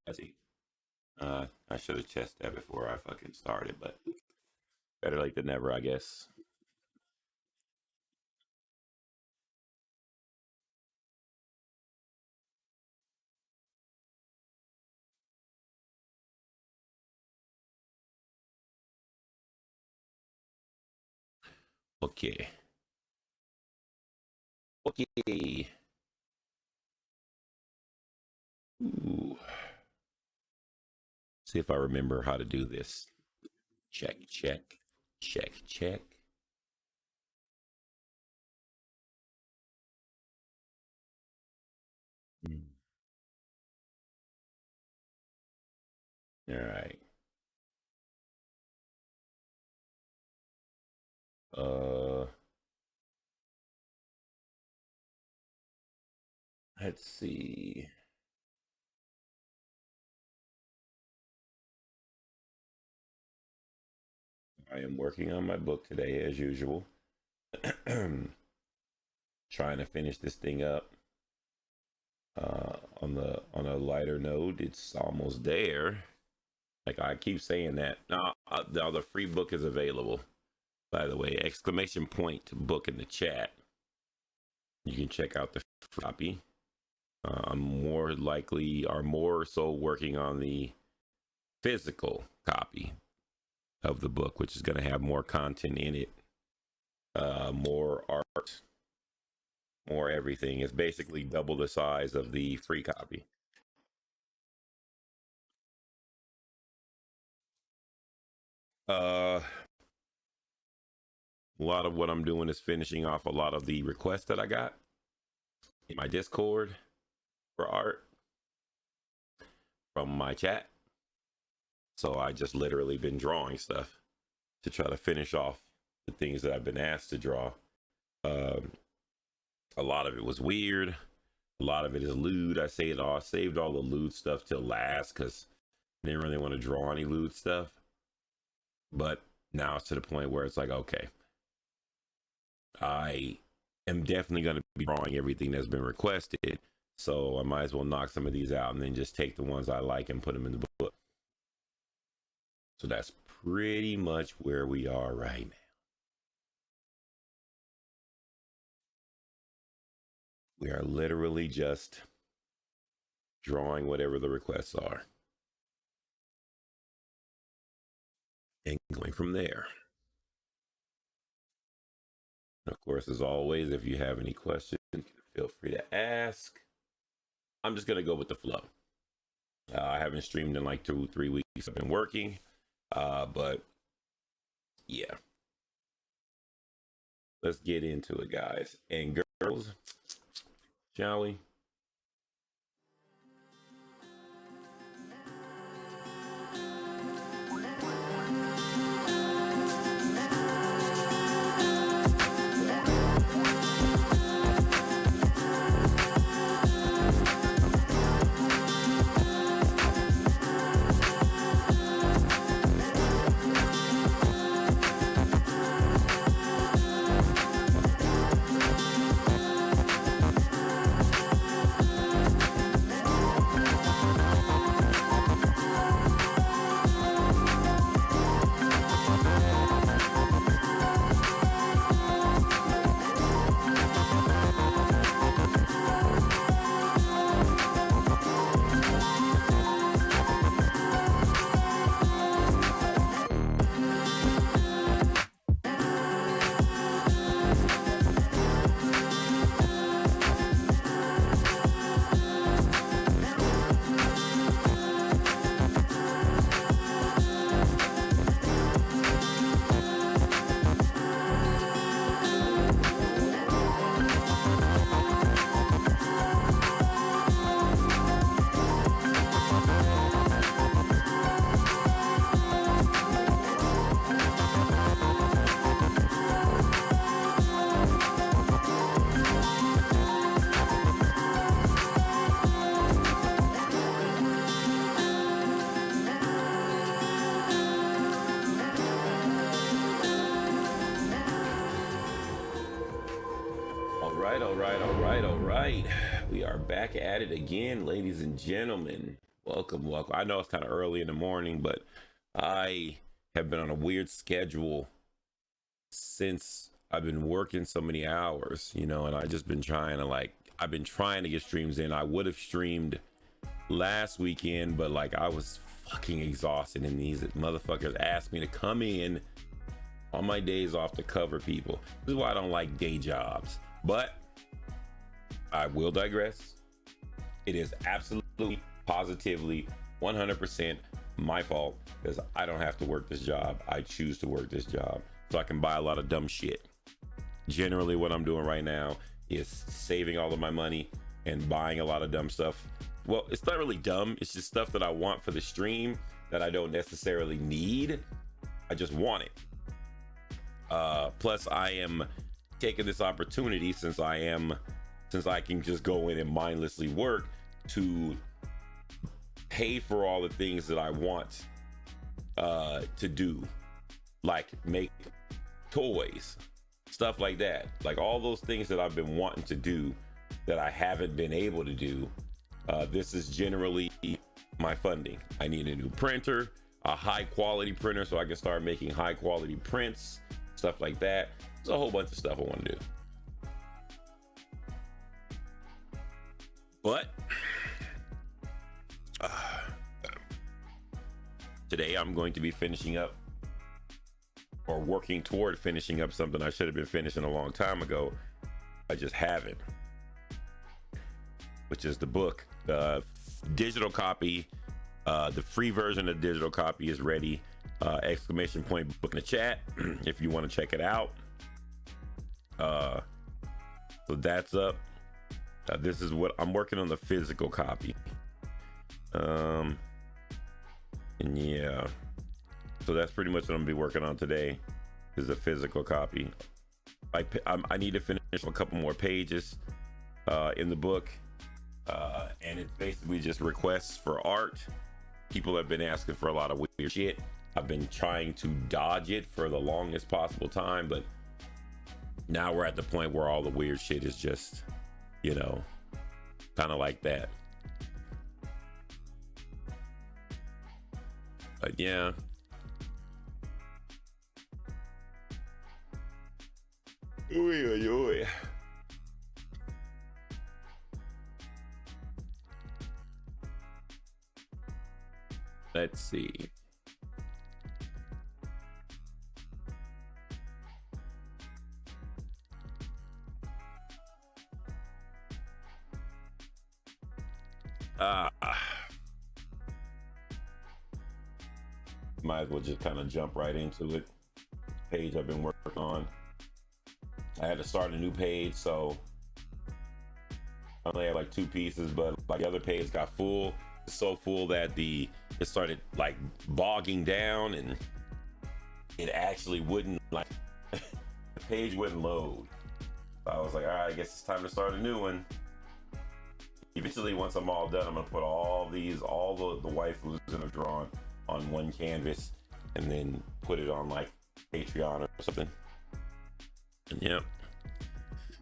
I see. I should have checked that before I fucking started, but better late than never, I guess. Okay. Okay. Ooh. See if I remember how to do this. Check, check, check, check. Mm. All right. Uh, let's see. I am working on my book today, as usual. Trying to finish this thing up. On a lighter note, it's almost there. Like I keep saying that. Now the free book is available. By the way, exclamation point book in the chat. You can check out the copy. I'm more likely, or more so, working on the physical copy of the book, which is going to have more content in it, more art, more everything. It's basically double the size of the free copy. A lot of what I'm doing is finishing off a lot of the requests that I got in my Discord for art from my chat. So I just literally been drawing stuff to try to finish off the things that I've been asked to draw. Um, a lot of it was weird. A lot of it is lewd. I saved all the lewd stuff till last because I didn't really want to draw any lewd stuff. But now it's to the point where it's like, okay, I am definitely going to be drawing everything that's been requested. So I might as well knock some of these out and then just take the ones I like and put them in the book. So that's pretty much where we are right now. We are literally just drawing whatever the requests are and going from there. Of course, as always, if you have any questions, feel free to ask. I'm just going to go with the flow. I haven't streamed in like 2-3 weeks. I've been working, but yeah. Let's get into it, guys and girls, shall we? All right. We are back at it again, ladies and gentlemen. Welcome, welcome. I know it's kind of early in the morning, but I have been on a weird schedule since I've been working so many hours, and I just been trying to I've been trying to get streams in. I would have streamed last weekend, but I was fucking exhausted, and these motherfuckers asked me to come in on my days off to cover people. This is why I don't like day jobs, but I will digress. It is absolutely, positively, 100% my fault because I don't have to work this job. I choose to work this job so I can buy a lot of dumb shit. Generally, what I'm doing right now is saving all of my money and buying a lot of dumb stuff. Well, it's not really dumb. It's just stuff that I want for the stream that I don't necessarily need. I just want it. Plus, I am taking this opportunity since I can just go in and mindlessly work to pay for all the things that I want to do, like make toys, stuff like that. Like all those things that I've been wanting to do that I haven't been able to do. This is generally my funding. I need a new printer, a high quality printer so I can start making high quality prints, stuff like that. There's a whole bunch of stuff I want to do. But today I'm going to be finishing up or working toward finishing up something I should have been finishing a long time ago. I just haven't, which is the book. The digital copy, the free version of the digital copy is ready. Exclamation point book in the chat if you want to check it out. So that's up. This is what I'm working on, the physical copy. And yeah, so that's pretty much what I'm gonna be working on today, is a physical copy. I need to finish a couple more pages in the book, and it's basically just requests for art. People have been asking for a lot of weird shit. I've been trying to dodge it for the longest possible time, but now we're at the point where all the weird shit is just, kind of like that. But yeah. Oy, oy, oy. Let's see. Might as well just kind of jump right into it. Page I've been working on. I had to start a new page, so I only had like 2 pieces, but the other page got full. So full that it started bogging down, and it actually wouldn't the page wouldn't load. So I was like, all right, I guess it's time to start a new one. Eventually, once I'm all done, I'm gonna put all the waifus that I've drawn on one canvas and then put it on Patreon or something. And yeah,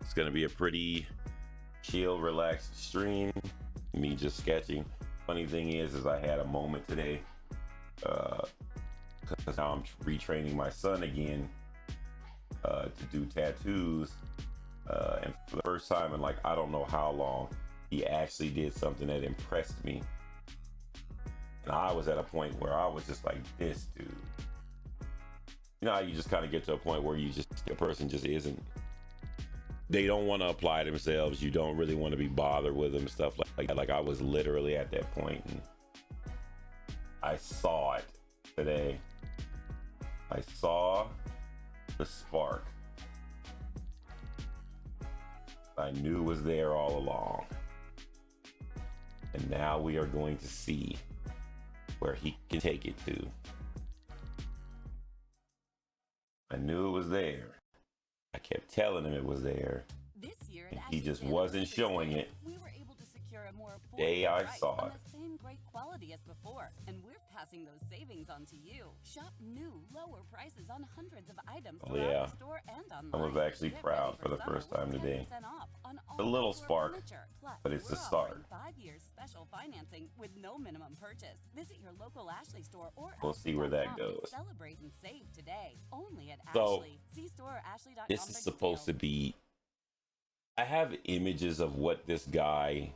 it's gonna be a pretty chill, relaxed stream. Me just sketching. Funny thing is I had a moment today, because now I'm retraining my son again to do tattoos, and for the first time in I don't know how long, he actually did something that impressed me. And I was at a point where I was just like, this dude. You know how you just kind of get to a point where a person just isn't, they don't want to apply themselves. You don't really want to be bothered with them, stuff like that. I was literally at that point, and I saw it today. I saw the spark. I knew it was there all along. And now we are going to see where he can take it to. I knew it was there. I kept telling him it was there. This year, and he just wasn't showing it. We were able to secure a more day I saw it. same great quality as before, and we're passing those savings on to you. Shop new, lower prices on hundreds of items throughout the store and online. I was actually proud for the first time today. A little spark, Plus, but it's we're a start. 5 years special financing with no minimum purchase. Visit your local Ashley store or we'll see where that goes. Celebrate and save today. Only at So, Ashley. See store or ashley.com. this is supposed to be, I have images of what this guy,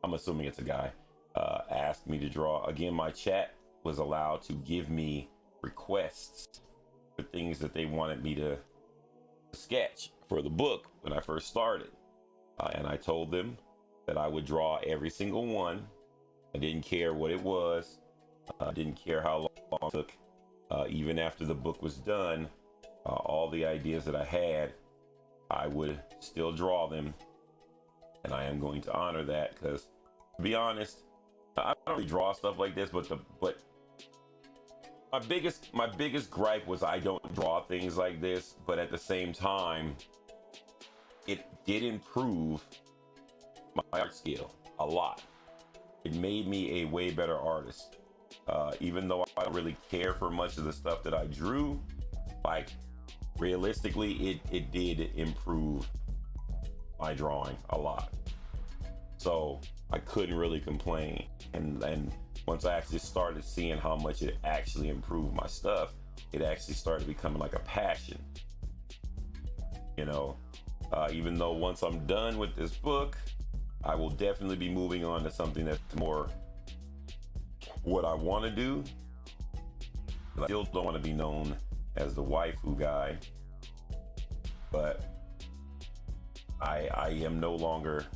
I'm assuming it's a guy, asked me to draw. Again, my chat was allowed to give me requests for things that they wanted me to sketch for the book when I first started. And I told them that I would draw every single one. I didn't care what it was. I didn't care how long it took. Even after the book was done, all the ideas that I had, I would still draw them. And I am going to honor that because, to be honest, I don't really draw stuff like this, but my biggest gripe was I don't draw things like this. But at the same time, it did improve my art skill a lot. It made me a way better artist. Even though I don't really care for much of the stuff that I drew, like realistically, it did improve my drawing a lot. So I couldn't really complain. And once I actually started seeing how much it actually improved my stuff, it actually started becoming like a passion. You know, even though once I'm done with this book, I will definitely be moving on to something that's more what I want to do. I still don't want to be known as the waifu guy, but I am no longer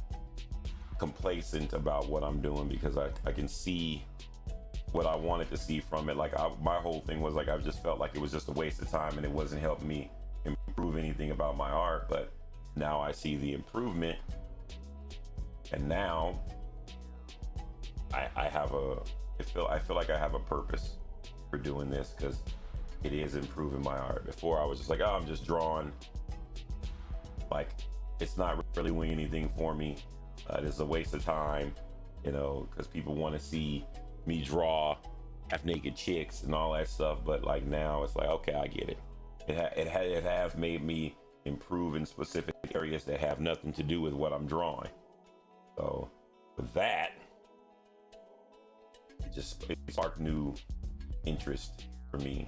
complacent about what I'm doing because I can see what I wanted to see from it. Like my whole thing was like I just felt like it was just a waste of time and it wasn't helping me improve anything about my art. But now I see the improvement, and now I feel like I have a purpose for doing this because it is improving my art. Before I was just like, oh, I'm just drawing. Like it's not really doing anything for me. It's a waste of time, you know, because people want to see me draw half-naked chicks and all that stuff. But like now, it's like, okay, I get it. It has made me improve in specific areas that have nothing to do with what I'm drawing. So with that, it sparked new interest for me.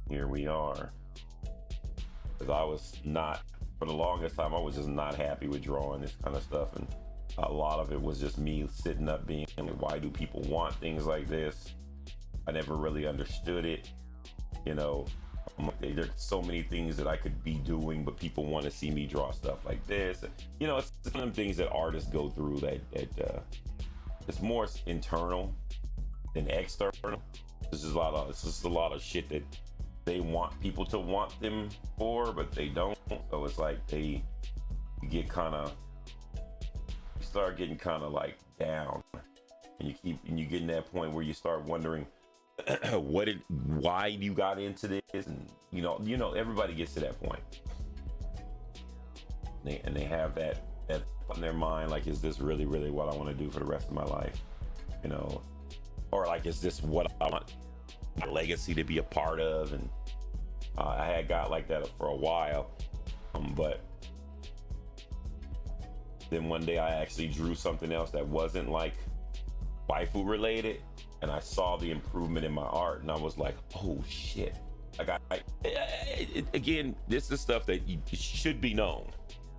Here we are. Because I was not, for the longest time, I was just not happy with drawing this kind of stuff. And a lot of it was just me sitting up being like, why do people want things like this? I never really understood it. You know, there's so many things that I could be doing, but people want to see me draw stuff like this. You know, it's one of them things that artists go through that it's more internal than external. It's just a lot of shit that they want people to want them for, but they don't. So it's like you start getting kind of like down, and you get in that point where you start wondering why you got into this, and you know everybody gets to that point. And they have that in their mind, like, is this really what I want to do for the rest of my life? You know, or like, is this what I want my legacy to be a part of? And I had got like that for a while, but then one day I actually drew something else that wasn't like waifu related, and I saw the improvement in my art, and I was like, oh shit. Like again, this is stuff that should be known.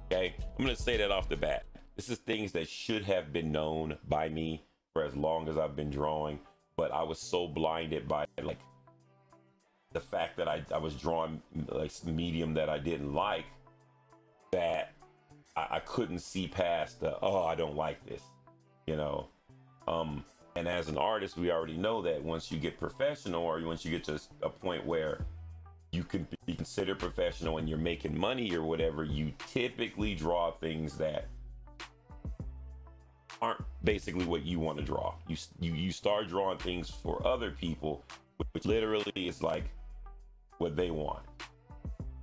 Okay, I'm gonna say that off the bat. This is things that should have been known by me for as long as I've been drawing, but I was so blinded by like the fact that I was drawing like medium that I didn't like, that I couldn't see past the, oh, I don't like this, you know. And as an artist, we already know that once you get professional, or once you get to a point where you can be considered professional and you're making money or whatever, you typically draw things that aren't basically what you want to draw. You start drawing things for other people, which literally is like what they want.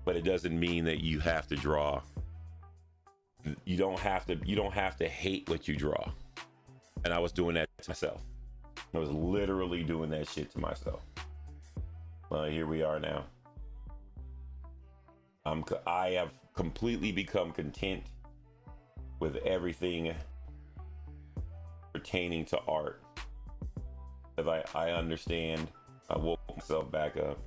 But it doesn't mean that you have to draw. You don't have to hate what you draw. And I was doing that to myself. I was literally doing that shit to myself. Well, here we are now. I have completely become content with everything pertaining to art. Because I understand, I woke myself back up.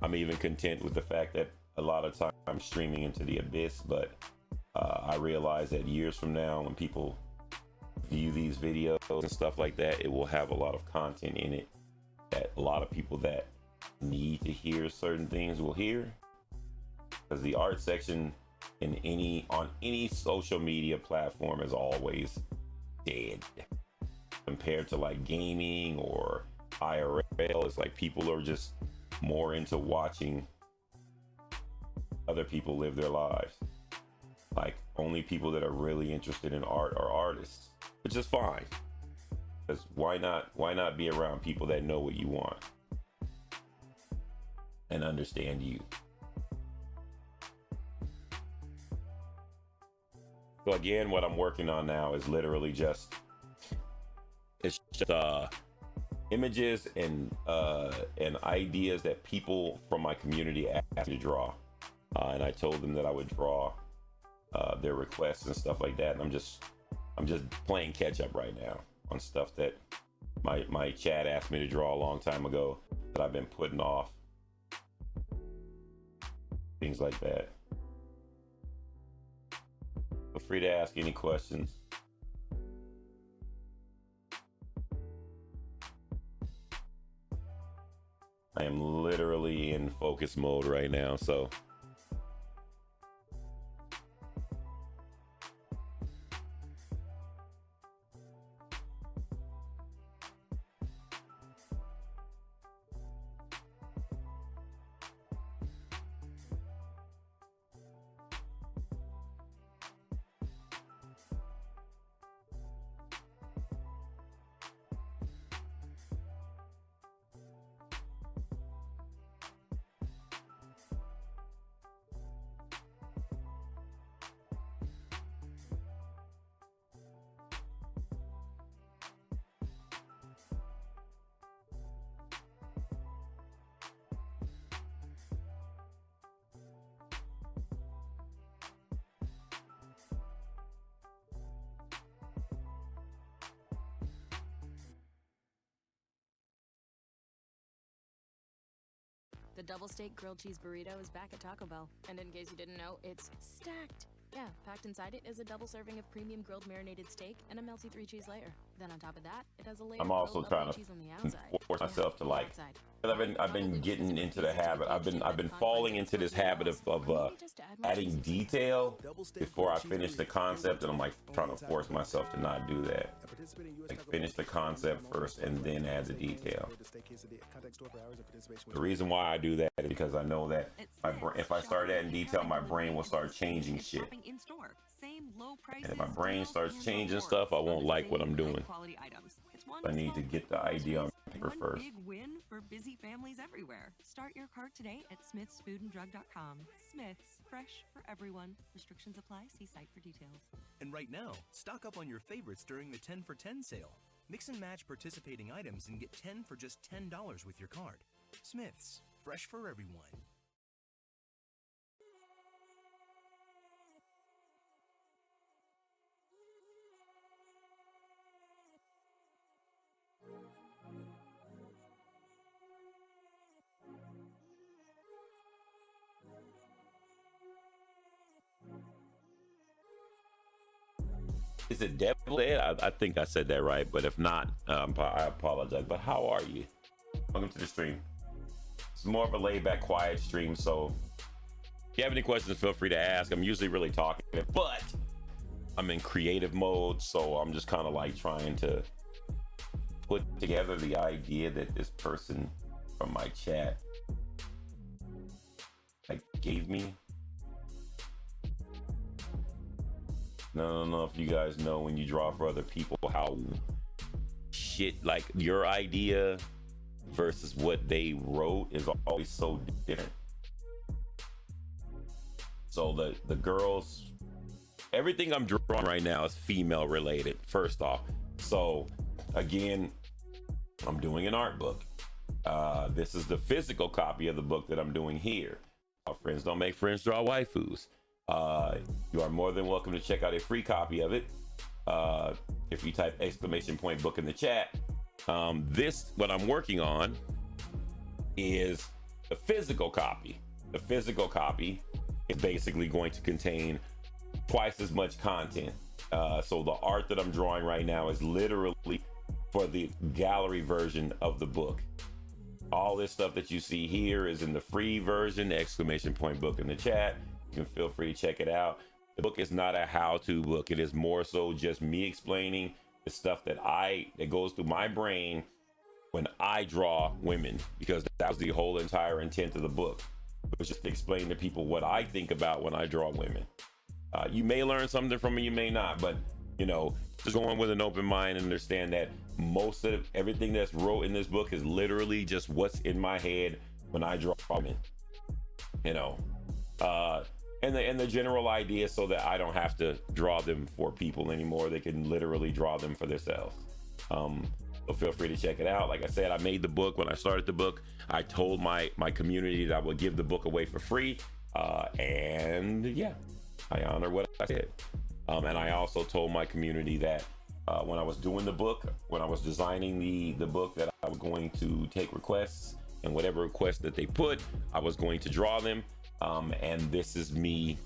I'm even content with the fact that a lot of time I'm streaming into the abyss, but I realize that years from now, when people view these videos and stuff like that, it will have a lot of content in it that a lot of people that need to hear certain things will hear. Because the art section on any social media platform is always dead compared to like gaming or IRL. It's like people are just more into watching other people live their lives. Like, only people that are really interested in art are artists, which is fine. Because why not be around people that know what you want and understand you? So again, what I'm working on now is literally just images and ideas that people from my community asked me to draw, and I told them that I would draw their requests and stuff like that. And I'm just playing catch up right now on stuff that my chat asked me to draw a long time ago that I've been putting off. Things like that. Feel free to ask any questions. I am literally in focus mode right now, so The double steak grilled cheese burrito is back at Taco Bell. And in case you didn't know, it's stacked. Yeah, packed inside it is a double serving of premium grilled marinated steak and a melty 3-cheese layer. Then on top of that, it has a layer I'm of also grilled trying buffalo to cheese on the outside. force myself to like. Outside. I've been getting into the habit. I've been falling into this habit of adding detail before I finish the concept, and I'm like trying to force myself to not do that. Like, finish the concept first and then add the detail. The reason why I do that is because I know that if I start adding detail, my brain will start changing shit. And if my brain starts changing stuff, I won't like what I'm doing. I need to get the idea on paper first. Big win for busy families everywhere. Start your cart today at smithsfoodanddrug.com. Smiths, fresh for everyone. Restrictions apply. See site for details. And right now, stock up on your favorites during the 10 for 10 sale. Mix and match participating items and get 10 for just $10 with your card. Smiths, fresh for everyone. Is it Devil Ed? I think I said that right, but if not, I apologize. But how are you? Welcome to the stream. It's more of a laid-back, quiet stream, so if you have any questions, feel free to ask. I'm usually really talkative, but I'm in creative mode, so I'm just kind of like trying to put together the idea that this person from my chat like gave me. I don't know if you guys know, when you draw for other people, how shit, like your idea versus what they wrote is always so different. So the girls everything I'm drawing right now is female related, first off. So again, I'm doing an art book. This is the physical copy of the book that I'm doing here. Our friends don't make friends, draw waifus. You are more than welcome to check out a free copy of it. If you type !book in the chat. What I'm working on is the physical copy. The physical copy is basically going to contain twice as much content. So the art that I'm drawing right now is literally for the gallery version of the book. All this stuff that you see here is in the free version, !book in the chat. You can feel free to check it out. The book is not a how-to book. It is more so just me explaining the stuff that goes through my brain when I draw women, because that was the whole entire intent of the book. It was just to explain to people what I think about when I draw women. You may learn something from it, you may not, but just go on with an open mind and understand that most of everything that's wrote in this book is literally just what's in my head when I draw women. And the general idea, so that I don't have to draw them for people anymore. They can literally draw them for themselves. So feel free to check it out. Like I said, I made the book. When I started the book, I told my community that I would give the book away for free. And yeah, I honor what I said. And I also told my community that when I was doing the book, when I was designing the book, that I was going to take requests, and whatever requests that they put, I was going to draw them. And this is me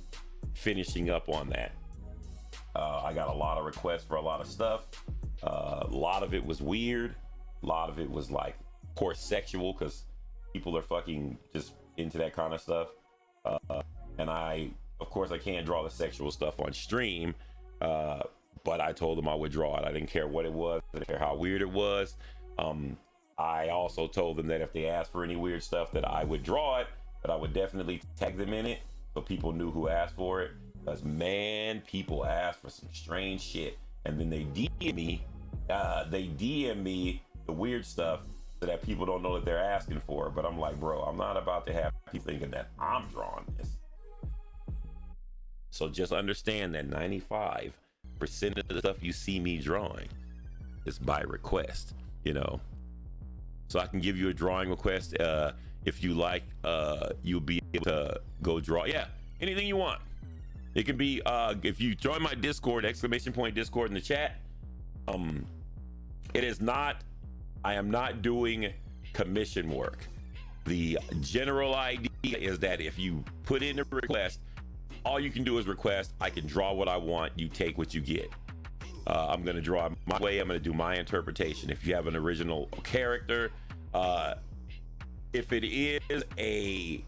finishing up on that. I got a lot of requests for a lot of stuff. A lot of it was weird. A lot of it was like, of course, sexual, because people are fucking just into that kind of stuff. And of course, I can't draw the sexual stuff on stream. But I told them I would draw it. I didn't care what it was. I didn't care how weird it was. I also told them that if they asked for any weird stuff, that I would draw it, but I would definitely tag them in it so people knew who asked for it. Because man, people ask for some strange shit, and then they DM me. They DM me the weird stuff so that people don't know that they're asking for it. But I'm like, bro, I'm not about to have people thinking that I'm drawing this. So just understand that 95% of the stuff you see me drawing is by request, So I can give you a drawing request. If you like, you'll be able to go draw. Yeah, anything you want. It can be, if you join my Discord, !Discord in the chat. I am not doing commission work. The general idea is that if you put in a request, all you can do is request. I can draw what I want. You take what you get. I'm going to draw my way. I'm going to do my interpretation. If you have an original character, if it is a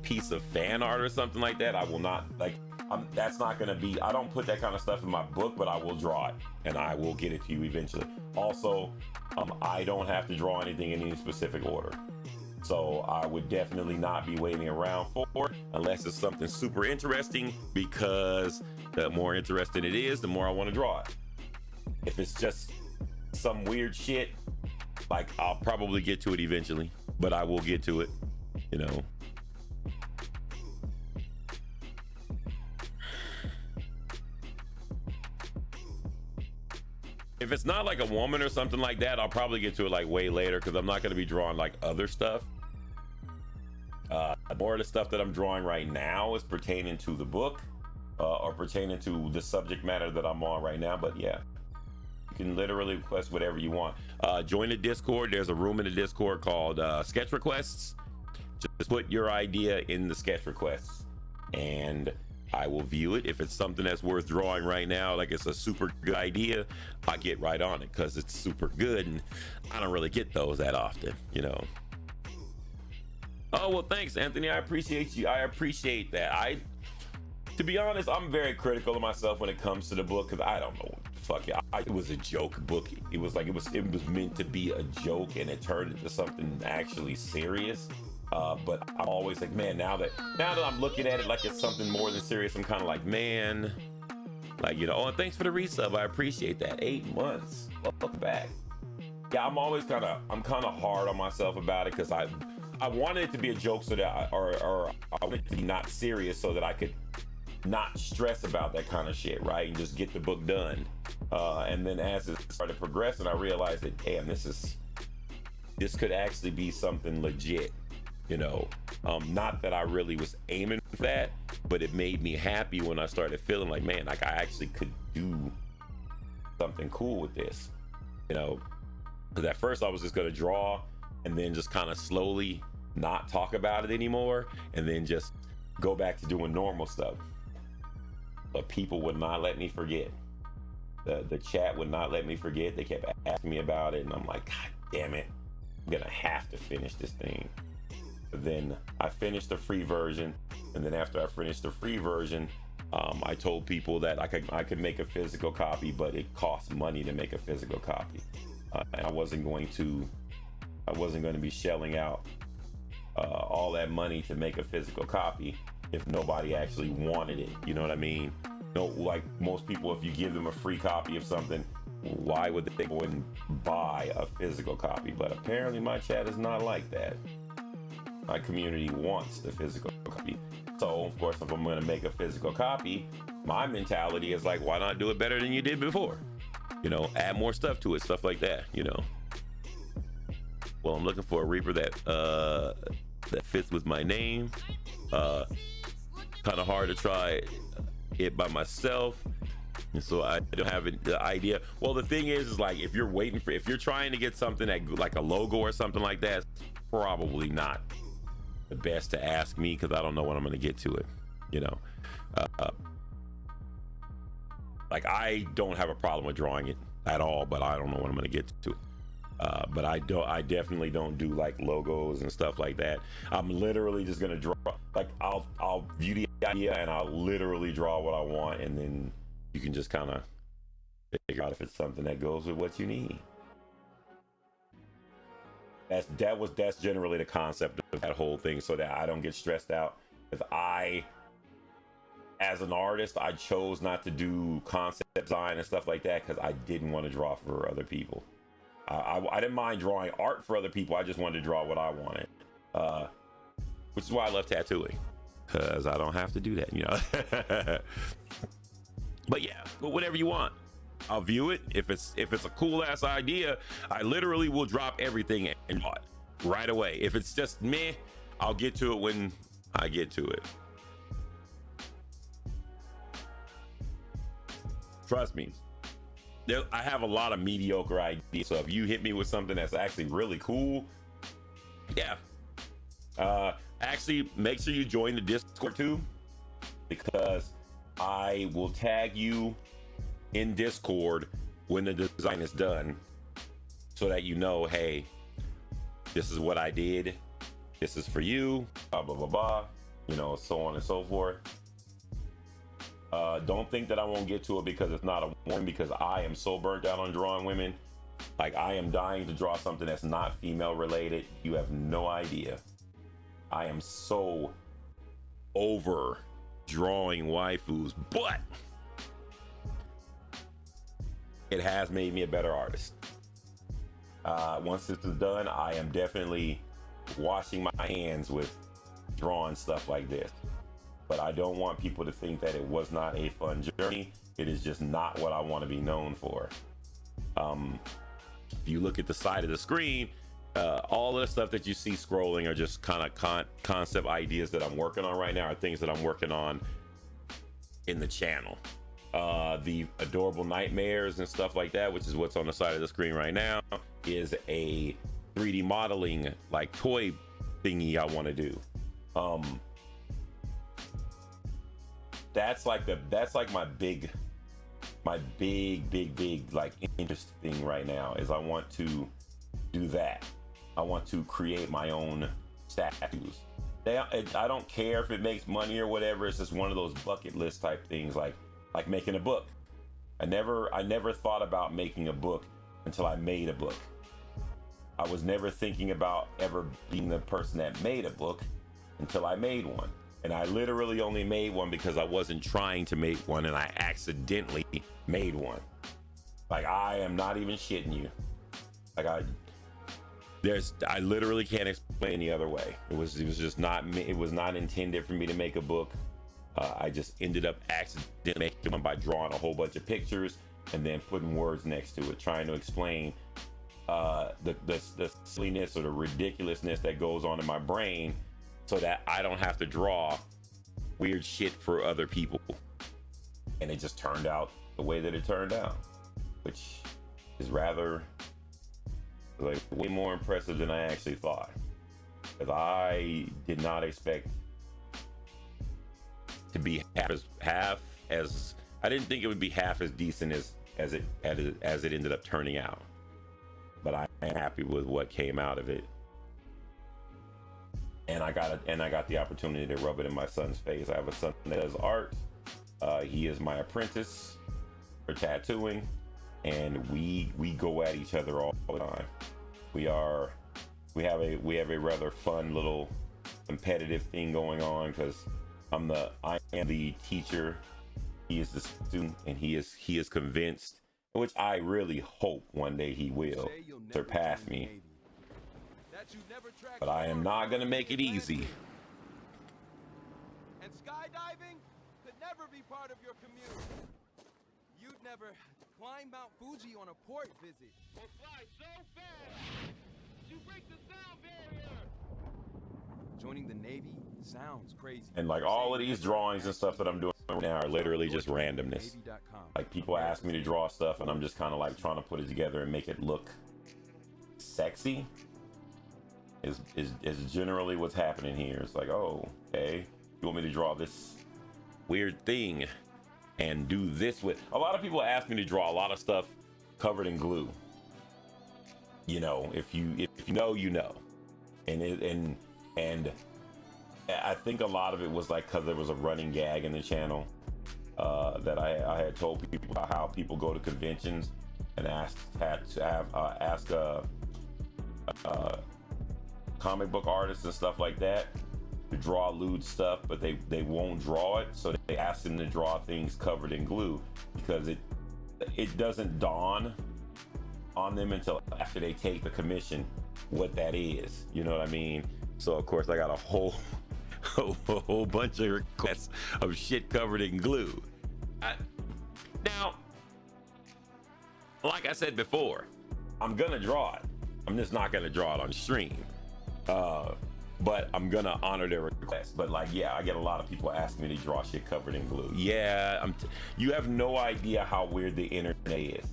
piece of fan art or something like that, I will not that's not going to be, I don't put that kind of stuff in my book, but I will draw it and I will get it to you eventually. Also, I don't have to draw anything in any specific order. So I would definitely not be waiting around for it unless it's something super interesting, because the more interesting it is, the more I want to draw it. If it's just some weird shit, I'll probably get to it eventually, but I will get to it, If it's not like a woman or something like that, I'll probably get to it way later, because I'm not going to be drawing other stuff. More of the stuff that I'm drawing right now is pertaining to the book, or pertaining to the subject matter that I'm on right now. But yeah, you can literally request whatever you want. Join the Discord. There's a room in the Discord called Sketch Requests. Just put your idea in the sketch requests, and I will view it. If it's something that's worth drawing right now, like it's a super good idea, I get right on it because it's super good, and I don't really get those that often, Oh, well, thanks, Anthony. I appreciate you. I appreciate that. To be honest, I'm very critical of myself when it comes to the book, because I don't know what the fuck. It was a joke book. It was meant to be a joke, and it turned into something actually serious. But I'm always like, man, now that I'm looking at it like it's something more than serious, I'm kind of like, man, oh, and thanks for the resub. I appreciate that. 8 months. Welcome back. Yeah, I'm kind of hard on myself about it, because I wanted it to be a joke so that or I wanted it to be not serious so that I could not stress about that kind of shit, right? And just get the book done. And then as it started progressing, I realized that, damn, this could actually be something legit, you know. Not that I really was aiming for that, but it made me happy when I started feeling like, man, like I actually could do something cool with this, you know. Because at first I was just gonna draw and then just kind of slowly not talk about it anymore, and then just go back to doing normal stuff. But people would not let me forget. The chat would not let me forget. They kept asking me about it, and I'm like, God damn it, I'm gonna have to finish this thing. But then I finished the free version, and then after I finished the free version, I told people that I could make a physical copy, but it costs money to make a physical copy, and I wasn't going to be shelling out all that money to make a physical copy if nobody actually wanted it. You know what I mean? No, like most people, if you give them a free copy of something, why would they go and buy a physical copy? But apparently my chat is not like that. My community wants the physical copy. So of course, if I'm gonna make a physical copy, my mentality is like, why not do it better than you did before? You know, add more stuff to it, stuff like that, you know. Well, I'm looking for a Reaper that fits with my name. Kind of hard to try it by myself, and so I don't have the idea. Well, the thing is like, if you're trying to get something that like a logo or something like that, probably not the best to ask me, because I don't know when I'm going to get to it, you know. Like I don't have a problem with drawing it at all, but I don't know when I'm going to get to it. But I definitely don't do like logos and stuff like that. I'm literally just gonna draw, like I'll view the idea and I'll literally draw what I want, and then you can just kind of figure out if it's something that goes with what you need. That's generally the concept of that whole thing, so that I don't get stressed out. If as an artist, I chose not to do concept design and stuff like that because I didn't want to draw for other people. I didn't mind drawing art for other people. I just wanted to draw what I wanted, which is why I love tattooing, because I don't have to do that, you know. But yeah, but whatever you want, I'll view it. If it's a cool ass idea, I literally will drop everything and draw it right away. If it's just meh, I'll get to it when I get to it. Trust me. I have a lot of mediocre ideas, so if you hit me with something that's actually really cool, yeah. Actually, make sure you join the Discord too, because I will tag you in Discord when the design is done, so that you know, hey, this is what I did, this is for you, blah blah blah blah, you know, so on and so forth. Don't think that I won't get to it because it's not a woman, because I am so burnt out on drawing women. Like, I am dying to draw something that's not female related. You have no idea. I am so over drawing waifus, but it has made me a better artist. Once this is done, I am definitely washing my hands with drawing stuff like this. But I don't want people to think that it was not a fun journey. It is just not what I want to be known for. If you look at the side of the screen, all the stuff that you see scrolling are just kind of concept ideas that I'm working on right now, or things that I'm working on in the channel. The adorable nightmares and stuff like that, which is what's on the side of the screen right now, is a 3D modeling like toy thingy I want to do. That's like my big like interest thing right now, is I want to do that. I want to create my own statues. I don't care if it makes money or whatever. It's just one of those bucket list type things, like making a book. I never thought about making a book until I made a book. I was never thinking about ever being the person that made a book until I made one. And I literally only made one because I wasn't trying to make one, and I accidentally made one. Like, I am not even shitting you. Like, I literally can't explain any other way. It was just not me. It was not intended for me to make a book. I just ended up accidentally making one by drawing a whole bunch of pictures and then putting words next to it, trying to explain the silliness or the ridiculousness that goes on in my brain, so that I don't have to draw weird shit for other people. And it just turned out the way that it turned out, which is rather like way more impressive than I actually thought, because I did not expect to be half as I didn't think it would be half as decent as it ended up turning out. But I am happy with what came out of it, and I got the opportunity to rub it in my son's face. I have a son that does art. He is my apprentice for tattooing, and we go at each other all the time. We have a rather fun little competitive thing going on, because I am the teacher, he is the student, and he is convinced, which I really hope one day he will surpass me. But I am not gonna make it easy. And skydiving could never be part of your commute. You'd never climb Mount Fuji on a port visit. Or fly so fast you break the sound barrier. Joining the Navy sounds crazy. And like all of these drawings and stuff that I'm doing right now are literally just randomness. Like people ask me to draw stuff and I'm just kind of like trying to put it together and make it look sexy. Is generally what's happening here. It's like, oh, okay, you want me to draw this weird thing and do this with. A lot of people ask me to draw a lot of stuff covered in glue. You know, if you know, you know. And I think a lot of it was like because there was a running gag in the channel that I had told people about how people go to conventions and ask comic book artists and stuff like that to draw lewd stuff, but they won't draw it, so they ask them to draw things covered in glue, because it doesn't dawn on them until after they take the commission what that is, you know what I mean? So of course I got a whole bunch of requests of shit covered in glue. Now, like I said before, I'm gonna draw it. I'm just not gonna draw it on stream. But I'm gonna honor their request. But like, yeah, I get a lot of people asking me to draw shit covered in glue. Yeah, you have no idea how weird the internet is.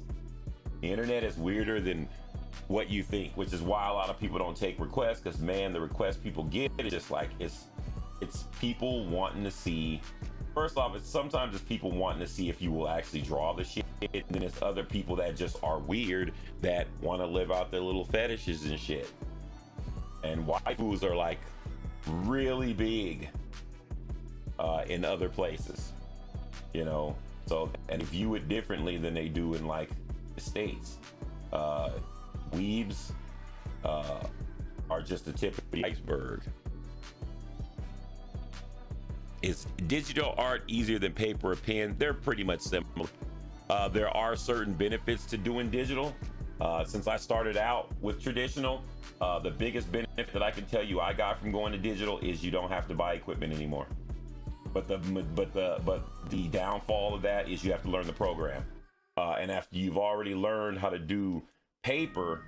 The internet is weirder than what you think, which is why a lot of people don't take requests, because man, the requests people get is just like, it's people wanting to see. First off, sometimes it's people wanting to see if you will actually draw the shit, and then it's other people that just are weird that want to live out their little fetishes and shit. And waifus are like really big in other places, you know. So, and they view it differently than they do in like the States. Weebs are just the tip of the iceberg. Is digital art easier than paper or pen? They're pretty much similar. There are certain benefits to doing digital. Since I started out with traditional, the biggest benefit that I can tell you I got from going to digital is you don't have to buy equipment anymore. But the downfall of that is you have to learn the program. And after you've already learned how to do paper,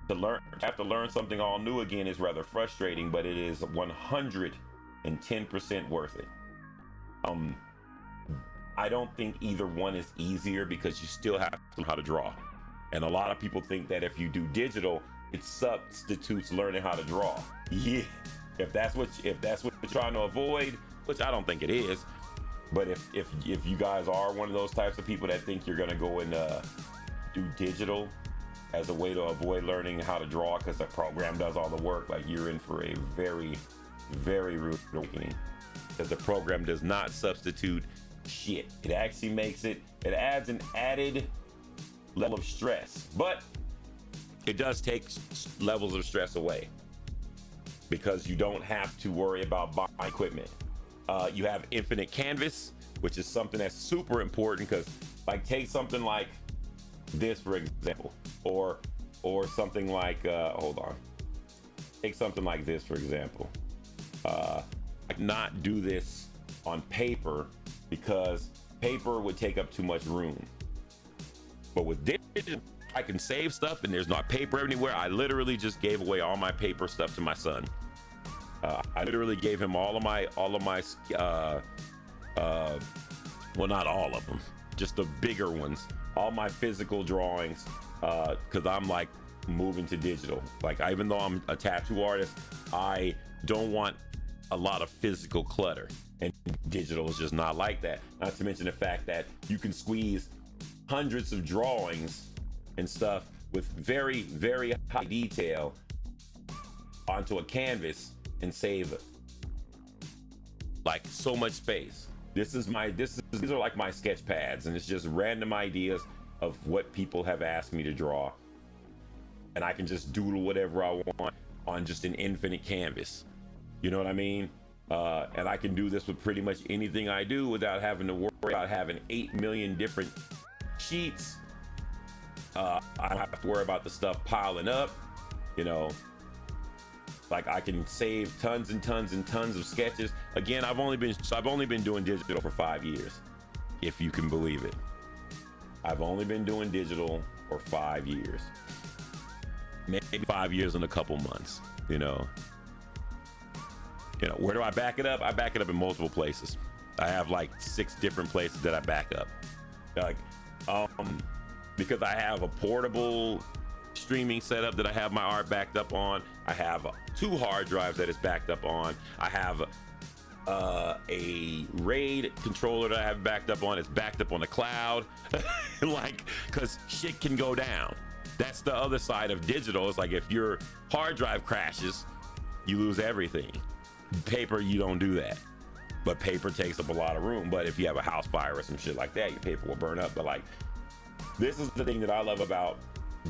to have to learn something all new again is rather frustrating, but it is 110% worth it. I don't think either one is easier, because you still have to know how to draw. And a lot of people think that if you do digital, it substitutes learning how to draw. Yeah, if that's what you're trying to avoid, which I don't think it is. But if you guys are one of those types of people that think you're gonna go and do digital as a way to avoid learning how to draw because the program does all the work, like, you're in for a very, very rude awakening, because the program does not substitute shit. It actually it adds an added level of stress, but it does take levels of stress away, because you don't have to worry about buying equipment. You have infinite canvas, which is something that's super important, because like, take something like this for example, or something like hold on, take something like this, for example. I could not do this on paper because paper would take up too much room. But with digital, I can save stuff and there's not paper anywhere. I literally just gave away all my paper stuff to my son. I literally gave him all of my, well, not all of them, just the bigger ones, all my physical drawings, because I'm like moving to digital. Like, even though I'm a tattoo artist, I don't want a lot of physical clutter, and digital is just not like that. Not to mention the fact that you can squeeze hundreds of drawings and stuff with very, very high detail onto a canvas and save like so much space. These are like my sketch pads, and it's just random ideas of what people have asked me to draw, and I can just doodle whatever I want on just an infinite canvas. You know what I mean? And I can do this with pretty much anything I do without having to worry about having 8 million different sheets. I don't have to worry about the stuff piling up, you know. Like, I can save tons and tons and tons of sketches. Again, I've only been doing digital for 5 years, if you can believe it. I've only been doing digital for 5 years, maybe 5 years and a couple months. You know, where do I back it up? I back it up in multiple places. I have like 6 different places that I back up. Like, because I have a portable streaming setup that I have my art backed up on. I have 2 hard drives that it's backed up on. I have a RAID controller that I have backed up on. It's backed up on the cloud. Like, because shit can go down. That's the other side of digital. It's like, if your hard drive crashes, you lose everything. Paper, you don't do that. But paper takes up a lot of room. But if you have a house fire or some shit like that, your paper will burn up. But like, this is the thing that I love about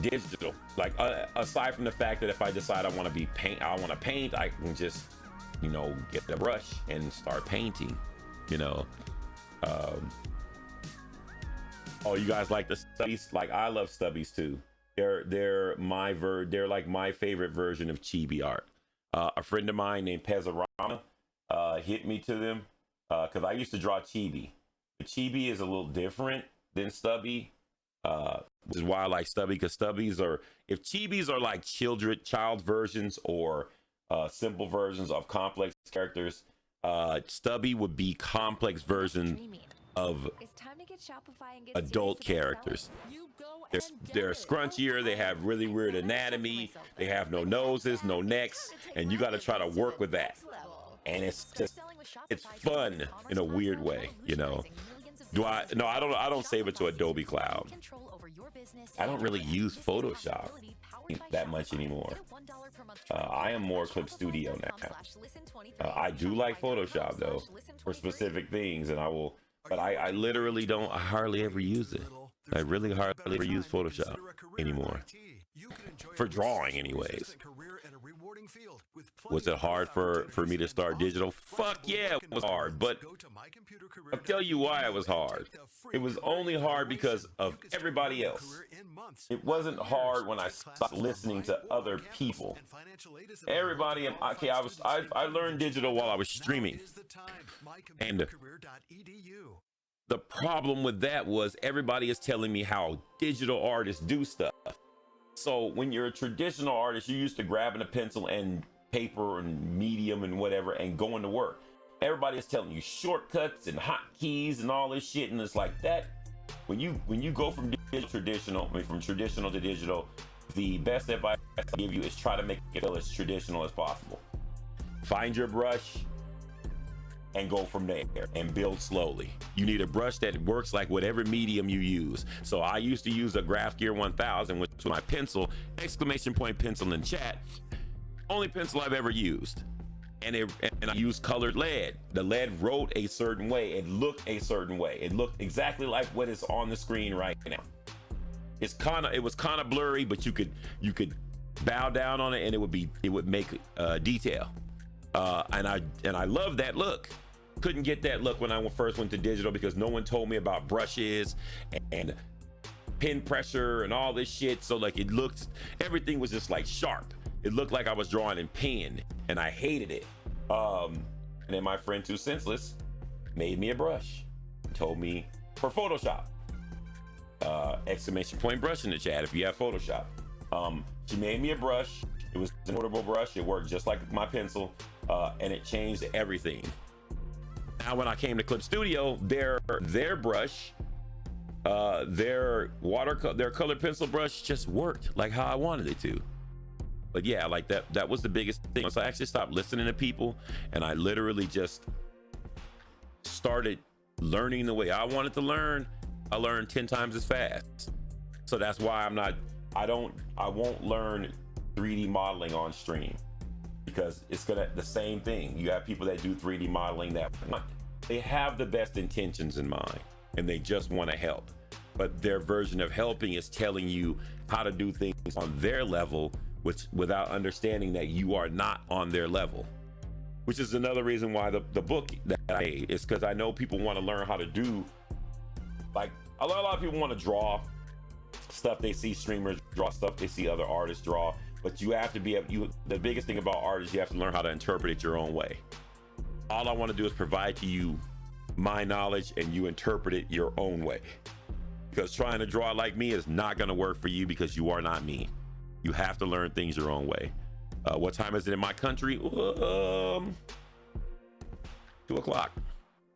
digital. Like, aside from the fact that if I decide I want to paint, I can just, get the brush and start painting. Oh, you guys like the stubbies? Like, I love stubbies too. They're like my favorite version of chibi art. A friend of mine named Pezarama hit me to them because I used to draw chibi. The chibi is a little different than stubby. Which is why I like stubby, because stubbies if chibis are like child versions or simple versions of complex characters, stubby would be complex version of adult characters. They're scrunchier, they have really weird anatomy, they have no noses, no necks, and you got to try to work with that. And it's fun in a weird way, I don't save it to Adobe Cloud. I don't really use Photoshop that much anymore. I am more Clip Studio now. I do like Photoshop though for specific things, and but I literally don't. I hardly ever use it. I really hardly ever use Photoshop anymore. For drawing, anyways. Was it hard for me to start digital? Fuck yeah, it was hard. But I'll tell you why it was hard. It was only hard because of everybody else. It wasn't hard when I stopped listening to other people. Everybody, I learned digital while I was streaming. And the problem with that was everybody is telling me how digital artists do stuff. So when you're a traditional artist, you're used to grabbing a pencil and paper and medium and whatever and going to work. Everybody is telling you shortcuts and hotkeys and all this shit, and it's like that. When you go from traditional to digital, the best advice I give you is try to make it feel as traditional as possible. Find your brush and go from there and build slowly. You need a brush that works like whatever medium you use. So I used to use a Graph Gear 1000, which was my pencil, !pencil in chat. Only pencil I've ever used. And I used colored lead. The lead wrote a certain way. It looked a certain way. It looked exactly like what is on the screen right now. It was kind of blurry, but you could bow down on it and it would make detail. And I love that look. Couldn't get that look when I first went to digital because no one told me about brushes and pin pressure and all this shit. So like everything was just like sharp. it looked like I was drawing in pen, and I hated it. And then my friend Too Senseless made me a brush, told me for Photoshop. Exclamation point brush in the chat if you have Photoshop. She made me a brush. It was an portable brush. It worked just like my pencil, and it changed everything. Now, when I came to Clip Studio, their brush, their colored pencil brush just worked like how I wanted it to. But yeah, like that was the biggest thing. So I actually stopped listening to people, and I literally just started learning the way I wanted to learn. I learned 10 times as fast. So that's why I won't learn 3D modeling on stream, because it's the same thing. You have people that do 3D modeling that they have the best intentions in mind and they just want to help, but their version of helping is telling you how to do things on their level, which without understanding that you are not on their level. Which is another reason why the book that I made is, because I know people want to learn how to do, like a lot of people want to draw stuff they see streamers draw, stuff they see other artists draw, but you have to be the biggest thing about art is you have to learn how to interpret it your own way. All I want to do is provide to you my knowledge and you interpret it your own way, because trying to draw like me is not going to work for you, because you are not me. You have to learn things your own way. What time is it in my country? 2 o'clock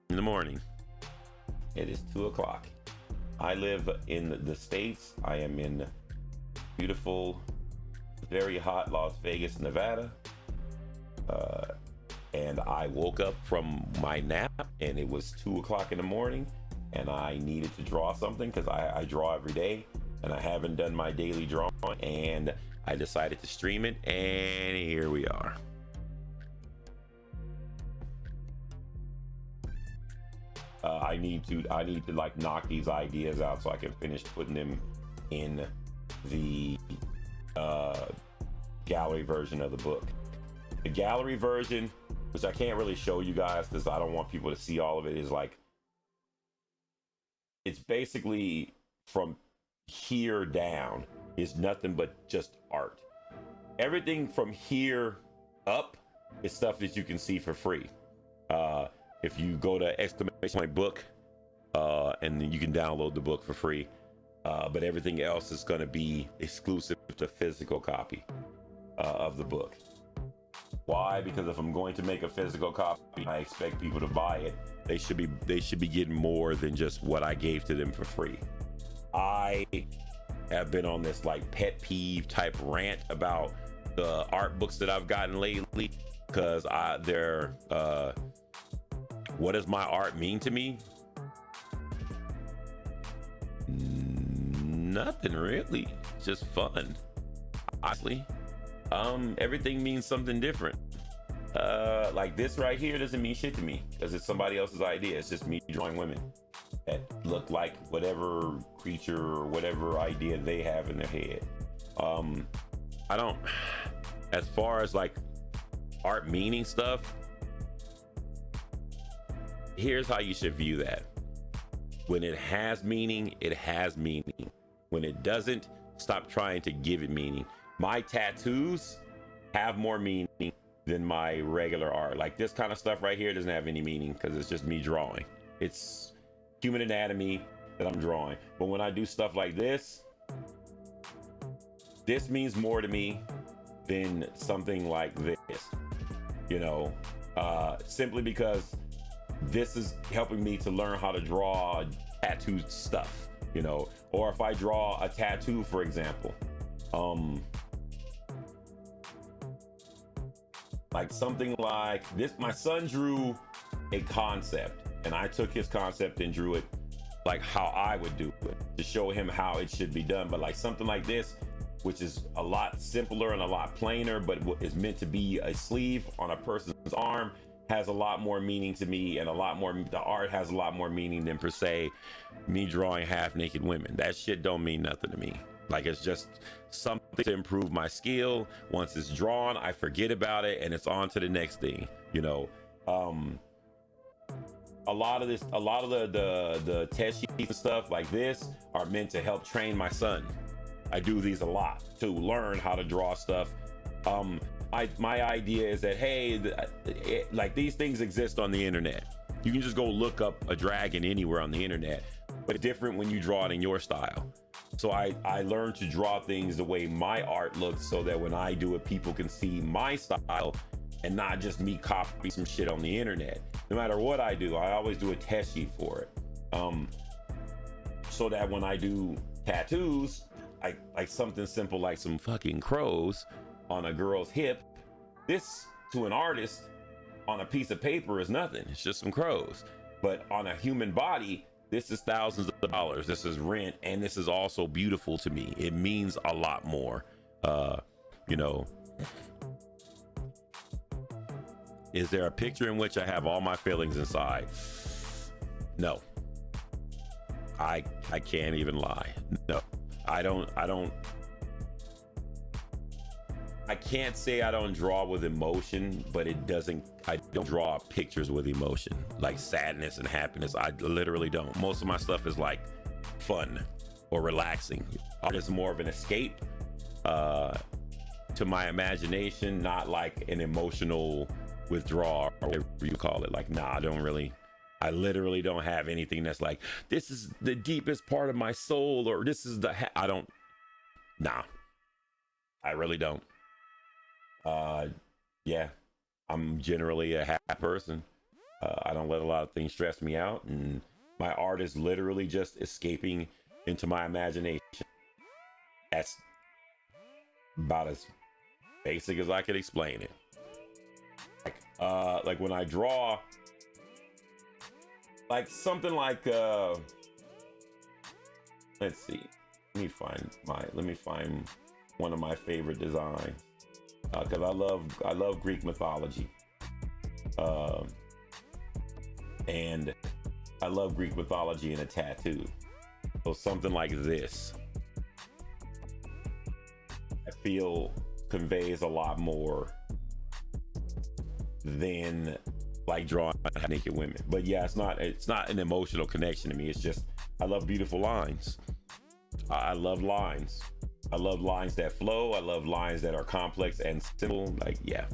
in the morning. It is 2 o'clock. I live in the States. I am in beautiful, very hot Las Vegas, Nevada. And I woke up from my nap and it was 2 o'clock in the morning, and I needed to draw something because I draw every day and I haven't done my daily drawing, and I decided to stream it, and here we are. I need to like knock these ideas out so I can finish putting them in the gallery version of the book. The gallery version, which I can't really show you guys because I don't want people to see all of it, is like, it's basically from here down is nothing but just art. Everything from here up is stuff that you can see for free. If you go to exclamation point book, and then you can download the book for free. But everything else is going to be exclusive to physical copy of the book. Why? Because if I'm going to make a physical copy, I expect people to buy it. They should be getting more than just what I gave to them for free. I have been on this like pet peeve type rant about the art books that I've gotten lately, because what does my art mean to me? Nothing really, just fun. Honestly, everything means something different. Like this right here doesn't mean shit to me because it's somebody else's idea. It's just me drawing women that look like whatever creature or whatever idea they have in their head. I don't, as far as like art meaning stuff, here's how you should view that. When it has meaning, it has meaning. When it doesn't, stop trying to give it meaning. My tattoos have more meaning than my regular art. Like this kind of stuff right here doesn't have any meaning because it's just me drawing. It's human anatomy that I'm drawing. But when I do stuff like this means more to me than something like this, you know, simply because this is helping me to learn how to draw tattoo stuff, you know. Or if I draw a tattoo, for example, like something like this, my son drew a concept and I took his concept and drew it like how I would do it to show him how it should be done. But like something like this, which is a lot simpler and a lot plainer, but what is meant to be a sleeve on a person's arm, has a lot more meaning to me, and the art has a lot more meaning than per se me drawing half naked women. That shit don't mean nothing to me. Like, it's just something to improve my skill. Once it's drawn, I forget about it and it's on to the next thing, you know. A lot of the test sheets and stuff like this are meant to help train my son. I do these a lot to learn how to draw stuff My idea is that, hey, like these things exist on the internet. You can just go look up a dragon anywhere on the internet, but it's different when you draw it in your style. So I learned to draw things the way my art looks, so that when I do it, people can see my style and not just me copying some shit on the internet. No matter what I do, I always do a test sheet for it. So that when I do tattoos, like something simple like some fucking crows on a girl's hip, this to an artist on a piece of paper is nothing. It's just some crows. But on a human body, this is thousands of dollars. This is rent, and this is also beautiful to me. It means a lot more. You know, is there a picture in which I have all my feelings inside? No. I can't even lie. No. I can't say I don't draw with emotion, but I don't draw pictures with emotion, like sadness and happiness. I literally don't. Most of my stuff is like fun or relaxing. Art is more of an escape to my imagination, not like an emotional withdrawal or whatever you call it. Like, nah, I literally don't have anything that's like, this is the deepest part of my soul, or this is nah, I really don't. Yeah, I'm generally a happy person. I don't let a lot of things stress me out, and my art is literally just escaping into my imagination. That's about as basic as I could explain it. Like when I draw, like something like let's see, let me find one of my favorite designs, because I love Greek mythology, and I love Greek mythology in a tattoo. So something like this, I feel conveys a lot more than like drawing naked women. But yeah, it's not an emotional connection to me. It's just, I love beautiful lines. I love lines. I love lines that flow. I love lines that are complex and simple. Like, yeah,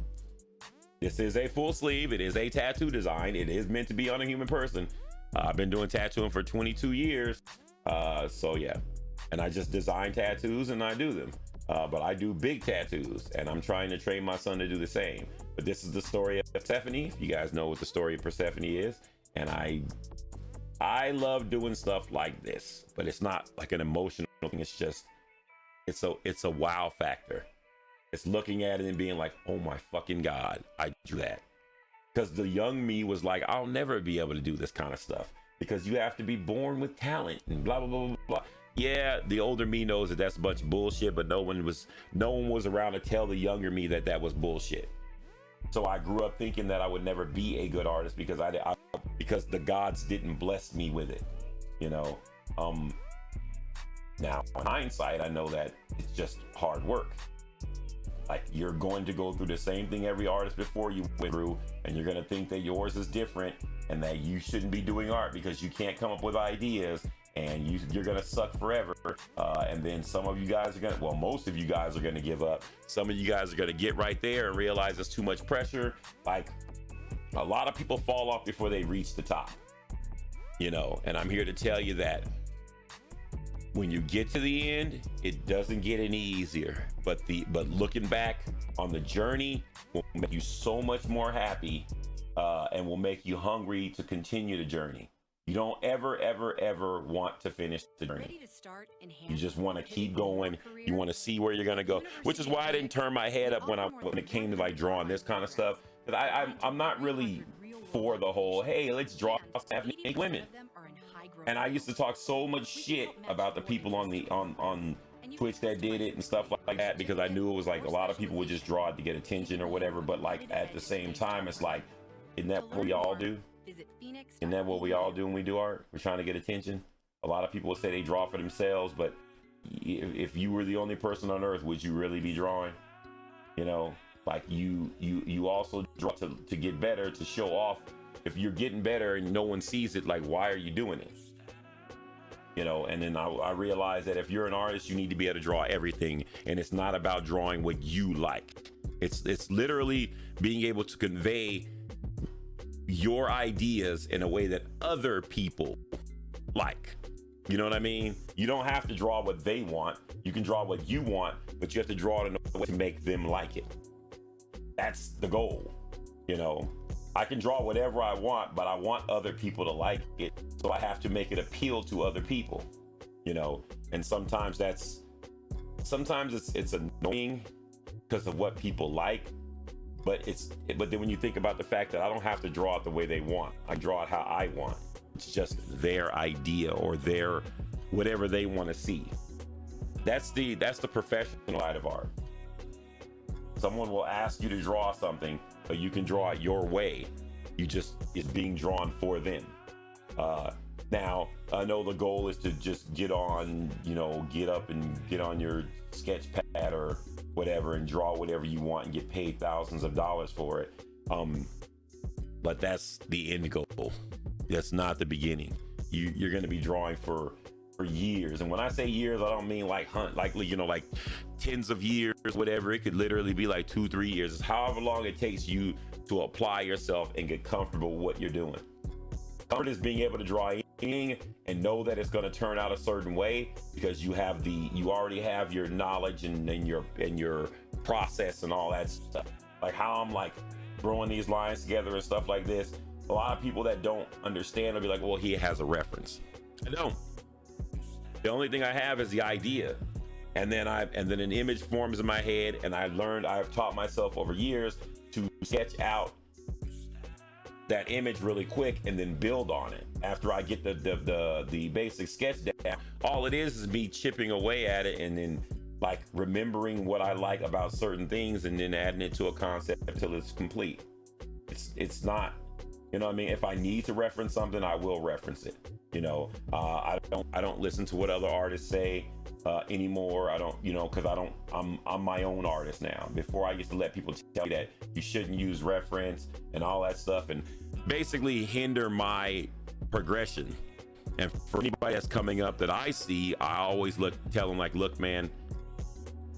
this is a full sleeve. It is a tattoo design. It is meant to be on a human person. I've been doing tattooing for 22 years. So yeah, and I just design tattoos and I do them. But I do big tattoos, and I'm trying to train my son to do the same. But this is the story of Persephone. If you guys know what the story of Persephone is, and I love doing stuff like this, but it's not like an emotional thing. It's just, it's a wow factor. It's looking at it and being like, oh my fucking God, I drew that. Because the young me was like, I'll never be able to do this kind of stuff, because you have to be born with talent and blah, blah, blah, blah, blah. Yeah, the older me knows that that's a bunch of bullshit, but no one was around to tell the younger me that that was bullshit. So I grew up thinking that I would never be a good artist because because the gods didn't bless me with it, you know. Now in hindsight, I know that it's just hard work. Like, you're going to go through the same thing every artist before you went through, and you're gonna think that yours is different and that you shouldn't be doing art because you can't come up with ideas. And you're gonna suck forever, and then some of you guys are most of you guys are gonna give up. Some of you guys are gonna get right there and realize it's too much pressure. Like, a lot of people fall off before they reach the top, you know. And I'm here to tell you that when you get to the end, it doesn't get any easier. But looking back on the journey will make you so much more happy, and will make you hungry to continue the journey. You don't ever, ever, ever want to finish the journey. You just want to keep going. You want to see where you're going to go, which is why I didn't turn my head up when it came to like drawing this kind of stuff. Because I'm not really for the whole, hey, let's draw naked women. And I used to talk so much shit about the people on Twitch that did it and stuff like that, because I knew it was like a lot of people would just draw it to get attention or whatever. But like at the same time, it's like, isn't that what we all do? Isn't that what we all do when we do art? We're trying to get attention. A lot of people will say they draw for themselves, but if you were the only person on earth, would you really be drawing? You know, like you also draw to get better, to show off. If you're getting better and no one sees it, like, why are you doing it? You know, and then I realized that if you're an artist, you need to be able to draw everything, and it's not about drawing what you like. It's literally being able to convey your ideas in a way that other people like. You know what I mean? You don't have to draw what they want. You can draw what you want, but you have to draw it in a way to make them like it. That's the goal. You know, I can draw whatever I want, but I want other people to like it. So I have to make it appeal to other people, you know? And sometimes it's annoying because of what people like, but then when you think about the fact that I don't have to draw it the way they want, I draw it how I want. It's just their idea or their whatever they want to see. That's the professional side of art. Someone will ask you to draw something, but you can draw it your way. It's being drawn for them. Now, I know the goal is to just get up and get on your sketch pad or whatever and draw whatever you want and get paid thousands of dollars for it. But that's the end goal. That's not the beginning. You're going to be drawing for years. And when I say years, I don't mean like tens of years, whatever. It could literally be like 2-3 years. It's however long it takes you to apply yourself and get comfortable with what you're doing. Comfort is being able to draw anything and know that it's going to turn out a certain way because you already have your knowledge and your process and all that stuff. Like how I'm like throwing these lines together and stuff like this. A lot of people that don't understand will be like, well, he has a reference. I don't. The only thing I have is the idea. And then an image forms in my head, and I've taught myself over years to sketch out that image really quick and then build on it. After I get the basic sketch down, all it is me chipping away at it and then like remembering what I like about certain things and then adding it to a concept until it's complete. It's not, you know what I mean? If I need to reference something, I will reference it. You know, I don't listen to what other artists say anymore. I don't, because I'm my own artist now. Before I used to let people tell you that you shouldn't use reference and all that stuff and basically hinder my progression. And for anybody that's coming up that I see, I always tell them like, look, man,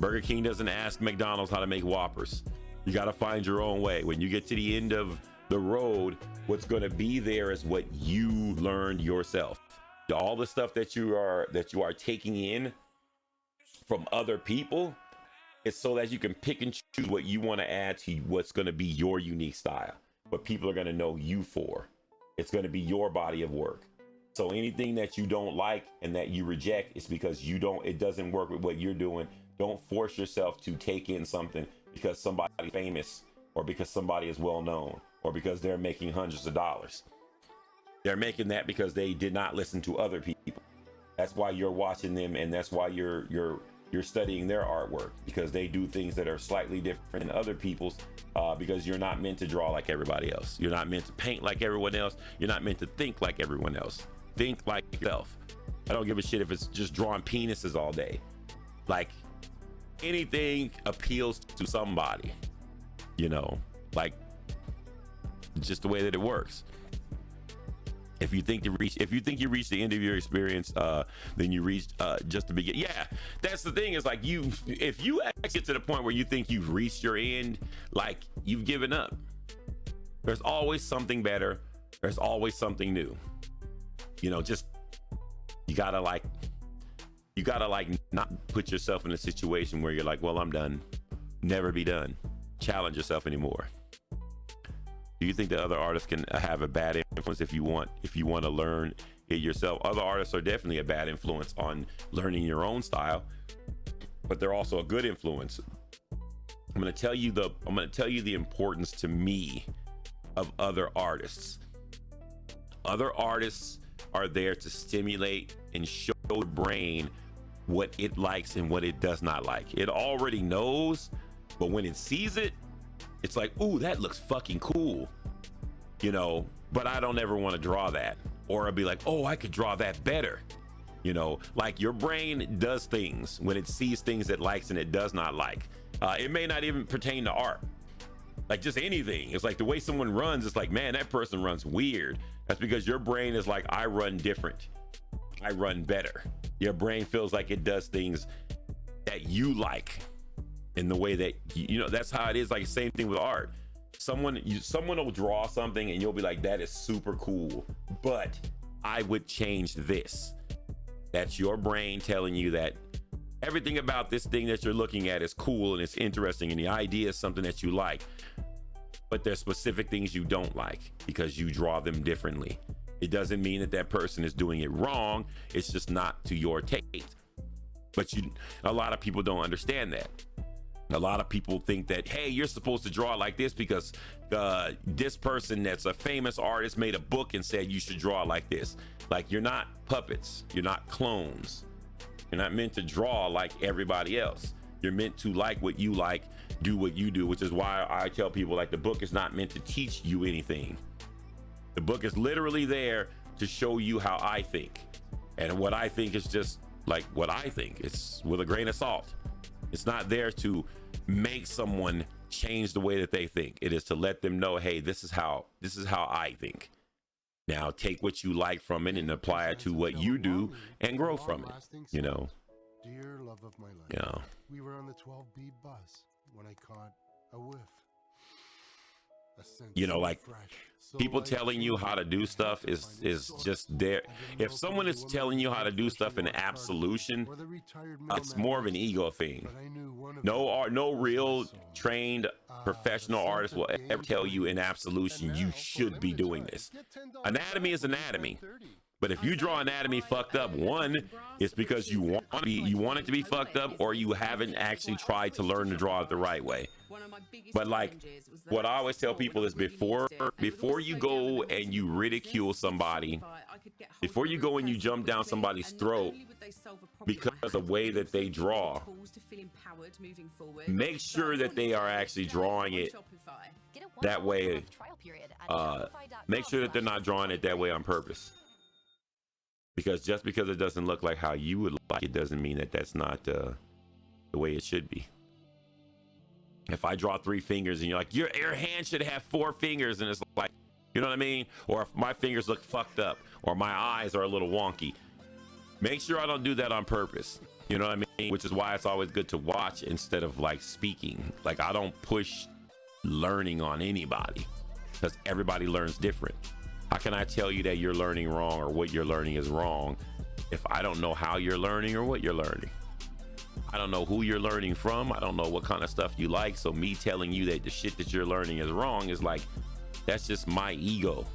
Burger King doesn't ask McDonald's how to make Whoppers. You got to find your own way. When you get to the end of the road, what's going to be there is what you learned yourself. All the stuff that you are taking in from other people is so that you can pick and choose what you want to add to what's going to be your unique style, what people are going to know you for. It's going to be your body of work. So anything that you don't like and that you reject is because it doesn't work with what you're doing. Don't force yourself to take in something because somebody's famous or because somebody is well known or because they're making hundreds of dollars. They're making that because they did not listen to other people. That's why you're watching them, and that's why you're studying their artwork, because they do things that are slightly different than other people's, because you're not meant to draw like everybody else. You're not meant to paint like everyone else. You're not meant to think like everyone else. Think like yourself. I don't give a shit if it's just drawing penises all day. Like anything appeals to somebody, like just the way that it works. If you think you reach the end of your experience, then you reach just the beginning. Yeah, that's the thing. Is like if you get to the point where you think you've reached your end, like you've given up. There's always something better. There's always something new. Just you gotta not put yourself in a situation where you're like, well, I'm done. Never be done. Challenge yourself anymore. Do you think that other artists can have a bad influence if you want to learn it yourself? Other artists are definitely a bad influence on learning your own style, but they're also a good influence. I'm going to tell you the importance to me of other artists. Other artists are there to stimulate and show the brain what it likes and what it does not like. It already knows, but when it sees it, it's like, ooh, that looks fucking cool, but I don't ever want to draw that. Or I'll be like, oh, I could draw that better. Like your brain does things when it sees things it likes and it does not like. It may not even pertain to art, like just anything. It's like the way someone runs. It's like, man, that person runs weird. That's because your brain is like, I run different. I run better. Your brain feels like it does things that you like. in the way that, you know, that's how it is. Like, same thing with art. Someone will draw something and you'll be like, that is super cool, but I would change this. That's your brain telling you that everything about this thing that you're looking at is cool and it's interesting and the idea is something that you like, but there's specific things you don't like because you draw them differently. It doesn't mean that that person is doing it wrong. It's just not to your taste. But a lot of people don't understand that. A lot of people think that, hey, you're supposed to draw like this because this person that's a famous artist made a book and said you should draw like this. Like, you're not puppets. You're not clones. You're not meant to draw like everybody else. You're meant to like what you like, do what you do, which is why I tell people, like, the book is not meant to teach you anything. The book is literally there to show you how I think. And what I think is just like what I think. It's with a grain of salt. It's not there to make someone change the way that they think. It is to let them know, hey, this is how I think. Now take what you like from it and apply it to what you do and grow from it. You know. Dear love of my life. Yeah. We were on the 12B bus when I caught a whiff. You know, like, people telling you how to do stuff is just there. If someone is telling you how to do stuff in absolution, it's more of an ego thing. No real trained professional artist will ever tell you in absolution you should be doing this. Anatomy is anatomy. But if you draw anatomy fucked up, one, it's because you want it to be fucked up, or you haven't actually tried to learn to draw it the right way. But like, what I always tell people is before you go and you ridicule somebody, before you go and you jump down somebody's throat because of the way that they draw, make sure that they are actually drawing it that way. Make sure that they're not drawing it that way on purpose. Because just because it doesn't look like how you would like it doesn't mean that that's not the way it should be. If I draw 3 fingers and you're like, your hand should have 4 fingers, and it's like, you know what I mean? Or if my fingers look fucked up or my eyes are a little wonky, make sure I don't do that on purpose. You know what I mean? Which is why it's always good to watch instead of like speaking. Like, I don't push learning on anybody because everybody learns different. How can I tell you that you're learning wrong or what you're learning is wrong if I don't know how you're learning or what you're learning? I don't know who you're learning from. I don't know what kind of stuff you like. So me telling you that the shit that you're learning is wrong is like, that's just my ego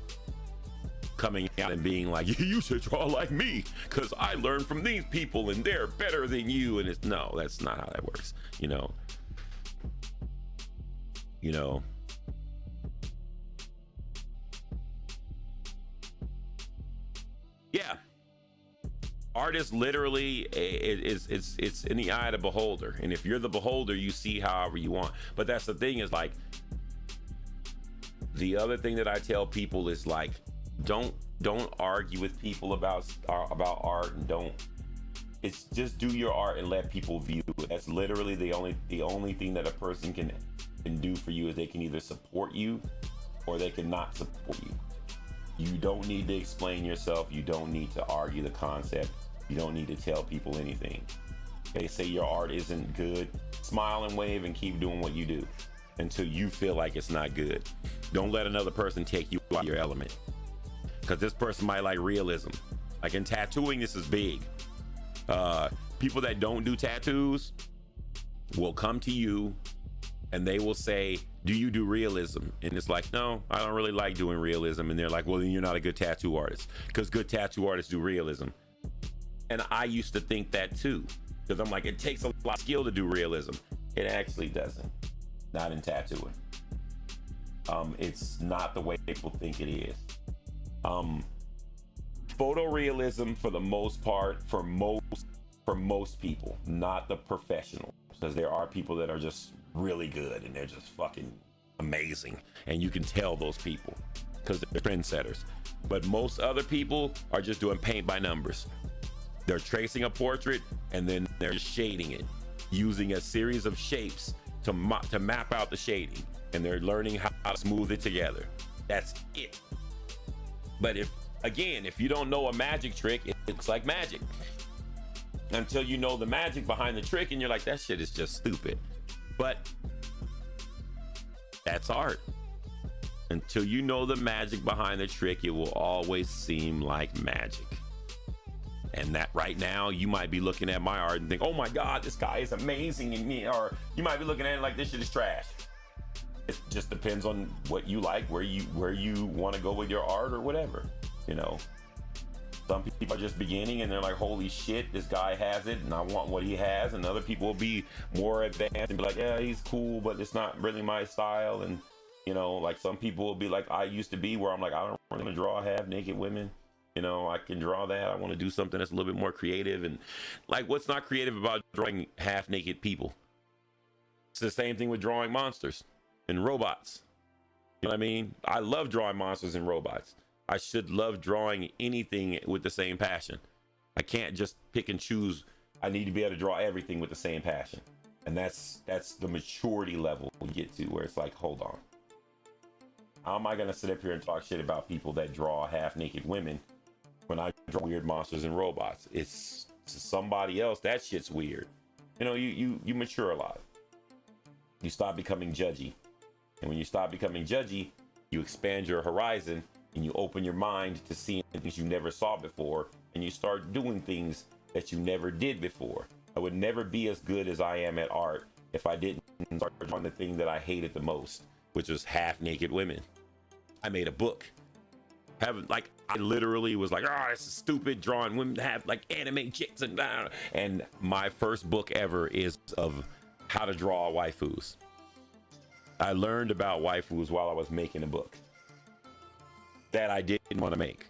coming out and being like, you should draw like me because I learned from these people and they're better than you. And it's, no, that's not how that works. You know. Yeah, art is literally it's in the eye of the beholder, and if you're the beholder, you see however you want. But that's the thing, is like, the other thing that I tell people is like, don't argue with people about art, and it's just do your art and let people view it. That's literally the only thing that a person can do for you, is they can either support you or they can not support you. You don't need to explain yourself. You don't need to argue the concept. You don't need to tell people anything. They say your art isn't good. Smile and wave and keep doing what you do until you feel like it's not good. Don't let another person take you out of your element, because this person might like realism. Like in tattooing, this is big. People that don't do tattoos will come to you and they will say, do you do realism? And it's like, no, I don't really like doing realism. And they're like, well, then you're not a good tattoo artist, because good tattoo artists do realism. And I used to think that too, because I'm like, it takes a lot of skill to do realism. It actually doesn't. Not in tattooing. It's not the way people think it is. Photorealism, for the most part, for most people, not the professionals, because there are people that are just really good and they're just fucking amazing, and you can tell those people because they're trendsetters. But most other people are just doing paint by numbers. They're tracing a portrait and then they're just shading it using a series of shapes to map out the shading, and they're learning how to smooth it together. That's it. But if you don't know a magic trick, it looks like magic until you know the magic behind the trick, and you're like, that shit is just stupid. But that's art. Until you know the magic behind the trick, it will always seem like magic. And that right now, you might be looking at my art and think, oh my God, this guy is amazing in me. Or you might be looking at it like this shit is trash. It just depends on what you like, where you want to go with your art or whatever, you know. Some people are just beginning and they're like, holy shit, this guy has it and I want what he has. And other people will be more advanced and be like, yeah, he's cool, but it's not really my style. And, you know, like some people will be like I used to be, where I'm like, I don't want to draw half naked women. You know, I can draw that. I want to do something that's a little bit more creative. And like, what's not creative about drawing half naked people? It's the same thing with drawing monsters and robots. You know what I mean? I love drawing monsters and robots. I should love drawing anything with the same passion. I can't just pick and choose. I need to be able to draw everything with the same passion. And that's the maturity level we get to, where it's like, hold on. How am I going to sit up here and talk shit about people that draw half naked women when I draw weird monsters and robots? It's somebody else. That shit's weird. You know, you mature a lot. You stop becoming judgy. And when you stop becoming judgy, you expand your horizon and you open your mind to seeing things you never saw before, and you start doing things that you never did before. I would never be as good as I am at art if I didn't start drawing the thing that I hated the most, which was half naked women. I made a book. I literally was like, oh, this is stupid, drawing women to have like anime chicks and my first book ever is of how to draw waifus. I learned about waifus while I was making a book that I didn't want to make,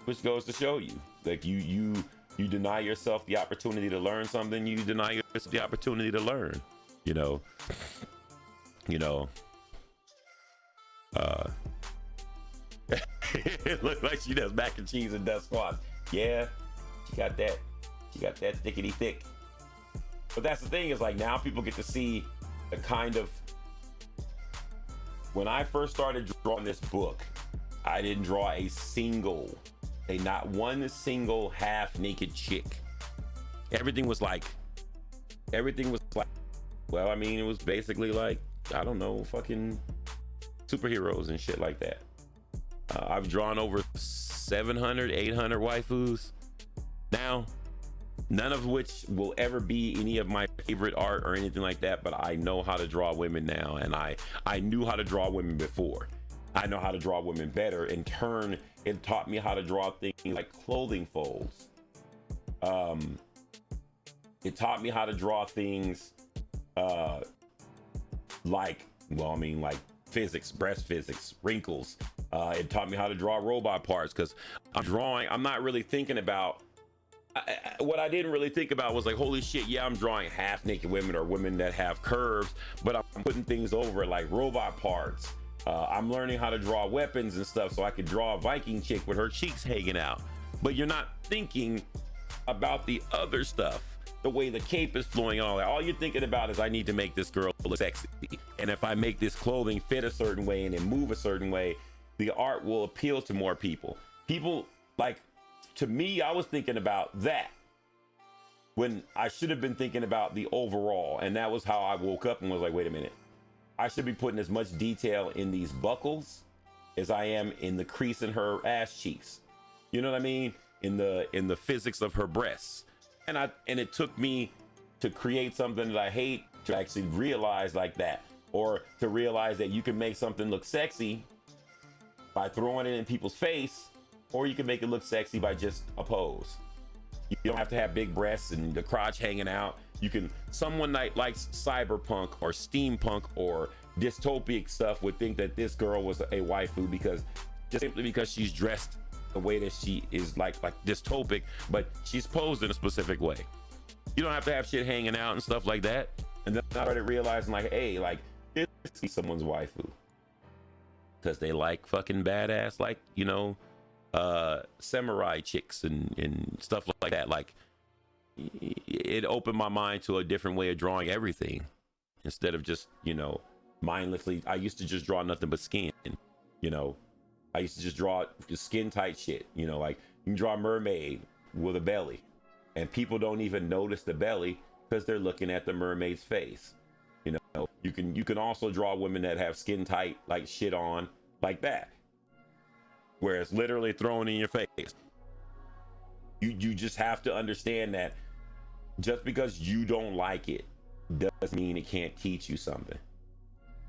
which goes to show you, like you deny yourself the opportunity to learn something, you deny yourself the opportunity to learn. You know. It looked like she does mac and cheese and does squats. Yeah, she got that thickety thick. But that's the thing, is like now people get to see the kind of. When I first started drawing this book, I didn't draw not one single half naked chick. Everything was like, well, I mean, it was basically like, I don't know, fucking superheroes and shit like that. I've drawn over 700, 800 waifus now, none of which will ever be any of my favorite art or anything like that, but I know how to draw women now, and I knew how to draw women before. I know how to draw women better. In turn, it taught me how to draw things like clothing folds. It taught me how to draw things like physics, breast physics, wrinkles. It taught me how to draw robot parts, because I'm not really thinking about, what I didn't really think about was like, holy shit, yeah, I'm drawing half naked women or women that have curves, but I'm putting things over like robot parts. I'm learning how to draw weapons and stuff so I could draw a Viking chick with her cheeks hanging out. But you're not thinking about the other stuff, the way the cape is flowing and all that. All you're thinking about is, I need to make this girl look sexy. And if I make this clothing fit a certain way and then move a certain way, the art will appeal to more people. People, like, to me, I was thinking about that when I should have been thinking about the overall. And that was how I woke up and was like, wait a minute. I should be putting as much detail in these buckles as I am in the crease in her ass cheeks. You know what I mean? In the physics of her breasts. And it took me to create something that I hate to actually realize like that, or to realize that you can make something look sexy by throwing it in people's face, or you can make it look sexy by just a pose. You don't have to have big breasts and the crotch hanging out. Someone that likes cyberpunk or steampunk or dystopic stuff would think that this girl was a waifu simply because she's dressed the way that she is, like dystopic, but she's posed in a specific way. You don't have to have shit hanging out and stuff like that. And then I started realizing, like, hey, like, this is someone's waifu because they like fucking badass, like, you know, samurai chicks and stuff like that. Like, it opened my mind to a different way of drawing everything, instead of just, you know, mindlessly. I used to just draw nothing but skin, you know. I used to just draw skin tight shit, you know, like you can draw a mermaid with a belly and people don't even notice the belly because they're looking at the mermaid's face. You know, you can also draw women that have skin tight, like shit on, like that, where it's literally thrown in your face. You just have to understand that just because you don't like it doesn't mean it can't teach you something.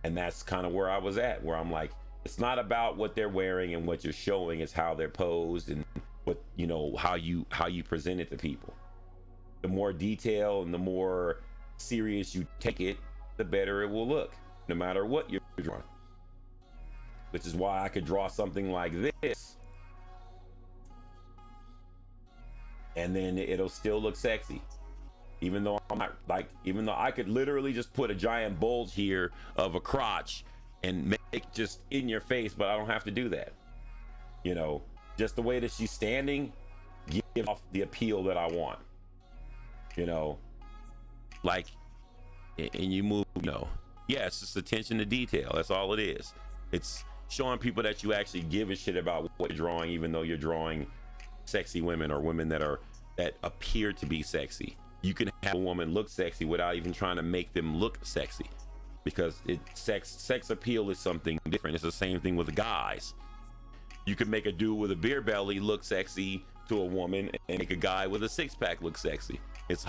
And that's kind of where I was at, where I'm like, it's not about what they're wearing and what you're showing, it's how they're posed and what, you know, how you present it to people. The more detail and the more serious you take it, the better it will look, no matter what you're drawing. Which is why I could draw something like this and then it'll still look sexy. Even though I'm not like, even though I could literally just put a giant bulge here of a crotch and make just in your face, but I don't have to do that. You know, just the way that she's standing gives off the appeal that I want. You know, like, and you move, you know, yeah, it's just attention to detail. That's all it is. It's showing people that you actually give a shit about what you're drawing, even though you're drawing sexy women or women that appear to be sexy. You can have a woman look sexy without even trying to make them look sexy, because sex appeal is something different. It's the same thing with guys. You can make a dude with a beer belly look sexy to a woman and make a guy with a six-pack look sexy. It's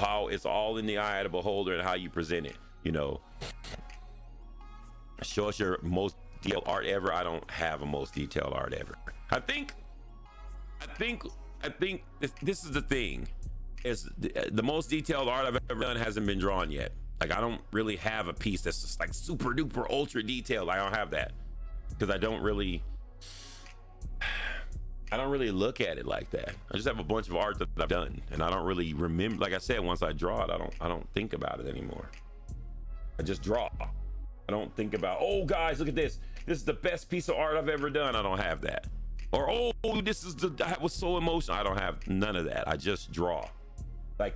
all in the eye of the beholder and how you present it. You know, show us your most detailed art ever. I don't have a most detailed art ever. I think this is the thing, is the most detailed art I've ever done hasn't been drawn yet. Like, I don't really have a piece that's just like super duper ultra detailed. I don't have that because I don't really look at it like that. I just have a bunch of art that I've done and I don't really remember. Like I said, once I draw it, I don't think about it anymore. I just draw. I don't think about, oh guys, look at this. This is the best piece of art I've ever done. I don't have that. Or, oh, that was so emotional. I don't have none of that. I just draw. Like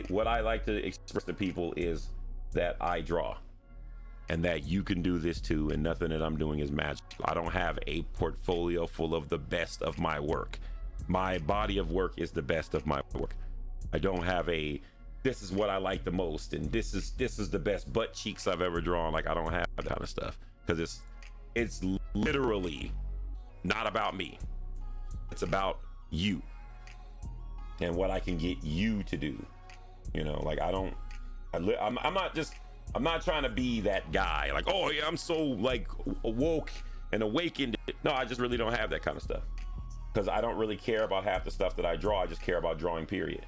what I like to express to people is that I draw and that you can do this too, and nothing that I'm doing is magical. I don't have a portfolio full of the best of my work. My body of work is the best of my work. I don't have this is what I like the most and this is the best butt cheeks I've ever drawn. Like, I don't have that kind of stuff, because it's literally not about me. It's about you and what I can get you to do. You know, like, I'm not trying to be that guy. Like, oh yeah, I'm so like awoke and awakened. No, I just really don't have that kind of stuff, because I don't really care about half the stuff that I draw. I just care about drawing, period.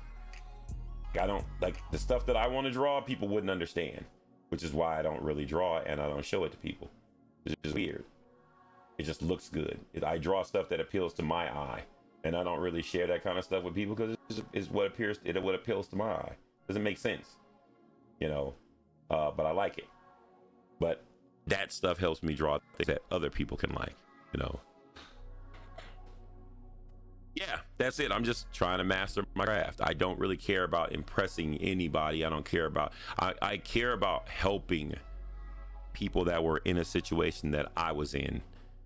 I don't like the stuff that I want to draw. People wouldn't understand, which is why I don't really draw and I don't show it to people. It's just weird. It just looks good. I draw stuff that appeals to my eye, and I don't really share that kind of stuff with people because it's what appeals to my eye. Doesn't make sense, you know. But I like it. But that stuff helps me draw things that other people can like, you know. Yeah, that's it. I'm just trying to master my craft. I don't really care about impressing anybody. I don't care about. I care about helping people that were in a situation that I was in,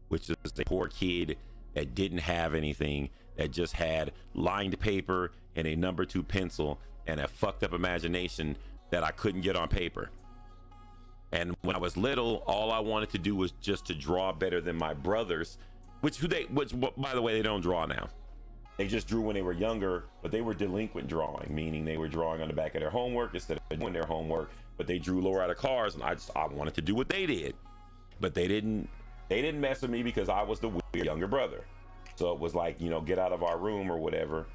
which is a poor kid that didn't have anything, that just had lined paper and a number 2 pencil and a fucked up imagination that I couldn't get on paper. And when I was little, all I wanted to do was just to draw better than my brothers, which by the way, they don't draw now. They just drew when they were younger, but they were delinquent drawing, meaning they were drawing on the back of their homework instead of doing their homework. But they drew lower out of cars, and I wanted to do what they did, but they didn't mess with me because I was the weird younger brother. So it was like, you know, get out of our room or whatever.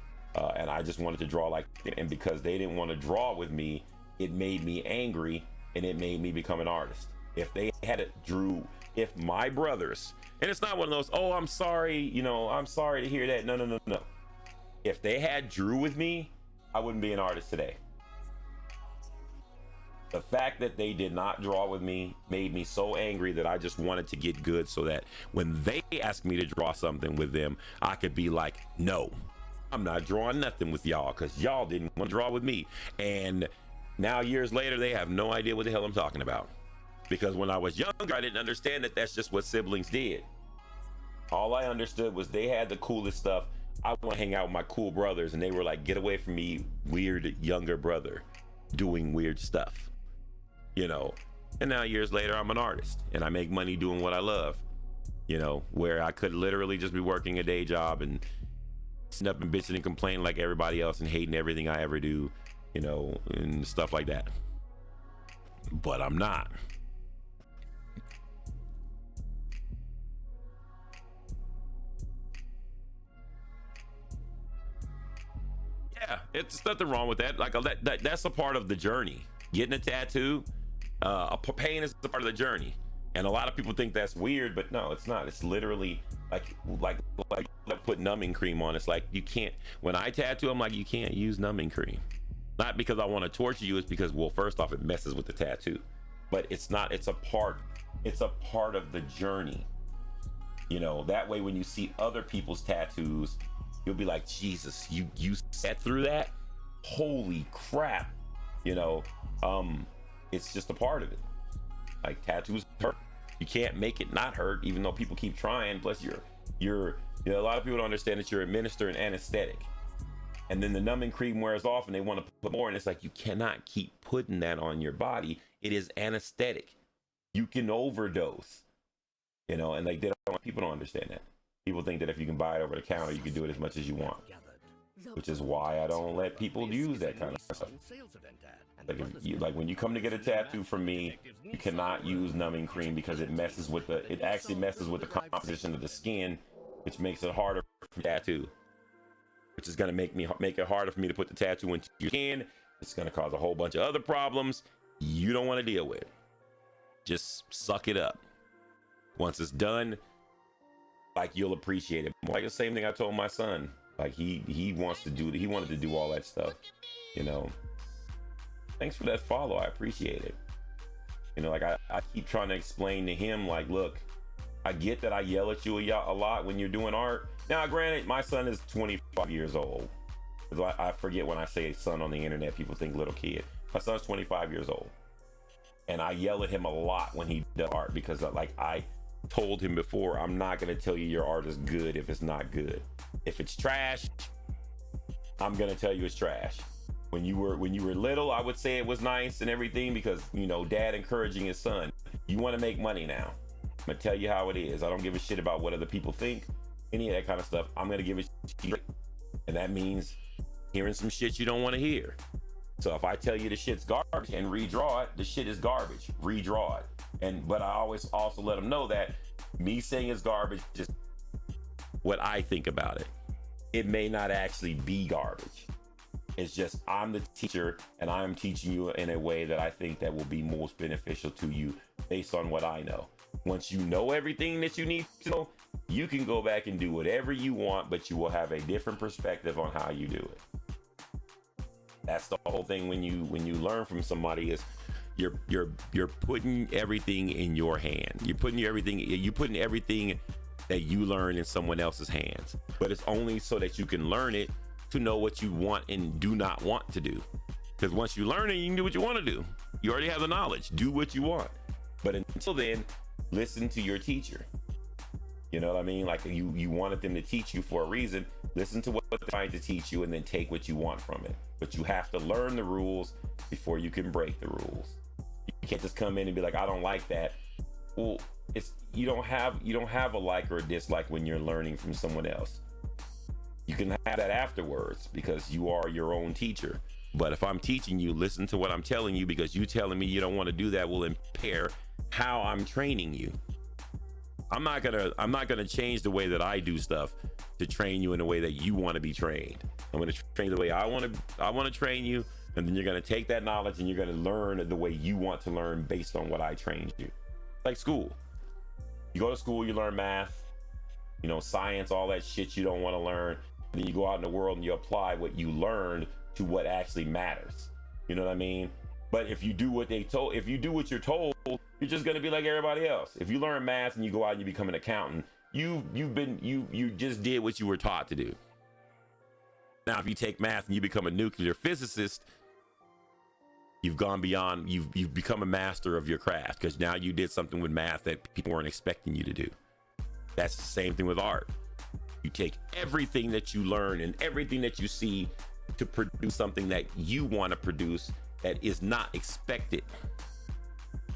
And I just wanted to draw like, and because they didn't want to draw with me, it made me angry and it made me become an artist. If they had it drew, if my brothers, and it's not one of those, oh, I'm sorry, you know, I'm sorry to hear that. No. If they had drew with me, I wouldn't be an artist today. The fact that they did not draw with me made me so angry that I just wanted to get good so that when they asked me to draw something with them, I could be like, no, I'm not drawing nothing with y'all because y'all didn't want to draw with me. And now years later, they have no idea what the hell I'm talking about. Because when I was younger, I didn't understand that that's just what siblings did. All I understood was they had the coolest stuff. I want to hang out with my cool brothers, and they were like, get away from me, weird younger brother doing weird stuff, you know. And now years later, I'm an artist and I make money doing what I love, you know, where I could literally just be working a day job and sitting up and bitching and complaining like everybody else and hating everything I ever do, you know, and stuff like that. But I'm not. Yeah, it's nothing wrong with that. Like that's a part of the journey. Getting a tattoo, pain is a part of the journey. And a lot of people think that's weird, but no, it's not. It's literally like put numbing cream on. It's like you can't. When I tattoo, I'm like, you can't use numbing cream. Not because I want to torture you. It's because, well, first off, it messes with the tattoo. But it's not. It's a part. It's a part of the journey. You know, that way when you see other people's tattoos, you'll be like, Jesus, you sat through that? Holy crap. You know, it's just a part of it. Like, tattoos hurt. You can't make it not hurt, even though people keep trying. Plus you're you know, a lot of people don't understand that you're administering anesthetic. And then the numbing cream wears off and they want to put more, and it's like, you cannot keep putting that on your body. It is anesthetic. You can overdose. You know, and like people don't understand that. People think that if you can buy it over the counter, you can do it as much as you want, which is why I don't let people use that kind of stuff. Like, when you come to get a tattoo from me, you cannot use numbing cream because it messes with it actually messes with the composition of the skin, which makes it harder for tattoo. Which is going to make it harder for me to put the tattoo into your skin. It's going to cause a whole bunch of other problems you don't want to deal with. Just suck it up. Once it's done, like, you'll appreciate it. Like the same thing I told my son. Like, he wanted to do all that stuff. You know. Thanks for that follow. I appreciate it. You know, like I keep trying to explain to him, like, look, I get that I yell at you a lot when you're doing art. Now, granted, my son is 25 years old. I forget when I say son on the internet, people think little kid. My son's 25 years old. And I yell at him a lot when he does art because, like, I told him before, I'm not going to tell you your art is good if it's not good. If it's trash, I'm going to tell you it's trash. When you were little, I would say it was nice and everything because, you know, dad encouraging his son. You want to make money now. I'm going to tell you how it is. I don't give a shit about what other people think, any of that kind of stuff. I'm going to give it to you. And that means hearing some shit you don't want to hear. So if I tell you the shit's garbage and redraw it, the shit is garbage. Redraw it. But I always also let them know that me saying it's garbage is just what I think about it. It may not actually be garbage. It's just I'm the teacher and I'm teaching you in a way that I think that will be most beneficial to you based on what I know. Once you know everything that you need to know, you can go back and do whatever you want, but you will have a different perspective on how you do it. That's the whole thing when you learn from somebody is you're putting everything in your hand. You're putting everything that you learn in someone else's hands. But it's only so that you can learn it to know what you want and do not want to do. Because once you learn it, you can do what you want to do. You already have the knowledge. Do what you want. But until then, listen to your teacher. You know what I mean? Like you wanted them to teach you for a reason. Listen to what they're trying to teach you and then take what you want from it. But you have to learn the rules before you can break the rules. You can't just come in and be like, I don't like that. Well, you don't have a like or a dislike when you're learning from someone else. You can have that afterwards because you are your own teacher. But if I'm teaching you, listen to what I'm telling you, because you telling me you don't want to do that will impair how I'm training you. I'm not gonna change the way that I do stuff to train you in a way that you want to be trained. I'm gonna train the way I want to train you, and then you're gonna take that knowledge and you're gonna learn the way you want to learn based on what I trained you. Like school. You go to school, you learn math, you know, science, all that shit you don't want to learn. And then you go out in the world and you apply what you learned to what actually matters. You know what I mean? But if you do what you're told, you're just gonna be like everybody else. If you learn math and you go out and you become an accountant, you just did what you were taught to do. Now, if you take math and you become a nuclear physicist, you've gone beyond. You've become a master of your craft because now you did something with math that people weren't expecting you to do. That's the same thing with art. You take everything that you learn and everything that you see to produce something that you want to produce that is not expected.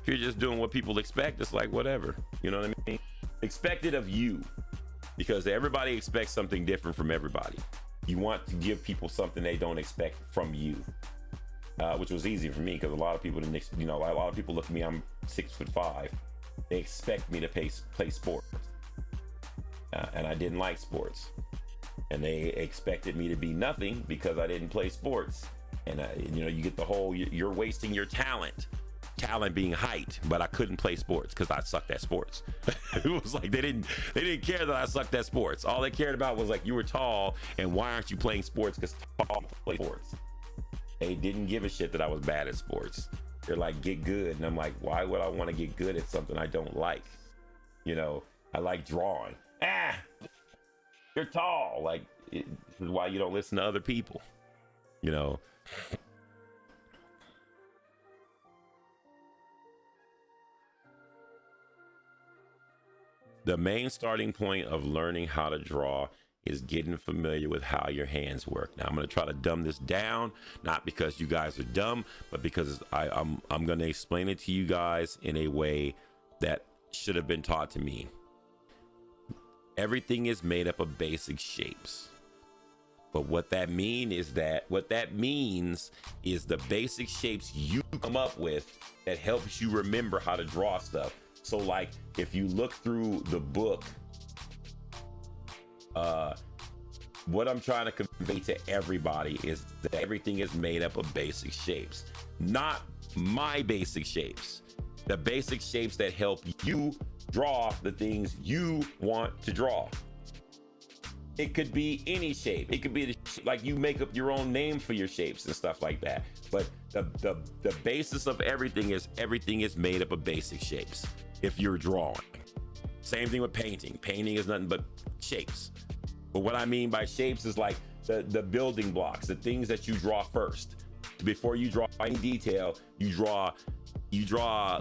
If you're just doing what people expect, it's like whatever. You know what I mean? Expect it of you, because everybody expects something different from everybody. You want to give people something they don't expect from you, which was easy for me because a lot of people didn't. You know, a lot of people look at me. I'm 6'5". They expect me to play sports, and I didn't like sports, and they expected me to be nothing because I didn't play sports. And you know, you get the whole you're wasting your talent being height, but I couldn't play sports because I sucked at sports. It was like they didn't care that I sucked at sports. All they cared about was like, you were tall and why aren't you playing sports, because tall people play sports. They didn't give a shit that I was bad at sports. They're like, get good. And I'm like, why would I want to get good at something I don't like? You know, I like drawing. You're tall. Like, this is why you don't listen to other people, you know. The main starting point of learning how to draw is getting familiar with how your hands work. Now, I'm going to try to dumb this down, not because you guys are dumb, but because I'm going to explain it to you guys in a way that should have been taught to me. Everything is made up of basic shapes. But what that means is the basic shapes you come up with that helps you remember how to draw stuff. So like if you look through the book, what I'm trying to convey to everybody is that everything is made up of basic shapes, not my basic shapes, the basic shapes that help you draw the things you want to draw. It could be any shape. It could be like you make up your own name for your shapes and stuff like that. But the basis of everything is made up of basic shapes. If you're drawing, same thing with painting. Painting is nothing but shapes. But what I mean by shapes is like the building blocks, the things that you draw first. Before you draw any detail, you draw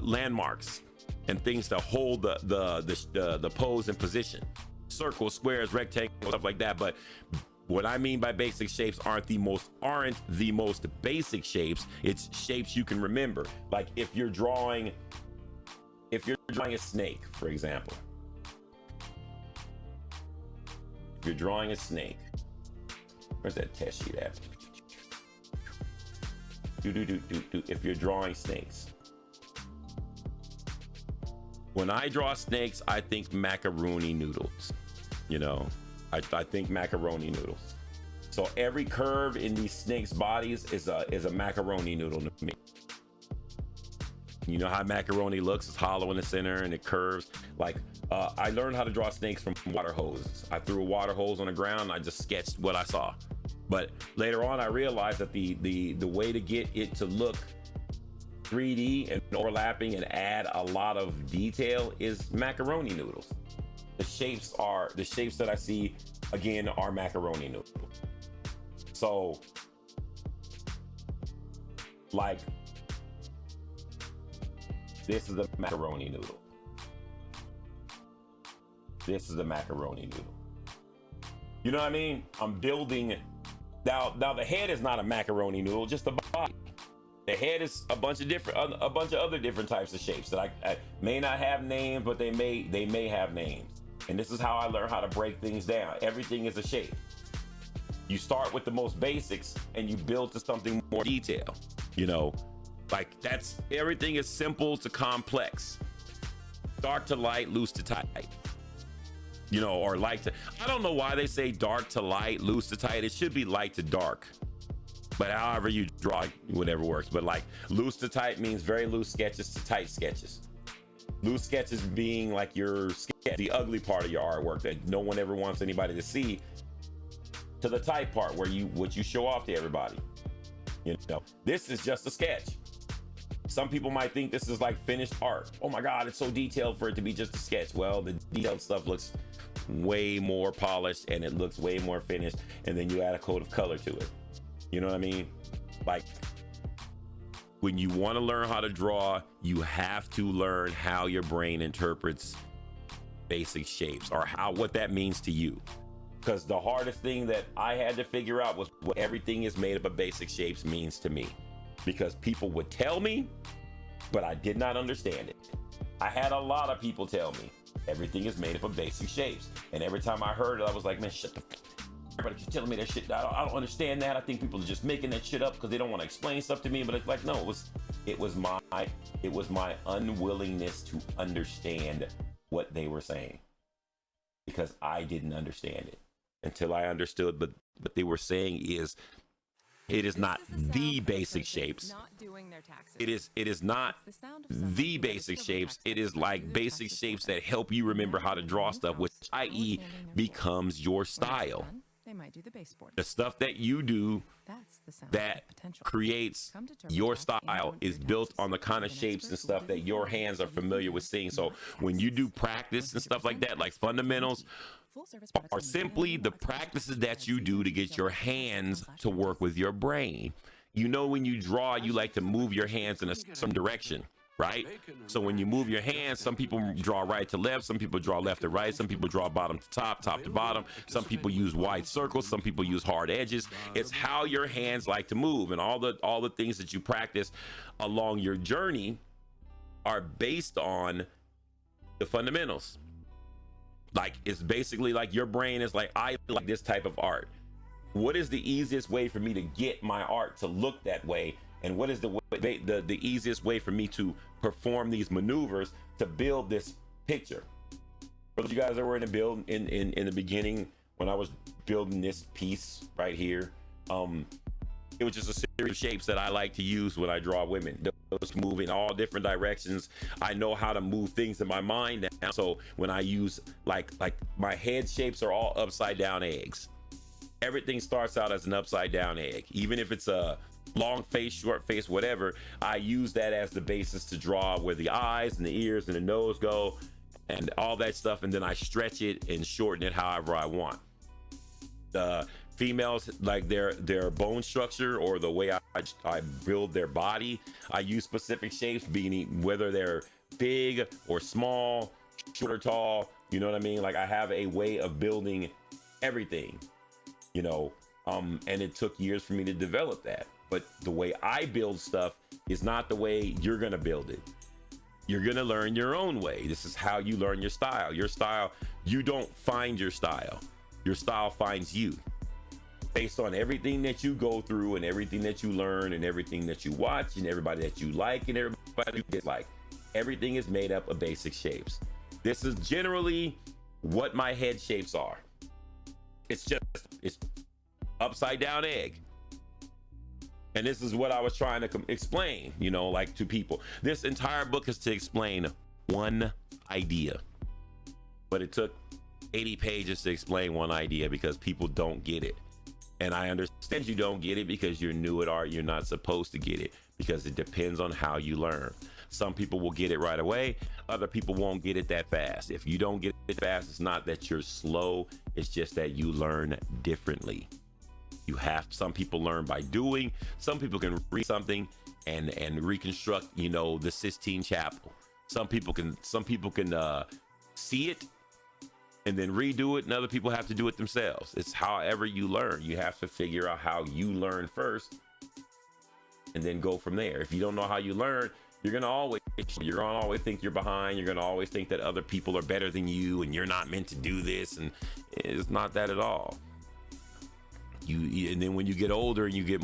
landmarks and things to hold the pose and position. Circles, squares, rectangles, stuff like that. But what I mean by basic shapes aren't the most basic shapes. It's shapes you can remember. Like if you're drawing a snake, for example. If you're drawing a snake, where's that test sheet at? If you're drawing snakes. When I draw snakes, I think macaroni noodles. You know, I think macaroni noodles. So every curve in these snakes' bodies is a macaroni noodle to me. You know how macaroni looks? It's hollow in the center and it curves. Like I learned how to draw snakes from water hoses. I threw a water hose on the ground and I just sketched what I saw. But later on, I realized that the way to get it to look 3D and overlapping and add a lot of detail is macaroni noodles. The shapes that I see again are macaroni noodles. So like this is a macaroni noodle. This is a macaroni noodle. You know what I mean? I'm building now the head is not a macaroni noodle, just the body. The head is a bunch of other different types of shapes that I may not have names, but they may have names. And this is how I learn how to break things down. Everything is a shape. You start with the most basics and you build to something more detail. You know, like everything is simple to complex. Dark to light, loose to tight. You know, or light to, I don't know why they say dark to light, loose to tight. It should be light to dark. But however you draw, whatever works. But like loose to tight means very loose sketches to tight sketches. Loose sketches being like your sketch, the ugly part of your artwork that no one ever wants anybody to see, to the tight part where what you show off to everybody. You know, this is just a sketch. Some people might think this is like finished art. Oh my God, it's so detailed for it to be just a sketch. Well, the detailed stuff looks way more polished and it looks way more finished. And then you add a coat of color to it. You know what I mean? Like when you want to learn how to draw, you have to learn how your brain interprets basic shapes or what that means to you. Because the hardest thing that I had to figure out was what everything is made up of basic shapes means to me. Because people would tell me but I did not understand it. I had a lot of people tell me everything is made up of basic shapes. And every time I heard it, I was like, man, shut the everybody keeps telling me that shit. I don't understand that. I think people are just making that shit up because they don't want to explain stuff to me. But it's like, no, it was my unwillingness to understand what they were saying, because I didn't understand it until I understood. But what they were saying is, it is not the basic shapes. It is not the basic shapes. It is like basic shapes that help you remember how to draw stuff, which i.e. becomes your style. They might do the baseboard. The stuff that you do that creates your style is built on the kind of shapes and stuff that your hands are familiar with seeing. So when you do practice and stuff like that, like fundamentals are simply the practices that you do to get your hands to work with your brain. You know, when you draw, you like to move your hands in some direction, right? So when you move your hands, some people draw right to left, some people draw left to right, some people draw bottom to top, top to bottom. Some people use wide circles, some people use hard edges. It's how your hands like to move, and all the things that you practice along your journey are based on the fundamentals. Like, it's basically like your brain is like, I like this type of art. What is the easiest way for me to get my art to look that way? And what is the easiest way for me to perform these maneuvers to build this picture? For those of you guys that were in the build in the beginning, when I was building this piece right here, it was just a series of shapes that I like to use when I draw women. Those move in all different directions. I know how to move things in my mind now. So when I use like my head shapes are all upside down eggs. Everything starts out as an upside down egg. Even if it's a long face, short face, whatever, I use that as the basis to draw where the eyes and the ears and the nose go and all that stuff. And then I stretch it and shorten it however I want. The females, like their bone structure or the way I build their body, I use specific shapes, being whether they're big or small, short or tall, you know what I mean? Like, I have a way of building everything, you know, and it took years for me to develop that. But the way I build stuff is not the way you're gonna build it. You're gonna learn your own way. This is how you learn your style. Your style, you don't find your style. Your style finds you. Based on everything that you go through and everything that you learn and everything that you watch and everybody that you like and everybody you dislike. Everything is made up of basic shapes. This is generally what my head shapes are. It's upside down egg. And this is what I was trying to explain, you know, like, to people. This entire book is to explain one idea. But it took 80 pages to explain one idea because people don't get it. And I understand you don't get it because you're new at art. You're not supposed to get it because it depends on how you learn. Some people will get it right away. Other people won't get it that fast. If you don't get it fast, it's not that you're slow. It's just that you learn differently. Some people learn by doing. Some people can read something and reconstruct, you know, the Sistine Chapel. Some people can see it and then redo it, and other people have to do it themselves. It's however you learn. You have to figure out how you learn first and then go from there. If you don't know how you learn, you're gonna always think you're behind. You're gonna always think that other people are better than you and you're not meant to do this, and it's not that at all. And then when you get older and you get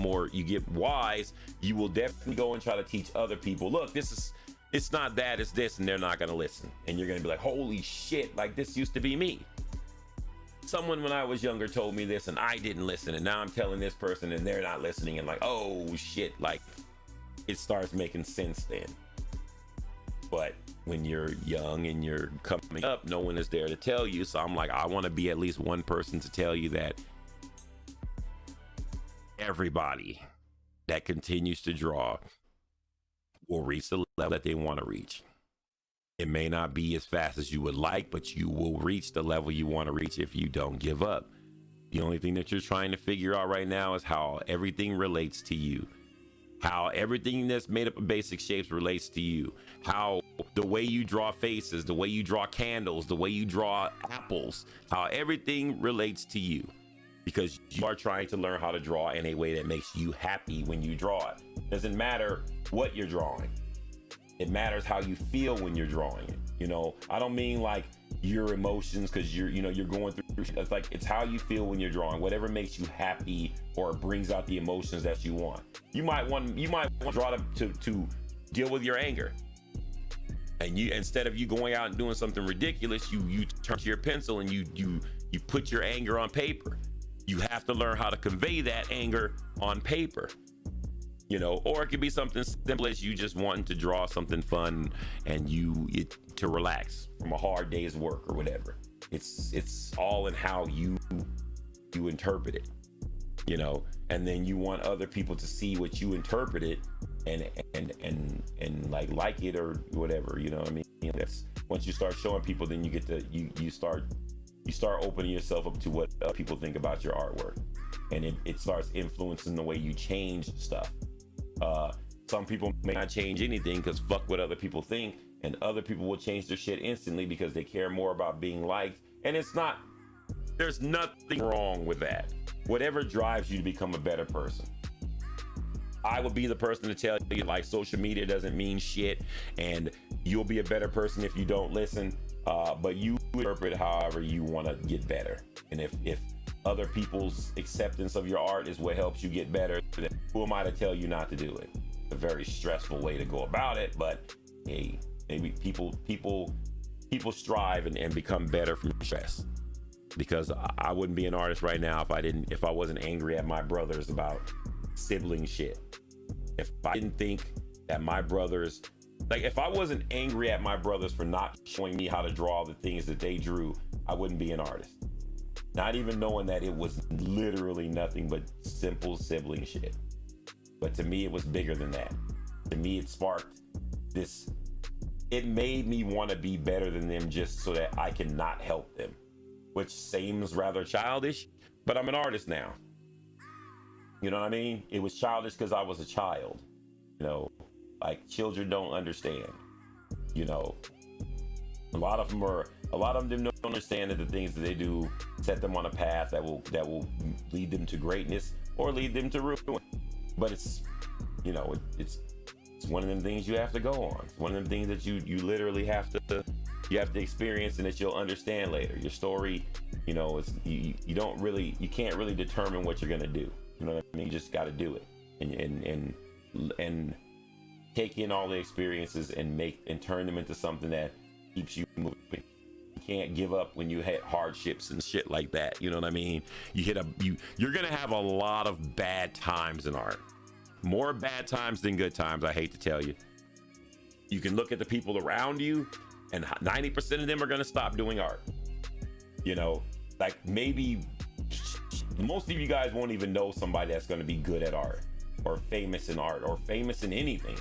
wise, you will definitely go and try to teach other people, look, it's not that, it's this, and they're not going to listen. And you're going to be like, holy shit, like, this used to be me. Someone when I was younger told me this and I didn't listen, and now I'm telling this person and they're not listening, and like, oh shit, like, it starts making sense then. But when you're young and you're coming up, no one is there to tell you. So I'm like, I want to be at least one person to tell you that everybody that continues to draw will reach the level that they want to reach. It may not be as fast as you would like, but you will reach the level you want to reach if you don't give up. The only thing that you're trying to figure out right now is how everything relates to you. How everything that's made up of basic shapes relates to you. How the way you draw faces, the way you draw candles, the way you draw apples, how everything relates to you. Because you are trying to learn how to draw in a way that makes you happy when you draw it. Doesn't matter what you're drawing. It matters how you feel when you're drawing it. You know, I don't mean like your emotions because you're going through. It's like it's how you feel when you're drawing. Whatever makes you happy or brings out the emotions that you want. You might want to draw to deal with your anger. And you, instead of you going out and doing something ridiculous, you turn to your pencil and you put your anger on paper. You have to learn how to convey that anger on paper. You know, or it could be something simple as you just wanting to draw something fun and to relax from a hard day's work or whatever. It's all in how you interpret it, you know, and then you want other people to see what you interpreted and like it or whatever, you know what I mean? That's once you start showing people, then you get to you start opening yourself up to what people think about your artwork, and it starts influencing the way you change stuff. Some people may not change anything because fuck what other people think, and other people will change their shit instantly because they care more about being liked. And there's nothing wrong with that. Whatever drives you to become a better person. I would be the person to tell you like social media doesn't mean shit and you'll be a better person if you don't listen, but you interpret however you want to get better. And if other people's acceptance of your art is what helps you get better, then who am I to tell you not to do it? It's a very stressful way to go about it, but hey, maybe people strive and become better from stress. Because I wouldn't be an artist right now if I wasn't angry at my brothers about sibling shit. If I didn't think that my brothers, like if I wasn't angry at my brothers for not showing me how to draw the things that they drew, I wouldn't be an artist. Not even knowing that it was literally nothing but simple sibling shit. But to me, it was bigger than that. To me, it sparked this, it made me want to be better than them just so that I can not help them, which seems rather childish, but I'm an artist now. You know what I mean? It was childish because I was a child. You know, like children don't understand. You know, a lot of them don't understand that the things that they do set them on a path that will lead them to greatness or lead them to ruin. But it's, you know, it's one of them things you have to go on. It's one of them things that you literally have to experience and that you'll understand later. Your story, you know, it's you can't really determine what you're gonna do. You know what I mean? You just got to do it and take in all the experiences and turn them into something that keeps you moving. You can't give up when you hit hardships and shit like that. You know what I mean? You're gonna have a lot of bad times in art. More bad times than good times. I hate to tell you. You can look at the people around you, and 90% of them are gonna stop doing art. You know, like maybe. Most of you guys won't even know somebody that's going to be good at art or famous in art or famous in anything.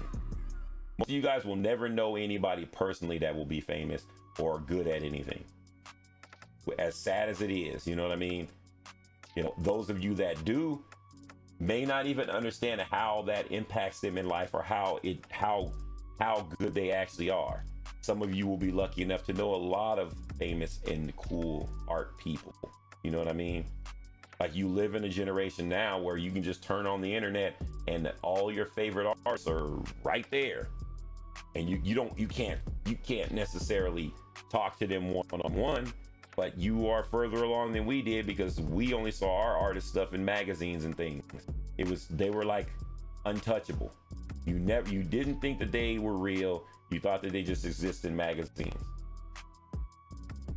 Most of you guys will never know anybody personally that will be famous or good at anything. As sad as it is, you know what I mean? You know, those of you that do may not even understand how that impacts them in life or how good they actually are. Some of you will be lucky enough to know a lot of famous and cool art people. You know what I mean? Like you live in a generation now where you can just turn on the internet and all your favorite artists are right there, and you can't necessarily talk to them one-on-one, but you are further along than we did because we only saw our artist stuff in magazines and things. They were like untouchable. You didn't think that they were real. You thought that they just exist in magazines.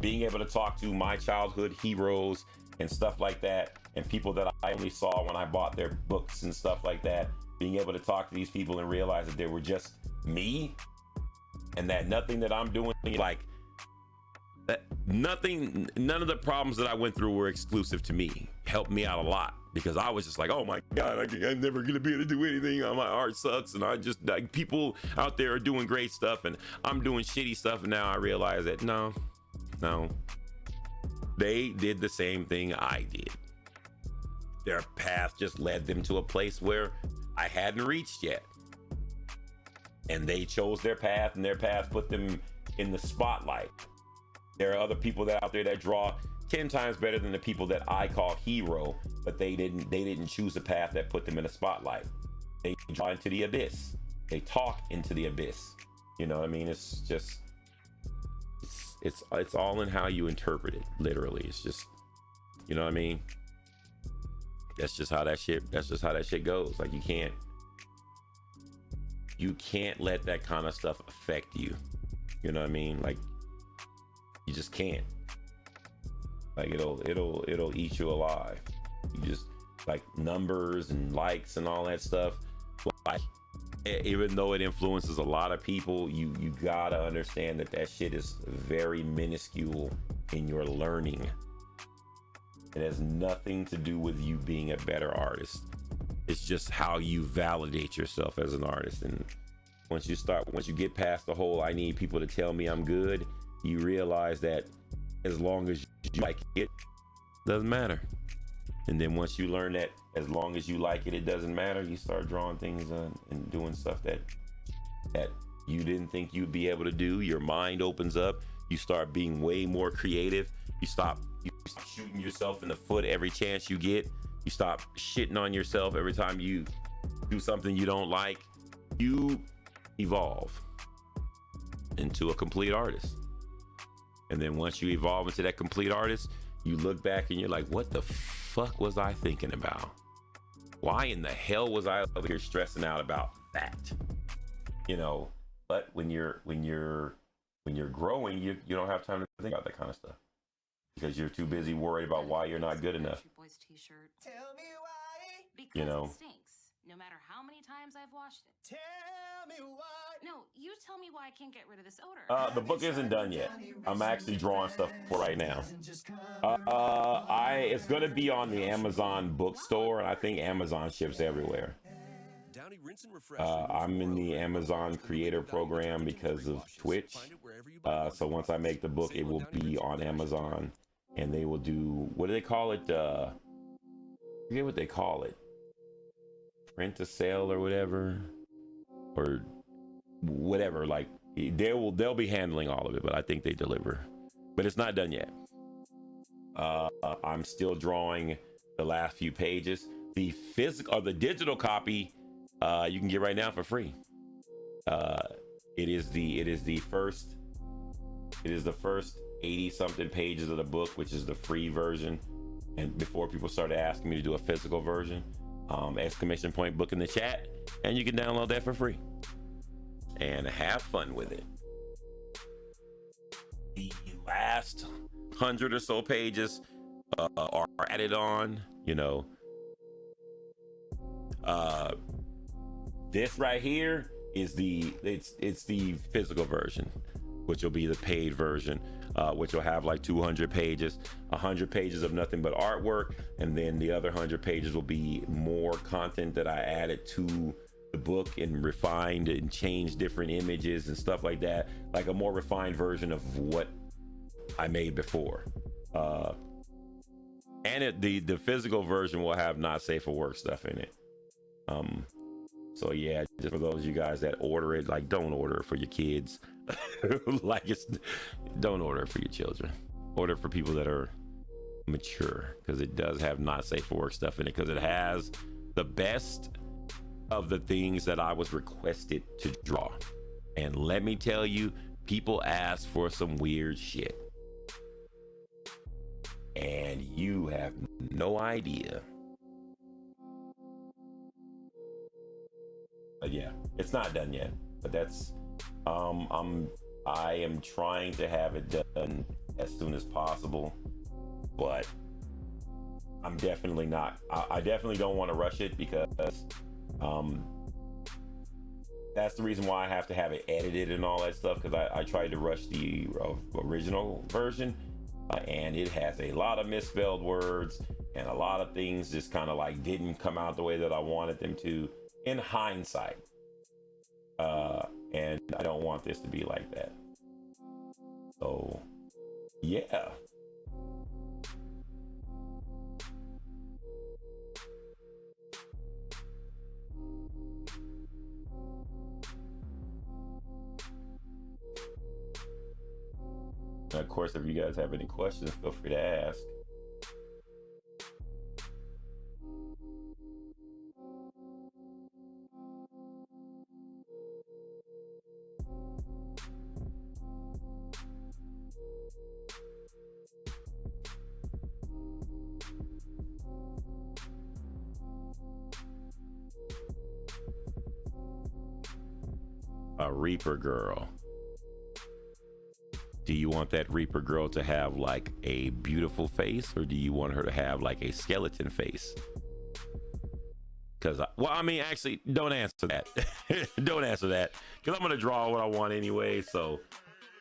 Being able to talk to my childhood heroes and stuff like that, and people that I only saw when I bought their books and stuff like that, being able to talk to these people and realize that they were just me, and that nothing that I'm doing, like that, none of the problems that I went through were exclusive to me, helped me out a lot, because I was just like, oh my God, I'm never gonna be able to do anything. My art sucks, and I just like people out there are doing great stuff, and I'm doing shitty stuff, and now I realize that no. They did the same thing I did. Their path just led them to a place where I hadn't reached yet. And they chose their path, and their path put them in the spotlight. There are other people that out there that draw 10 times better than the people that I call hero, but they didn't choose a path that put them in a spotlight. They draw into the abyss. They talk into the abyss. You know what I mean? It's just it's all in how you interpret it. Literally, it's just, you know what I mean? That's just how that shit goes. Like you can't let that kind of stuff affect you. You know what I mean? Like you just can't. Like it'll eat you alive. You just, like, numbers and likes and all that stuff. Like, even though it influences a lot of people, you gotta understand that shit is very minuscule in your learning. It has nothing to do with you being a better artist. It's just how you validate yourself as an artist. And once you get past the whole I need people to tell me I'm good, you realize that as long as you like it, doesn't matter. And then once you learn that as long as you like it, it doesn't matter, you start drawing things and doing stuff that you didn't think you'd be able to do. Your mind opens up. You start being way more creative. You stop shooting yourself in the foot every chance you get. You stop shitting on yourself every time you do something you don't like. You evolve into a complete artist. And then once you evolve into that complete artist, you look back and you're like, what the fuck was I thinking about? Why in the hell was I over here stressing out about that? You know, but when you're growing, you don't have time to think about that kind of stuff because you're too busy worried about why you're not good enough. Boys t-shirt. Tell me why. Because You know. it stinks. No matter how many times I've washed it. Tell me why. No, you tell me why I can't get rid of this odor. The book isn't done yet. I'm actually drawing stuff for right now. It's gonna be on the Amazon bookstore, and I think Amazon ships everywhere. Downy Rinse and Refresh. I'm in the Amazon Creator Program because of Twitch. So once I make the book, it will be on Amazon, and they will do, what do they call it? I forget what they call it. Rent to sale or whatever, or whatever. Like they'll be handling all of it, but I think they deliver. But it's not done yet. I'm still drawing the last few pages. The physical or the digital copy you can get right now for free. It is the first 80 something pages of the book, which is the free version. And before people started asking me to do a physical version, exclamation point book in the chat, and you can download that for free and have fun with it. The last 100 or so pages are added on, you know. This right here is it's the physical version, which will be the paid version, which will have like 200 pages, 100 pages of nothing but artwork, and then the other 100 pages will be more content that I added to the book and refined and changed different images and stuff like that, like a more refined version of what I made before. And the physical version will have not safe for work stuff in it. So yeah, just for those of you guys that order it, like, don't order it for your kids. Like, don't order it for your children. Order it for people that are mature, because it does have not safe for work stuff in it, because it has the best of the things that I was requested to draw. And let me tell you, people ask for some weird shit, and you have no idea. But yeah, it's not done yet, but that's I am trying to have it done as soon as possible, but I'm definitely not. I definitely don't want to rush it, because that's the reason why I have to have it edited and all that stuff, because I tried to rush the original version, and it has a lot of misspelled words, and a lot of things just kind of like didn't come out the way that I wanted them to in hindsight. And I don't want this to be like that. So yeah. And of course, if you guys have any questions, feel free to ask. A Reaper girl. Do you want that Reaper girl to have like a beautiful face, or do you want her to have like a skeleton face? Because, well, I mean, actually, don't answer that. Don't answer that. Because I'm going to draw what I want anyway. So,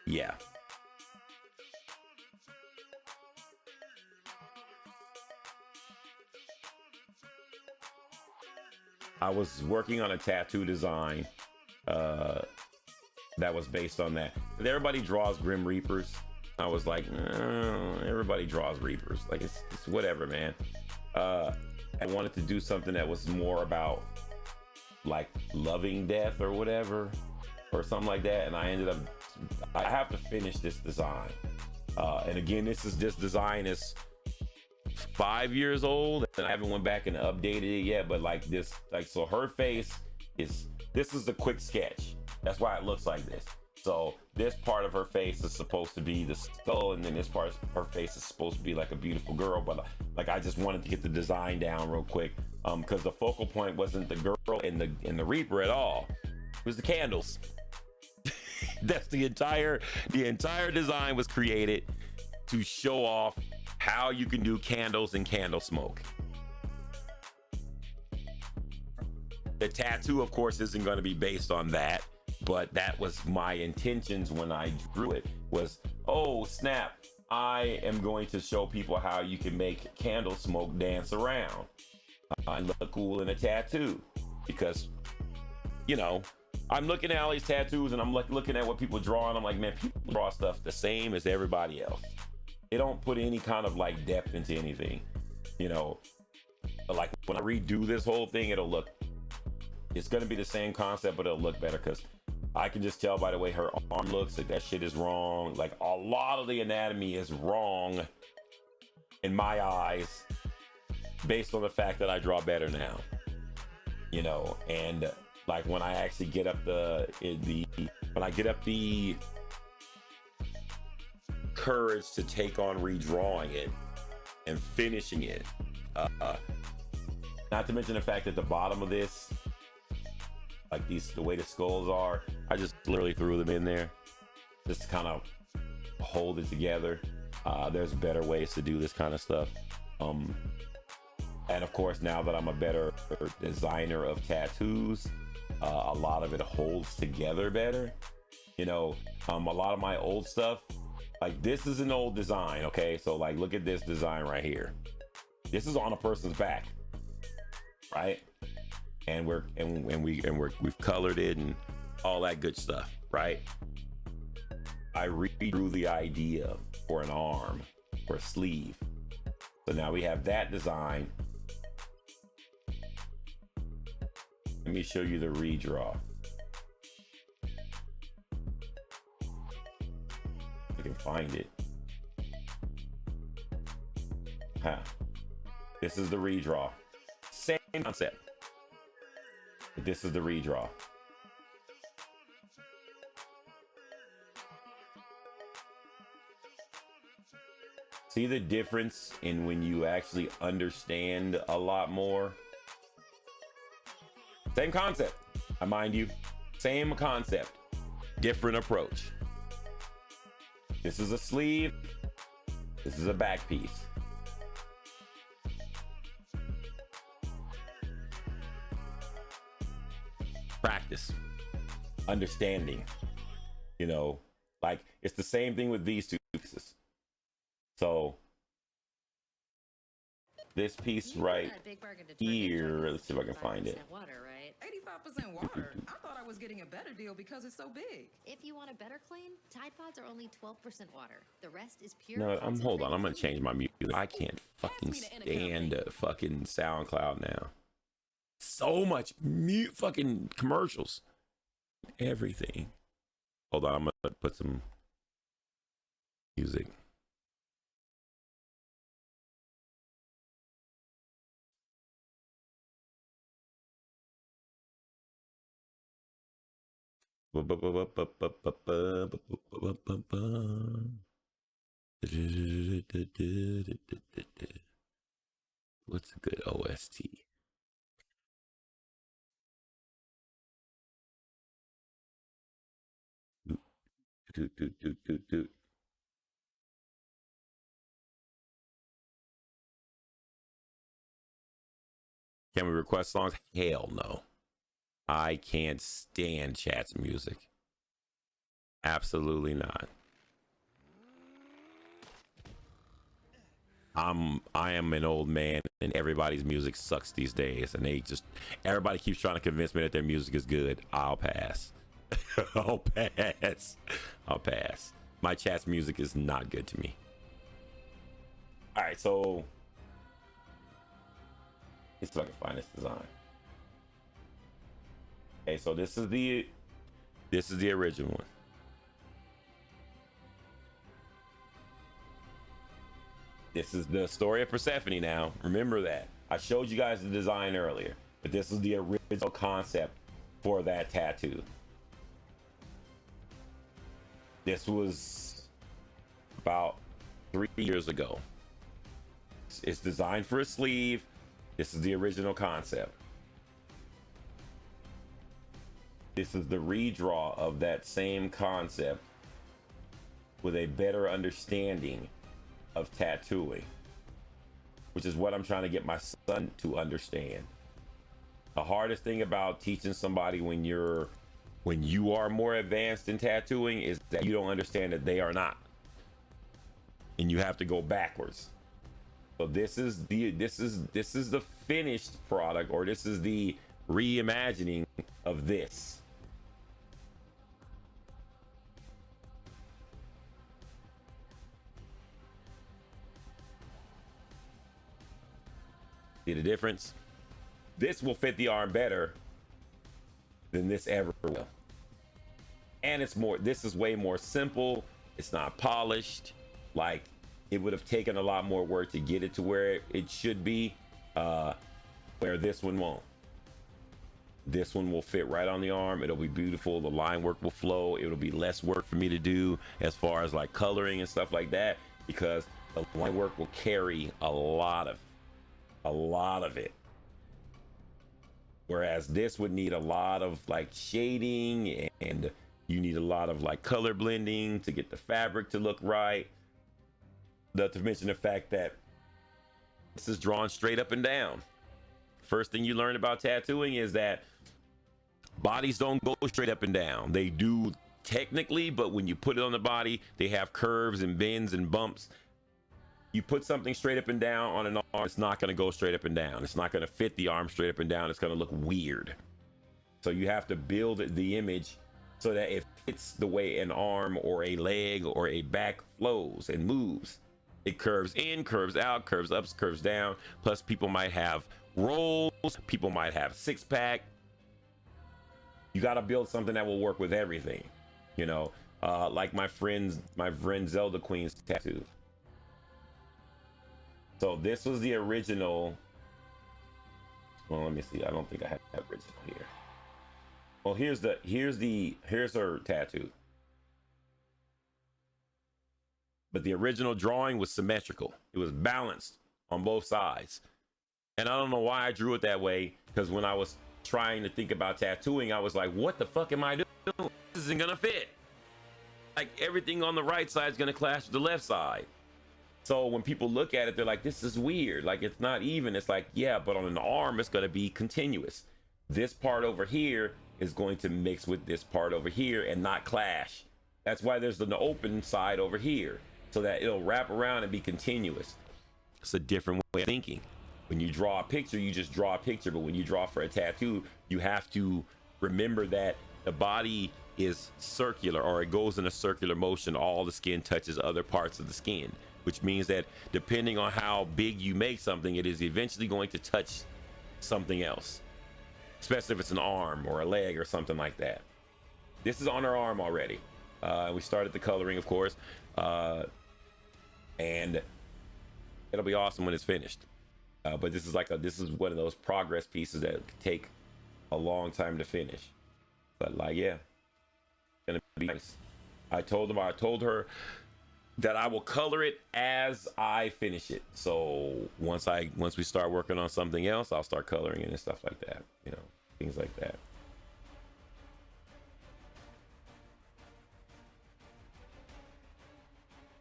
yeah. I was working on a tattoo design that was based on that. Everybody draws Grim Reapers. I was like, everybody draws Reapers. Like, it's whatever, man. I wanted to do something that was more about like loving death or whatever, or something like that. And I have to finish this design. And again, this design is 5 years old, and I haven't went back and updated it yet. But like this, like, so her face this is the quick sketch. That's why it looks like this. So this part of her face is supposed to be the skull, and then this part of her face is supposed to be like a beautiful girl. But like, I just wanted to get the design down real quick, because the focal point wasn't the girl in the Reaper at all. It was the candles. That's the entire design was created to show off how you can do candles and candle smoke. The tattoo, of course, isn't going to be based on that. But that was my intentions when I drew it, was, oh snap, I am going to show people how you can make candle smoke dance around and look cool in a tattoo. Because, you know, I'm looking at all these tattoos and I'm looking at what people draw, and I'm like, man, people draw stuff the same as everybody else. They don't put any kind of like depth into anything, you know. Like when I redo this whole thing, it's going to be the same concept, but it'll look better, because I can just tell by the way her arm looks like that shit is wrong. Like, a lot of the anatomy is wrong in my eyes, based on the fact that I draw better now, you know. And like when I actually get up the courage to take on redrawing it and finishing it, not to mention the fact that the bottom of this, like the way the skulls are, I just literally threw them in there just to kind of hold it together. There's better ways to do this kind of stuff. And of course, now that I'm a better designer of tattoos, a lot of it holds together better. You know, a lot of my old stuff, like this is an old design, okay? So like, look at this design right here. This is on a person's back, right? And we've colored it and all that good stuff, right? I redrew the idea for an arm or a sleeve. So now we have that design. Let me show you the redraw. I can find it. Huh. This is the redraw. Same concept. This is the redraw. See the difference in when you actually understand a lot more? Same concept, mind you. Same concept, different approach. This is a sleeve. This is a back piece. Practice, understanding, you know, like it's the same thing with these two pieces. So this piece right here, let's see if I can find it. Water, right? 85% water. I thought I was getting a better deal because it's so big. If you want a better claim, Tide Pods are only 12% water. The rest is pure. No, hold on. I'm gonna change my music. I can't fucking stand fucking SoundCloud now. So much fucking commercials, everything. Hold on, I'm gonna put some music. What's a good OST? toot, toot, toot, toot, toot. Can we request songs? Hell no. I can't stand chat's music. Absolutely not. I am an old man, and everybody's music sucks these days, and everybody keeps trying to convince me that their music is good. I'll pass. I'll pass. My chat's music is not good to me. All right, so let's see if I can find this design. Okay, so this is the original one. This is the story of Persephone now. Remember that. I showed you guys the design earlier, but this is the original concept for that tattoo. This was about 3 years ago. It's designed for a sleeve. This is the original concept. This is the redraw of that same concept with a better understanding of tattooing, which is what I'm trying to get my son to understand. The hardest thing about teaching somebody when you are more advanced in tattooing is that you don't understand that they are not, and you have to go backwards. So this is the finished product, or this is the reimagining of this. See the difference? This will fit the arm better than this ever will. And this is way more simple. It's not polished. Like, it would have taken a lot more work to get it to where it should be, where this one won't. This one will fit right on the arm. It'll be beautiful. The line work will flow. It'll be less work for me to do as far as like coloring and stuff like that, because the line work will carry a lot of it. Whereas this would need a lot of like shading, and you need a lot of like color blending to get the fabric to look right. Not to mention the fact that this is drawn straight up and down. First thing you learn about tattooing is that bodies don't go straight up and down. They do technically, but when you put it on the body, they have curves and bends and bumps. You put something straight up and down on an arm, it's not going to go straight up and down. It's not going to fit the arm straight up and down. It's going to look weird. So you have to build the image so that it fits the way an arm or a leg or a back flows and moves. It curves in, curves out, curves up, curves down. Plus, people might have rolls. People might have six-pack. You got to build something that will work with everything. You know, like my friend Zelda Queen's tattoo. So this was the original. Well, let me see. I don't think I have that original here. Well, here's her tattoo. But the original drawing was symmetrical. It was balanced on both sides. And I don't know why I drew it that way, because when I was trying to think about tattooing, I was like, what the fuck am I doing? This isn't gonna fit. Like, everything on the right side is gonna clash with the left side. So when people look at it, they're like, this is weird. Like, it's not even. It's like, yeah, but on an arm, it's gonna be continuous. This part over here is going to mix with this part over here and not clash. That's why there's an open side over here, so that it'll wrap around and be continuous. It's a different way of thinking. When you draw a picture, you just draw a picture. But when you draw for a tattoo, you have to remember that the body is circular, or it goes in a circular motion. All the skin touches other parts of the skin, which means that depending on how big you make something, it is eventually going to touch something else, especially if it's an arm or a leg or something like that. This is on her arm already. We started the coloring, of course, and it'll be awesome when it's finished. But this is one of those progress pieces that take a long time to finish. But like, yeah, it's gonna be nice. I told her that I will color it as I finish it. So once we start working on something else, I'll start coloring it and stuff like that. You know, things like that.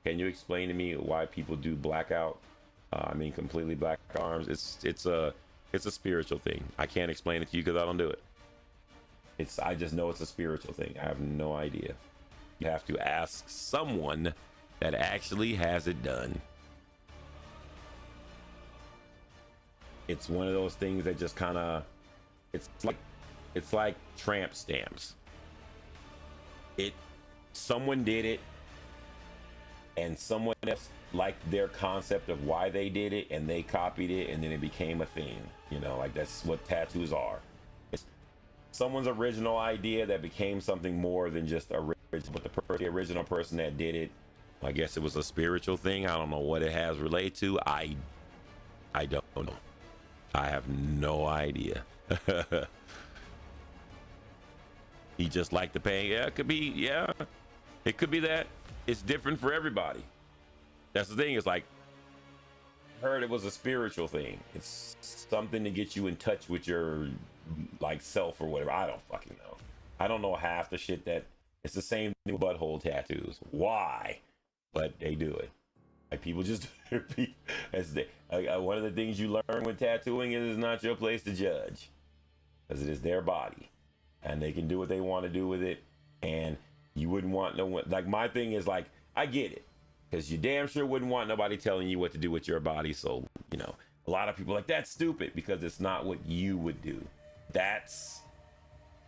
Can you explain to me why people do blackout? I mean, completely black arms. It's a spiritual thing. I can't explain it to you because I don't do it. I just know it's a spiritual thing. I have no idea. You have to ask someone that actually has it done. It's one of those things that just kind of, it's like tramp stamps. Someone did it, and someone else liked their concept of why they did it, and they copied it, and then it became a thing. You know, like that's what tattoos are. It's someone's original idea that became something more than just original. But the original person that did it, I guess it was a spiritual thing. I don't know what it has related to. I don't know. I have no idea. He just liked the pain. Yeah, it could be. Yeah, it could be that. It's different for everybody. That's the thing. It's like, I heard it was a spiritual thing. It's something to get you in touch with your like self or whatever. I don't fucking know. I don't know half the shit that. It's the same thing with butthole tattoos. Why? But they do it. Like people just one of the things you learn when tattooing is it's not your place to judge, because it is their body, and they can do what they want to do with it. And you wouldn't want no one. Like my thing is like I get it, because you damn sure wouldn't want nobody telling you what to do with your body. So you know, a lot of people are like that's stupid because it's not what you would do. That's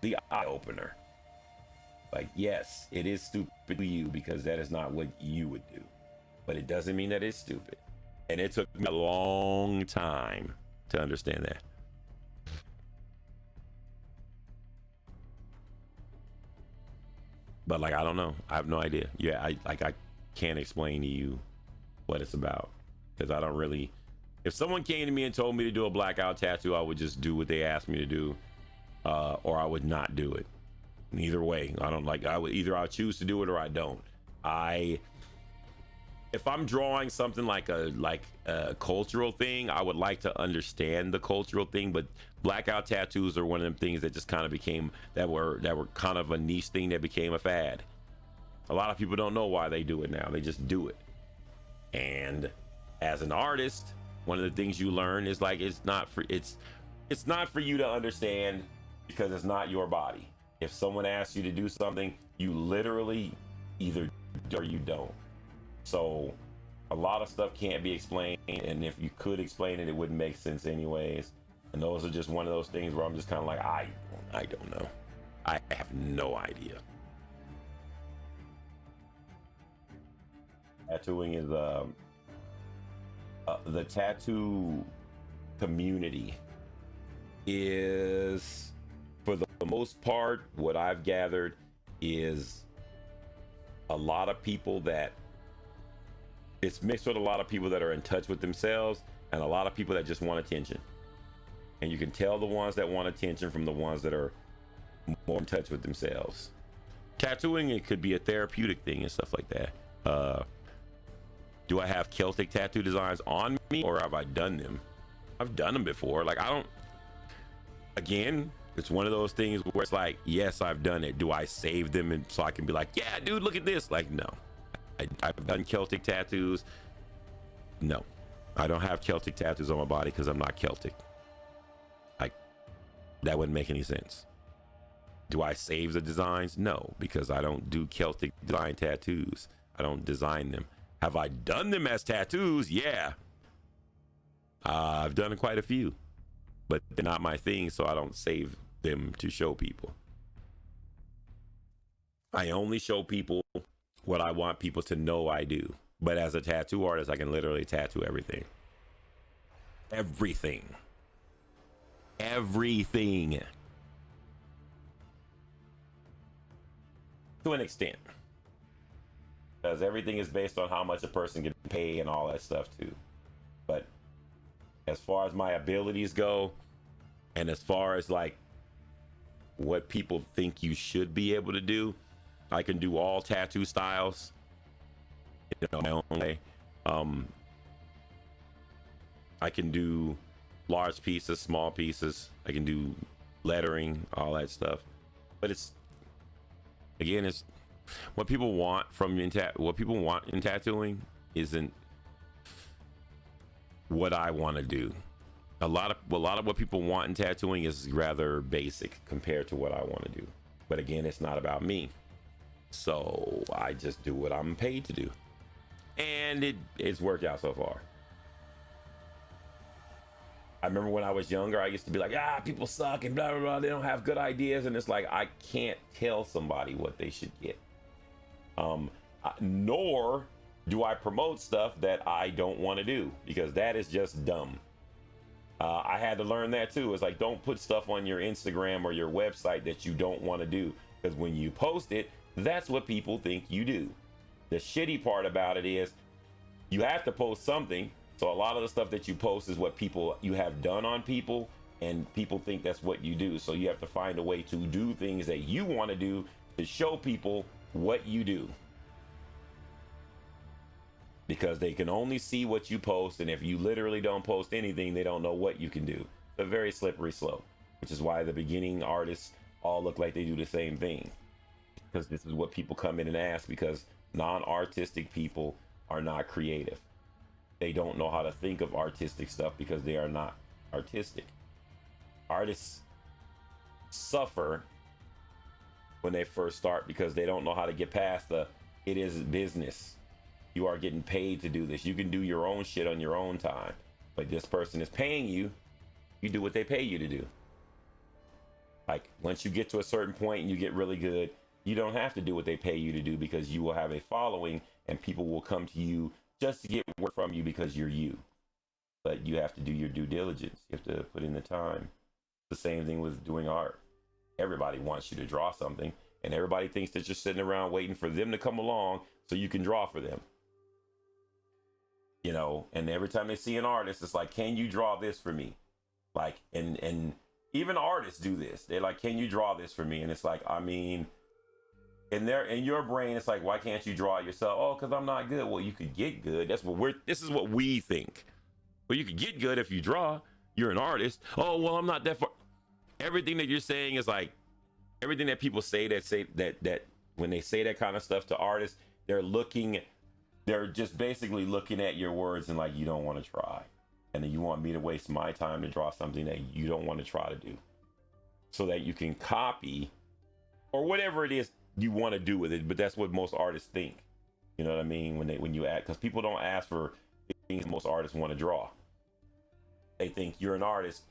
the eye opener. Like yes, it is stupid to you because that is not what you would do. But it doesn't mean that it's stupid. And it took me a long time to understand that. But like, I don't know. I have no idea. Yeah, I can't explain to you what it's about, because I don't really. If someone came to me and told me to do a blackout tattoo, I would just do what they asked me to do, or I would not do it. Either way, I don't like. I'll choose to do it or I don't. If I'm drawing something like a cultural thing, I would like to understand the cultural thing. But blackout tattoos are one of them things that just kind of became that were kind of a niche thing that became a fad. A lot of people don't know why they do it now. They just do it. And as an artist, one of the things you learn is like it's not for you to understand, because it's not your body. If someone asks you to do something, you literally either do or you don't. So a lot of stuff can't be explained, and if you could explain it, it wouldn't make sense anyways. And those are just one of those things where I'm just kind of like, I don't know. I have no idea. Tattooing is the tattoo community is, for the most part, what I've gathered is a lot of people that it's mixed with a lot of people that are in touch with themselves and a lot of people that just want attention. And you can tell the ones that want attention from the ones that are more in touch with themselves. Tattooing, it could be a therapeutic thing and stuff like that. Do I have Celtic tattoo designs on me, or have I done them? I've done them before. Like, again, it's one of those things where it's like, yes, I've done it. Do I save them and so I can be like, yeah, dude, look at this? Like, no. I've done Celtic tattoos. No, I don't have Celtic tattoos on my body because I'm not Celtic. Like, that wouldn't make any sense. Do I save the designs? No, because I don't do Celtic design tattoos. I don't design them. Have I done them as tattoos? Yeah. I've done quite a few, but they're not my thing, so I don't save them to show people. I only show people what I want people to know I do. But as a tattoo artist, I can literally tattoo everything. Everything. Everything. To an extent. Because everything is based on how much a person can pay and all that stuff too. But as far as my abilities go, and as far as like what people think you should be able to do, I can do all tattoo styles, my own way. I can do large pieces, small pieces. I can do lettering, all that stuff. But it's What people want in tattooing isn't what I want to do. A lot of what people want in tattooing is rather basic compared to what I want to do. But again, it's not about me. So I just do what I'm paid to do. And it's worked out so far. I remember when I was younger, I used to be like, people suck and blah, blah, blah. They don't have good ideas. And it's like, I can't tell somebody what they should get. Nor do I promote stuff that I don't want to do, because that is just dumb. I had to learn that too. It's like, don't put stuff on your Instagram or your website that you don't want to do, because when you post it, that's what people think you do. The shitty part about it is you have to post something. So a lot of the stuff that you post is what you have done on people, and people think that's what you do. So you have to find a way to do things that you want to do to show people what you do, because they can only see what you post. And if you literally don't post anything, they don't know what you can do. It's a very slippery slope, which is why the beginning artists all look like they do the same thing, because this is what people come in and ask, because non-artistic people are not creative. They don't know how to think of artistic stuff because they are not artistic. Artists suffer when they first start because they don't know how to get past it is business. You are getting paid to do this. You can do your own shit on your own time, but this person is paying you. You do what they pay you to do. Like, once you get to a certain point and you get really good, you don't have to do what they pay you to do, because you will have a following and people will come to you just to get work from you because you're you. But you have to do your due diligence. You have to put in the time. The same thing with doing art. Everybody wants you to draw something, and everybody thinks that you're sitting around waiting for them to come along so you can draw for them. You know, and every time they see an artist, it's like, can you draw this for me? Like, and even artists do this. They're like, can you draw this for me? And it's like, I mean, in your brain, it's like, why can't you draw it yourself? Oh, because I'm not good. Well, you could get good. This is what we think. Well, you could get good if you draw. You're an artist. Oh, well, I'm not that far. Everything that you're saying is like, everything that people say that when they say that kind of stuff to artists, they're just basically looking at your words and like, you don't want to try. And then you want me to waste my time to draw something that you don't want to try to do, so that you can copy or whatever it is you want to do with it. But that's what most artists think. You know what I mean? When you ask, because people don't ask for things most artists want to draw. They think you're an artist,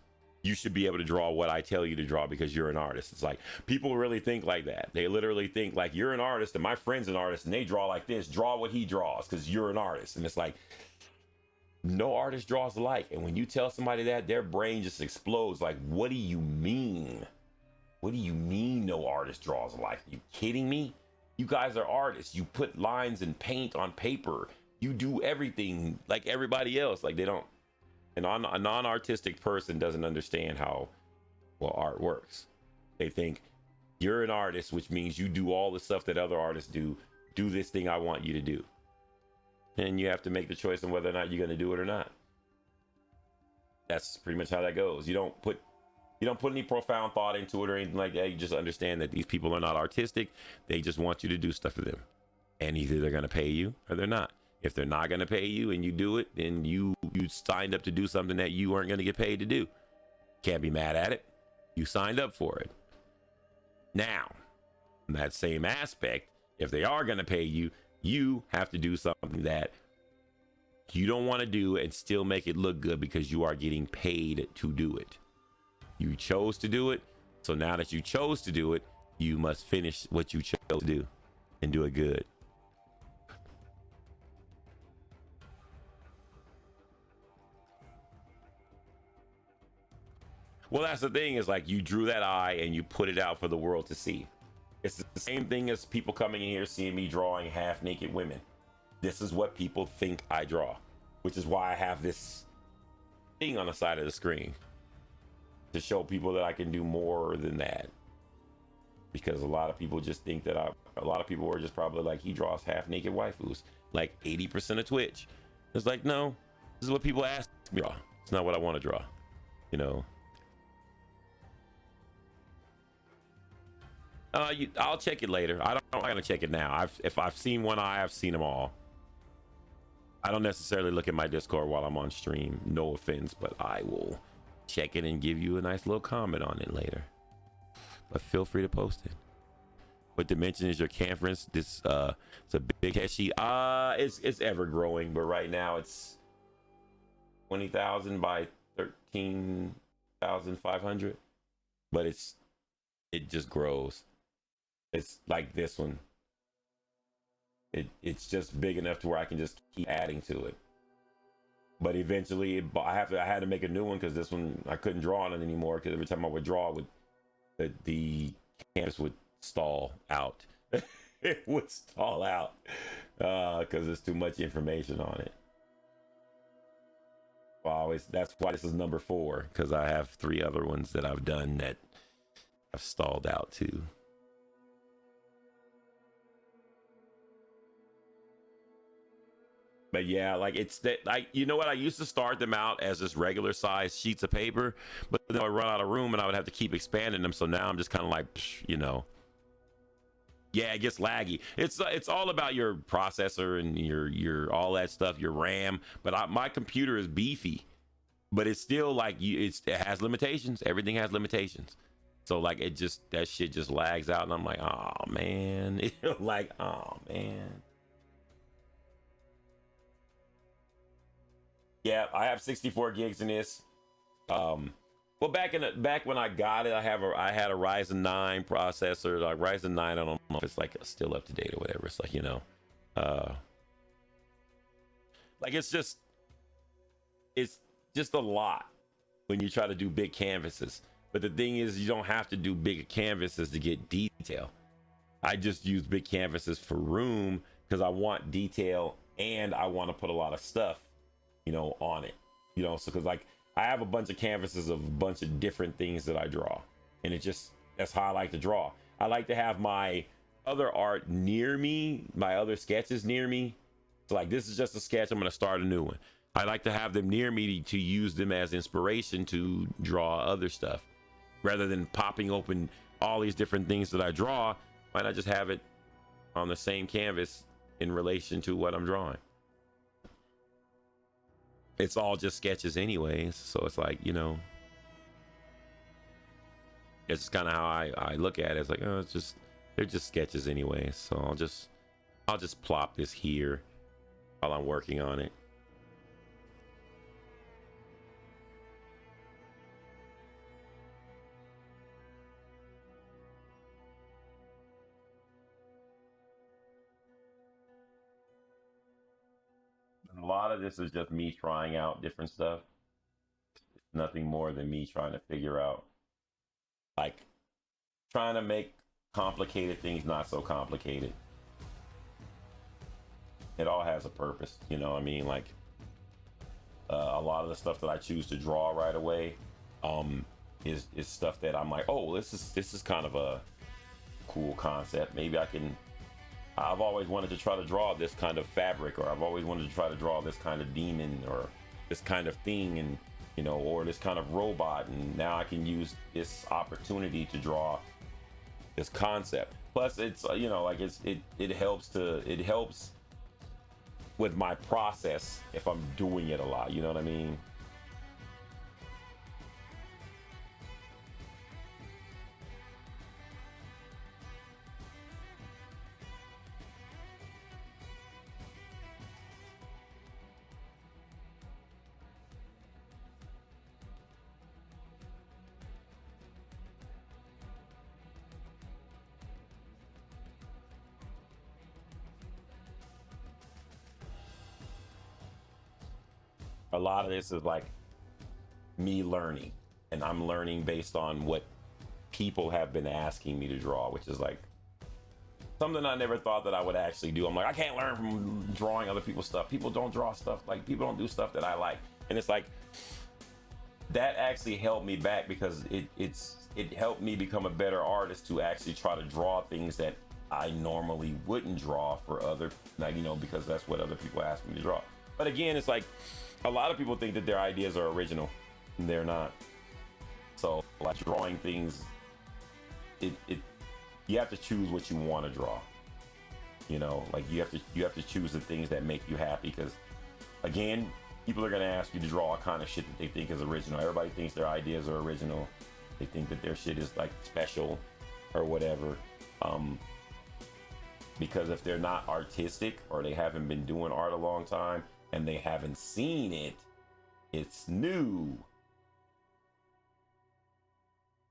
you should be able to draw what I tell you to draw because you're an artist. It's like, people really think like that. They literally think like, you're an artist and my friend's an artist and they draw like this. Draw what he draws because you're an artist. And it's like, no artist draws alike. And when you tell somebody that, their brain just explodes. Like, what do you mean? What do you mean no artist draws alike? Are you kidding me? You guys are artists. You put lines and paint on paper. You do everything like everybody else. Like, they don't. And a non-artistic person doesn't understand how well art works. They think you're an artist, which means you do all the stuff that other artists do. Do this thing I want you to do. And you have to make the choice on whether or not you're going to do it or not. That's pretty much how that goes. You don't put any profound thought into it or anything like that. You just understand that these people are not artistic. They just want you to do stuff for them. And either they're going to pay you or they're not. If they're not going to pay you and you do it, then you signed up to do something that you weren't going to get paid to do. Can't be mad at it. You signed up for it. Now, in that same aspect, if they are going to pay you, you have to do something that you don't want to do and still make it look good because you are getting paid to do it. You chose to do it. So now that you chose to do it, you must finish what you chose to do and do it good. Well, that's the thing, is like, you drew that eye and you put it out for the world to see. It's the same thing as people coming in here seeing me drawing half naked women. This is what people think I draw, which is why I have this thing on the side of the screen to show people that I can do more than that. Because a lot of people just think that a lot of people are just probably like, he draws half naked waifus, like 80% of Twitch. It's like, no, this is what people ask me to draw. It's not what I want to draw, you know. I'll check it later. I'm not gonna check it now. If I've seen one eye, I've seen them all. I don't necessarily look at my Discord while I'm on stream. No offense, but I will check it and give you a nice little comment on it later. But feel free to post it. What dimension is your conference? This it's a big head sheet. It's ever growing, but right now it's 20,000 by 13,500. But it just grows. It's like this one. It's just big enough to where I can just keep adding to it. But eventually, I had to make a new one because this one I couldn't draw on it anymore. Because every time I would draw, the canvas would stall out. It would stall out because there's too much information on it. That's why this is number 4, because I have 3 other ones that I've done that I've stalled out too. But yeah, like it's that, like, you know what? I used to start them out as just regular size sheets of paper, but then I would run out of room and I would have to keep expanding them. So now I'm just kind of like, you know, yeah, it gets laggy. It's all about your processor and your all that stuff, your RAM. But my computer is beefy, but it's still like it has limitations. Everything has limitations. So like that shit just lags out, and I'm like, oh man, like, oh man. Yeah, I have 64 gigs in this. Well, back when I got it, I had a Ryzen 9 processor. Like Ryzen 9, I don't know if it's like still up to date or whatever. It's like, you know, like it's just a lot when you try to do big canvases. But the thing is, you don't have to do big canvases to get detail. I just use big canvases for room because I want detail and I want to put a lot of stuff, you know, on it, you know. So because like I have a bunch of canvases of a bunch of different things that I draw, and that's how I like to draw. I like to have my other art near me, my other sketches near me. So like this is just a sketch, I'm going to start a new one. I like to have them near me to use them as inspiration to draw other stuff, rather than popping open all these different things that I draw. Why not just have it on the same canvas in relation to what I'm drawing? It's all just sketches anyways, so it's like, you know, it's kind of how I look at it. It's like, oh, they're just sketches anyways, so I'll just plop this here while I'm working on it. A lot of this is just me trying out different stuff. It's nothing more than me trying to figure out, like, trying to make complicated things not so complicated. It all has a purpose, you know what I mean? Like, a lot of the stuff that I choose to draw right away is stuff that I'm like, oh, this is kind of a cool concept. Maybe I've always wanted to try to draw this kind of fabric, or I've always wanted to try to draw this kind of demon or this kind of thing, and you know, or this kind of robot, and now I can use this opportunity to draw this concept. Plus it's you know, like it helps with my process if I'm doing it a lot, you know what I mean? A lot of this is like me learning, and I'm learning based on what people have been asking me to draw, which is like something I never thought that I would actually do. I'm like, I can't learn from drawing other people's stuff. People don't draw stuff, like people don't do stuff that I like. And it's like, that actually held me back, because it helped me become a better artist to actually try to draw things that I normally wouldn't draw for other, like, you know, because that's what other people ask me to draw. But again, it's like, a lot of people think that their ideas are original, and they're not. So like drawing things, you have to choose what you want to draw. You know, like you have to choose the things that make you happy, because again, people are going to ask you to draw all kind of shit that they think is original. Everybody thinks their ideas are original. They think that their shit is like special or whatever. Because if they're not artistic, or they haven't been doing art a long time and they haven't seen it, it's new.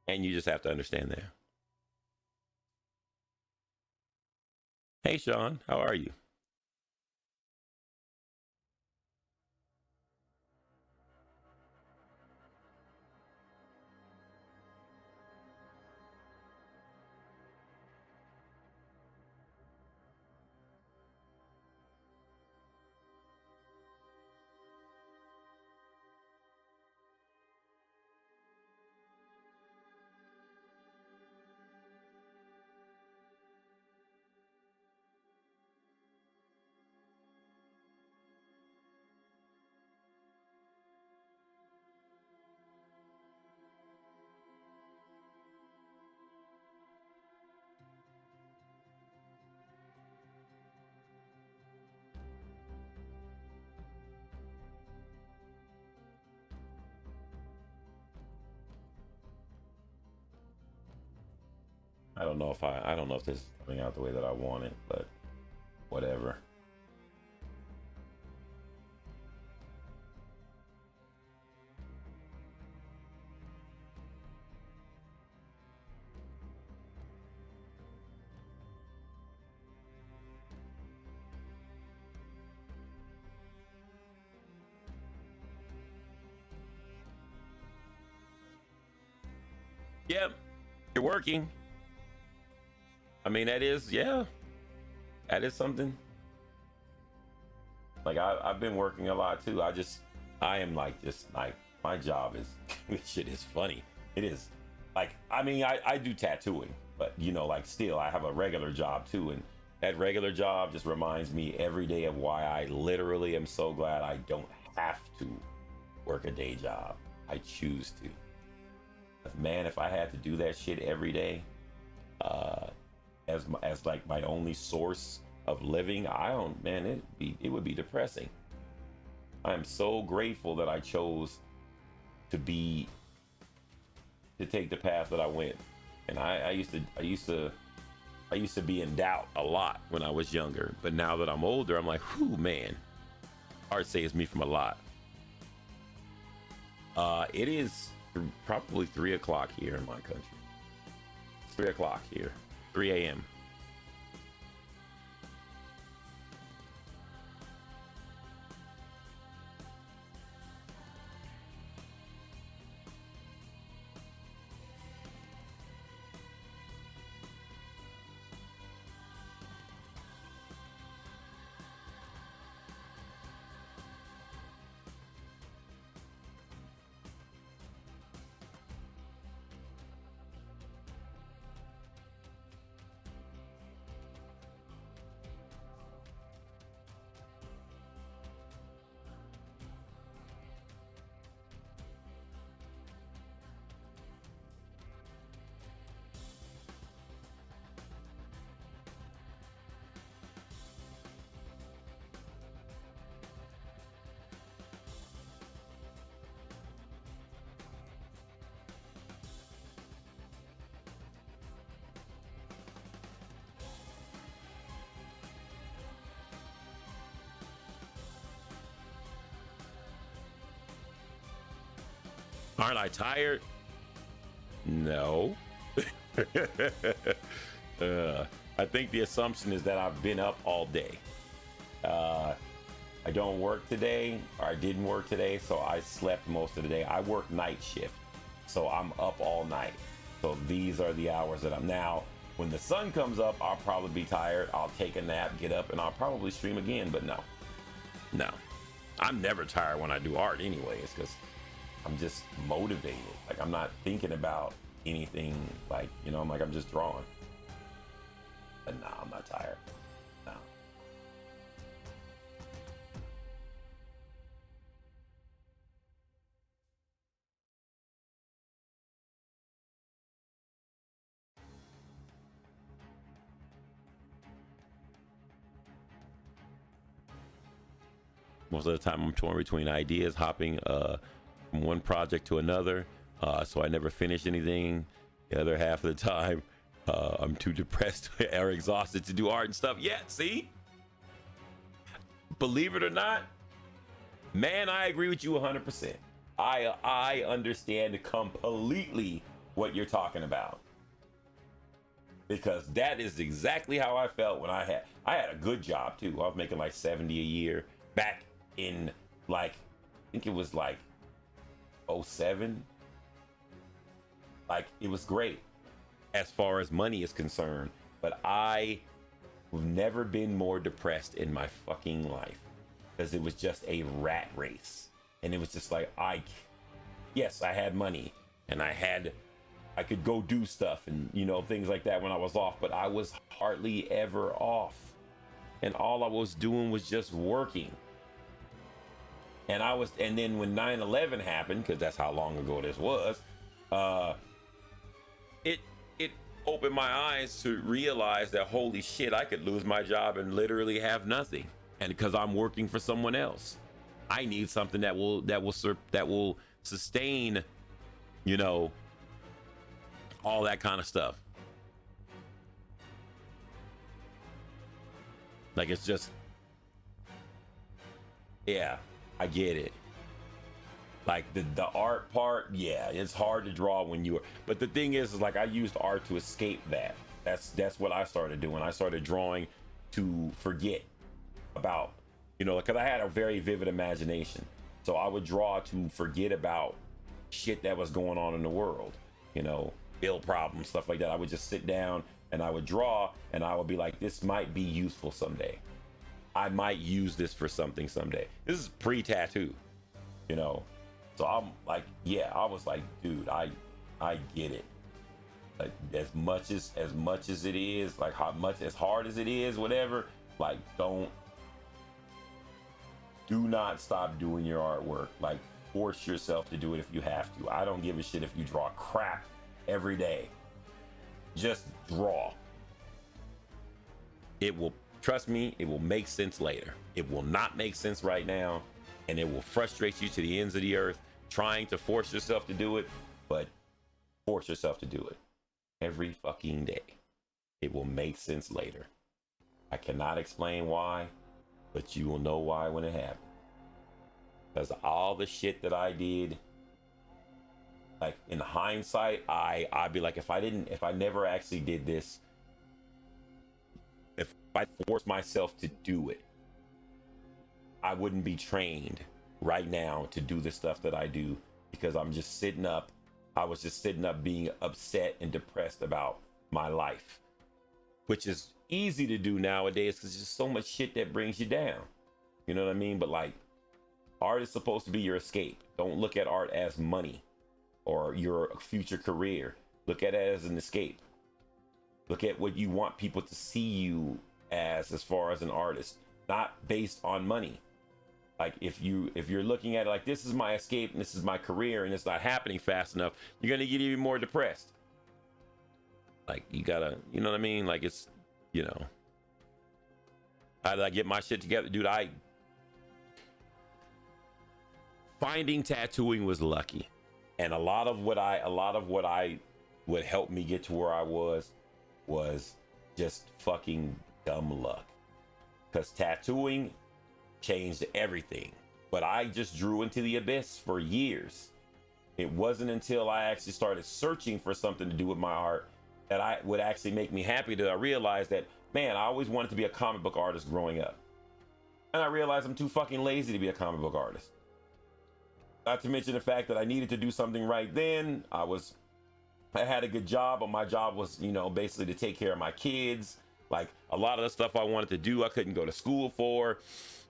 And you just have to understand that. Hey, Sean, how are you? I don't know if this is coming out the way that I want it, but whatever. Yep, you're working. I mean, that is something. Like I've been working a lot too. I am like my job is this shit is funny. It is like, I mean, I do tattooing, but you know, like still I have a regular job too, and that regular job just reminds me every day of why I literally am so glad I don't have to work a day job. I choose to. But man, if I had to do that shit every day, as like my only source of living, it would be depressing. I am so grateful that I chose to take the path that I went. And I used to be in doubt a lot when I was younger, but now that I'm older, I'm like, whew, man, art saves me from a lot. It is probably 3 o'clock here in my country. It's 3 o'clock here, 3 a.m. Aren't I tired? No. I think the assumption is that I've been up all day. I don't work today, or I didn't work today, so I slept most of the day. I work night shift, so I'm up all night. So these are the hours that I'm now. When the sun comes up, I'll probably be tired. I'll take a nap, get up, and I'll probably stream again, but no. I'm never tired when I do art anyways, because I'm just motivated. Like, I'm not thinking about anything, like, you know, I'm just drawing. But nah, I'm not tired. No. Most of the time I'm torn between ideas, hopping from one project to another, so I never finish anything. The other half of the time, I'm too depressed or exhausted to do art and stuff yet. See? Believe it or not, man, I agree with you 100%. I understand completely what you're talking about. Because that is exactly how I felt when I had a good job too. I was making like 70 a year back in like, I think it was like 07. Like, it was great as far as money is concerned, but I have never been more depressed in my fucking life, because it was just a rat race. And it was just like, yes, I had money and I could go do stuff and, you know, things like that when I was off, but I was hardly ever off. And all I was doing was just working. And then when 9/11 happened, because that's how long ago this was, it opened my eyes to realize that, holy shit, I could lose my job and literally have nothing. And because I'm working for someone else, I need something that will sustain, you know, all that kind of stuff. Like, it's just, yeah, I get it. Like the art part, yeah, it's hard to draw when you are, but the thing is like, I used art to escape that. That's what I started doing. I started drawing to forget about, you know, because I had a very vivid imagination. So I would draw to forget about shit that was going on in the world, you know, bill problems, stuff like that. I would just sit down and I would draw, and I would be like, this might be useful someday. I might use this for something someday. This is pre-tattoo, you know. So I'm like, yeah, I was like, dude, I get it. Like, as much as it is, like as hard as it is, whatever, like, do not stop doing your artwork. Like, force yourself to do it if you have to. I don't give a shit if you draw crap every day. Just draw. It will, trust me, it will make sense later. It will not make sense right now, and it will frustrate you to the ends of the earth trying to force yourself to do it, but force yourself to do it every fucking day. It will make sense later. I cannot explain why, but you will know why when it happens. Because all the shit that I did, like, in hindsight, I'd be like, if I never actually did this, if I forced myself to do it, I wouldn't be trained right now to do the stuff that I do, because I'm just sitting up. I was just sitting up being upset and depressed about my life, which is easy to do nowadays because there's so much shit that brings you down. You know what I mean? But like, art is supposed to be your escape. Don't look at art as money or your future career. Look at it as an escape. Look at what you want people to see you as far as an artist, not based on money. Like, if you're looking at it like, this is my escape and this is my career and it's not happening fast enough, you're gonna get even more depressed. Like, you gotta, you know what I mean? Like, it's, you know, how did I get my shit together? Dude, finding tattooing was lucky. And a lot of what would help me get to where I was just fucking dumb luck. Because tattooing changed everything. But I just drew into the abyss for years. It wasn't until I actually started searching for something to do with my art that I would actually make me happy, that I realized that, man, I always wanted to be a comic book artist growing up. And I realized I'm too fucking lazy to be a comic book artist. Not to mention the fact that I needed to do something right then. I had a good job, but my job was, you know, basically to take care of my kids. Like, a lot of the stuff I wanted to do, I couldn't go to school for.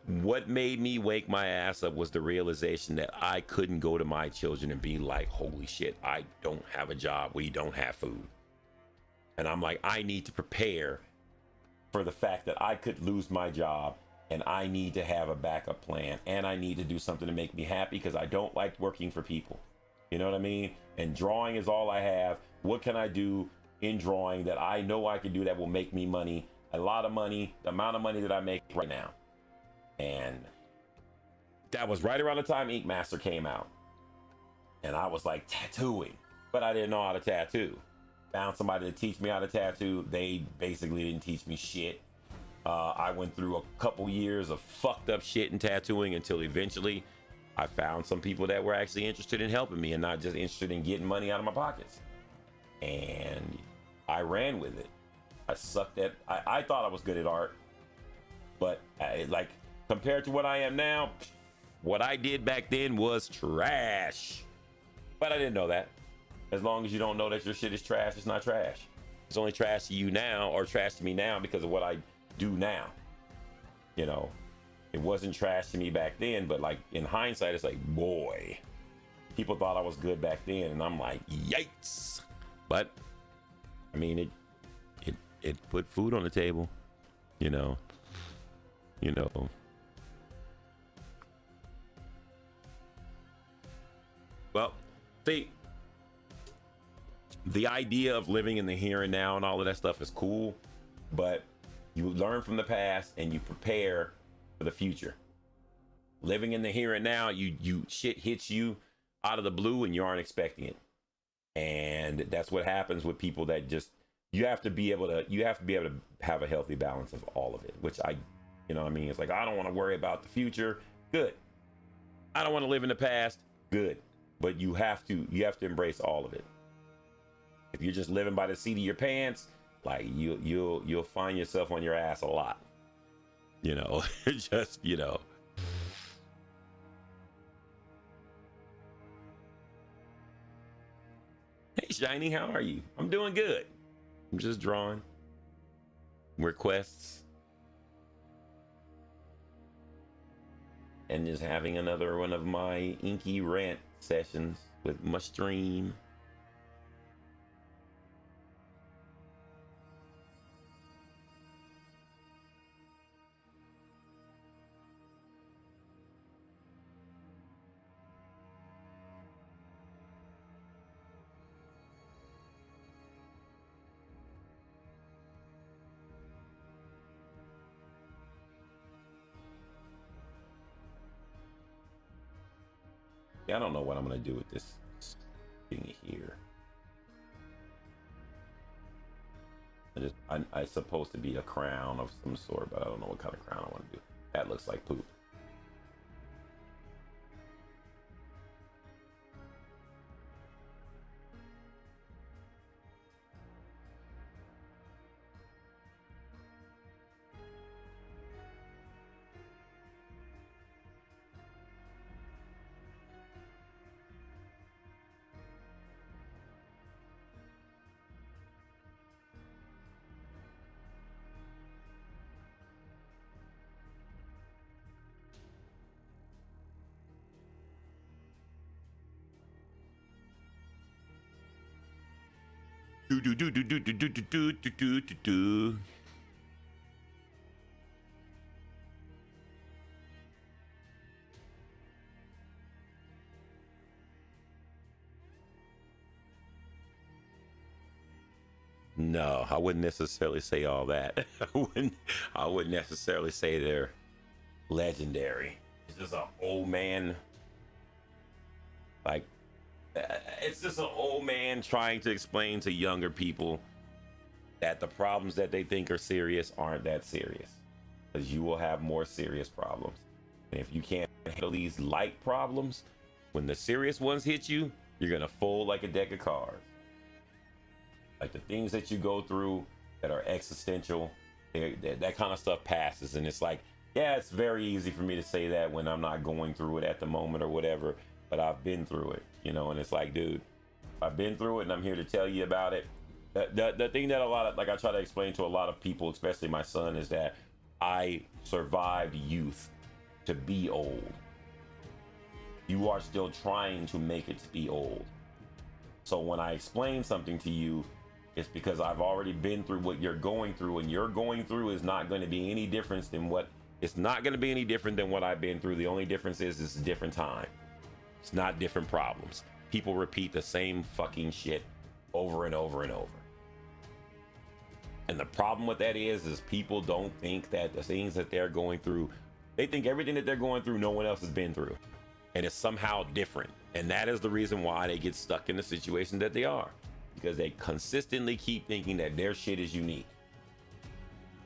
What made me wake my ass up was the realization that I couldn't go to my children and be like, holy shit, I don't have a job. We don't have food. And I'm like, I need to prepare for the fact that I could lose my job, and I need to have a backup plan, and I need to do something to make me happy, because I don't like working for people. You know what I mean? And drawing is all I have. What can I do in drawing that I know I can do that will make me money, a lot of money, the amount of money that I make right now? And that was right around the time Ink Master came out. And I was like tattooing, but I didn't know how to tattoo. Found somebody to teach me how to tattoo. They basically didn't teach me shit. I went through a couple years of fucked up shit in tattooing until eventually I found some people that were actually interested in helping me and not just interested in getting money out of my pockets. And I ran with it. I sucked at, I thought I was good at art, but like compared to what I am now, what I did back then was trash. But I didn't know that. As long as you don't know that your shit is trash, it's not trash. It's only trash to you now, or trash to me now because of what I do now. You know, it wasn't trash to me back then, but like in hindsight, it's like, boy, people thought I was good back then, and I'm like, yikes. But I mean, it put food on the table, you know. Well, the idea of living in the here and now and all of that stuff is cool, but you learn from the past and you prepare for the future. Living in the here and now, you shit hits you out of the blue and you aren't expecting it. And that's what happens with people that just, you have to be able to have a healthy balance of all of it, which you know what I mean? It's like, I don't want to worry about the future. Good. I don't want to live in the past. Good. But you have to embrace all of it. If you're just living by the seat of your pants, like you'll find yourself on your ass a lot. You know, just, you know. Hey, Shiny, how are you? I'm doing good. I'm just drawing requests and just having another one of my inky rant sessions with my stream. I don't know what I'm gonna do with this thing here. I supposed to be a crown of some sort, but I don't know what kind of crown I want to do. That looks like poop. No, I wouldn't necessarily say all that. I wouldn't necessarily say they're legendary. It's just an old man. Like, it's just an old man trying to explain to younger people that the problems that they think are serious aren't that serious. Because you will have more serious problems. And if you can't handle these light problems, when the serious ones hit you, you're going to fold like a deck of cards. Like the things that you go through that are existential, that kind of stuff passes. And it's like, yeah, it's very easy for me to say that when I'm not going through it at the moment or whatever, but I've been through it, you know. And it's like, dude, I've been through it and I'm here to tell you about it. The thing that I try to explain to a lot of people, especially my son, is that I survived youth to be old. You are still trying to make it to be old. So when I explain something to you, it's because I've already been through what you're going through, and you're going through is not going to be any different than what I've been through. The only difference is it's a different time. It's not different problems. People repeat the same fucking shit over and over and over. And the problem with that is people don't think that the things that they're going through They think everything that they're going through, no one else has been through. And it's somehow different. And that is the reason why they get stuck in the situation that they are. Because they consistently keep thinking that their shit is unique.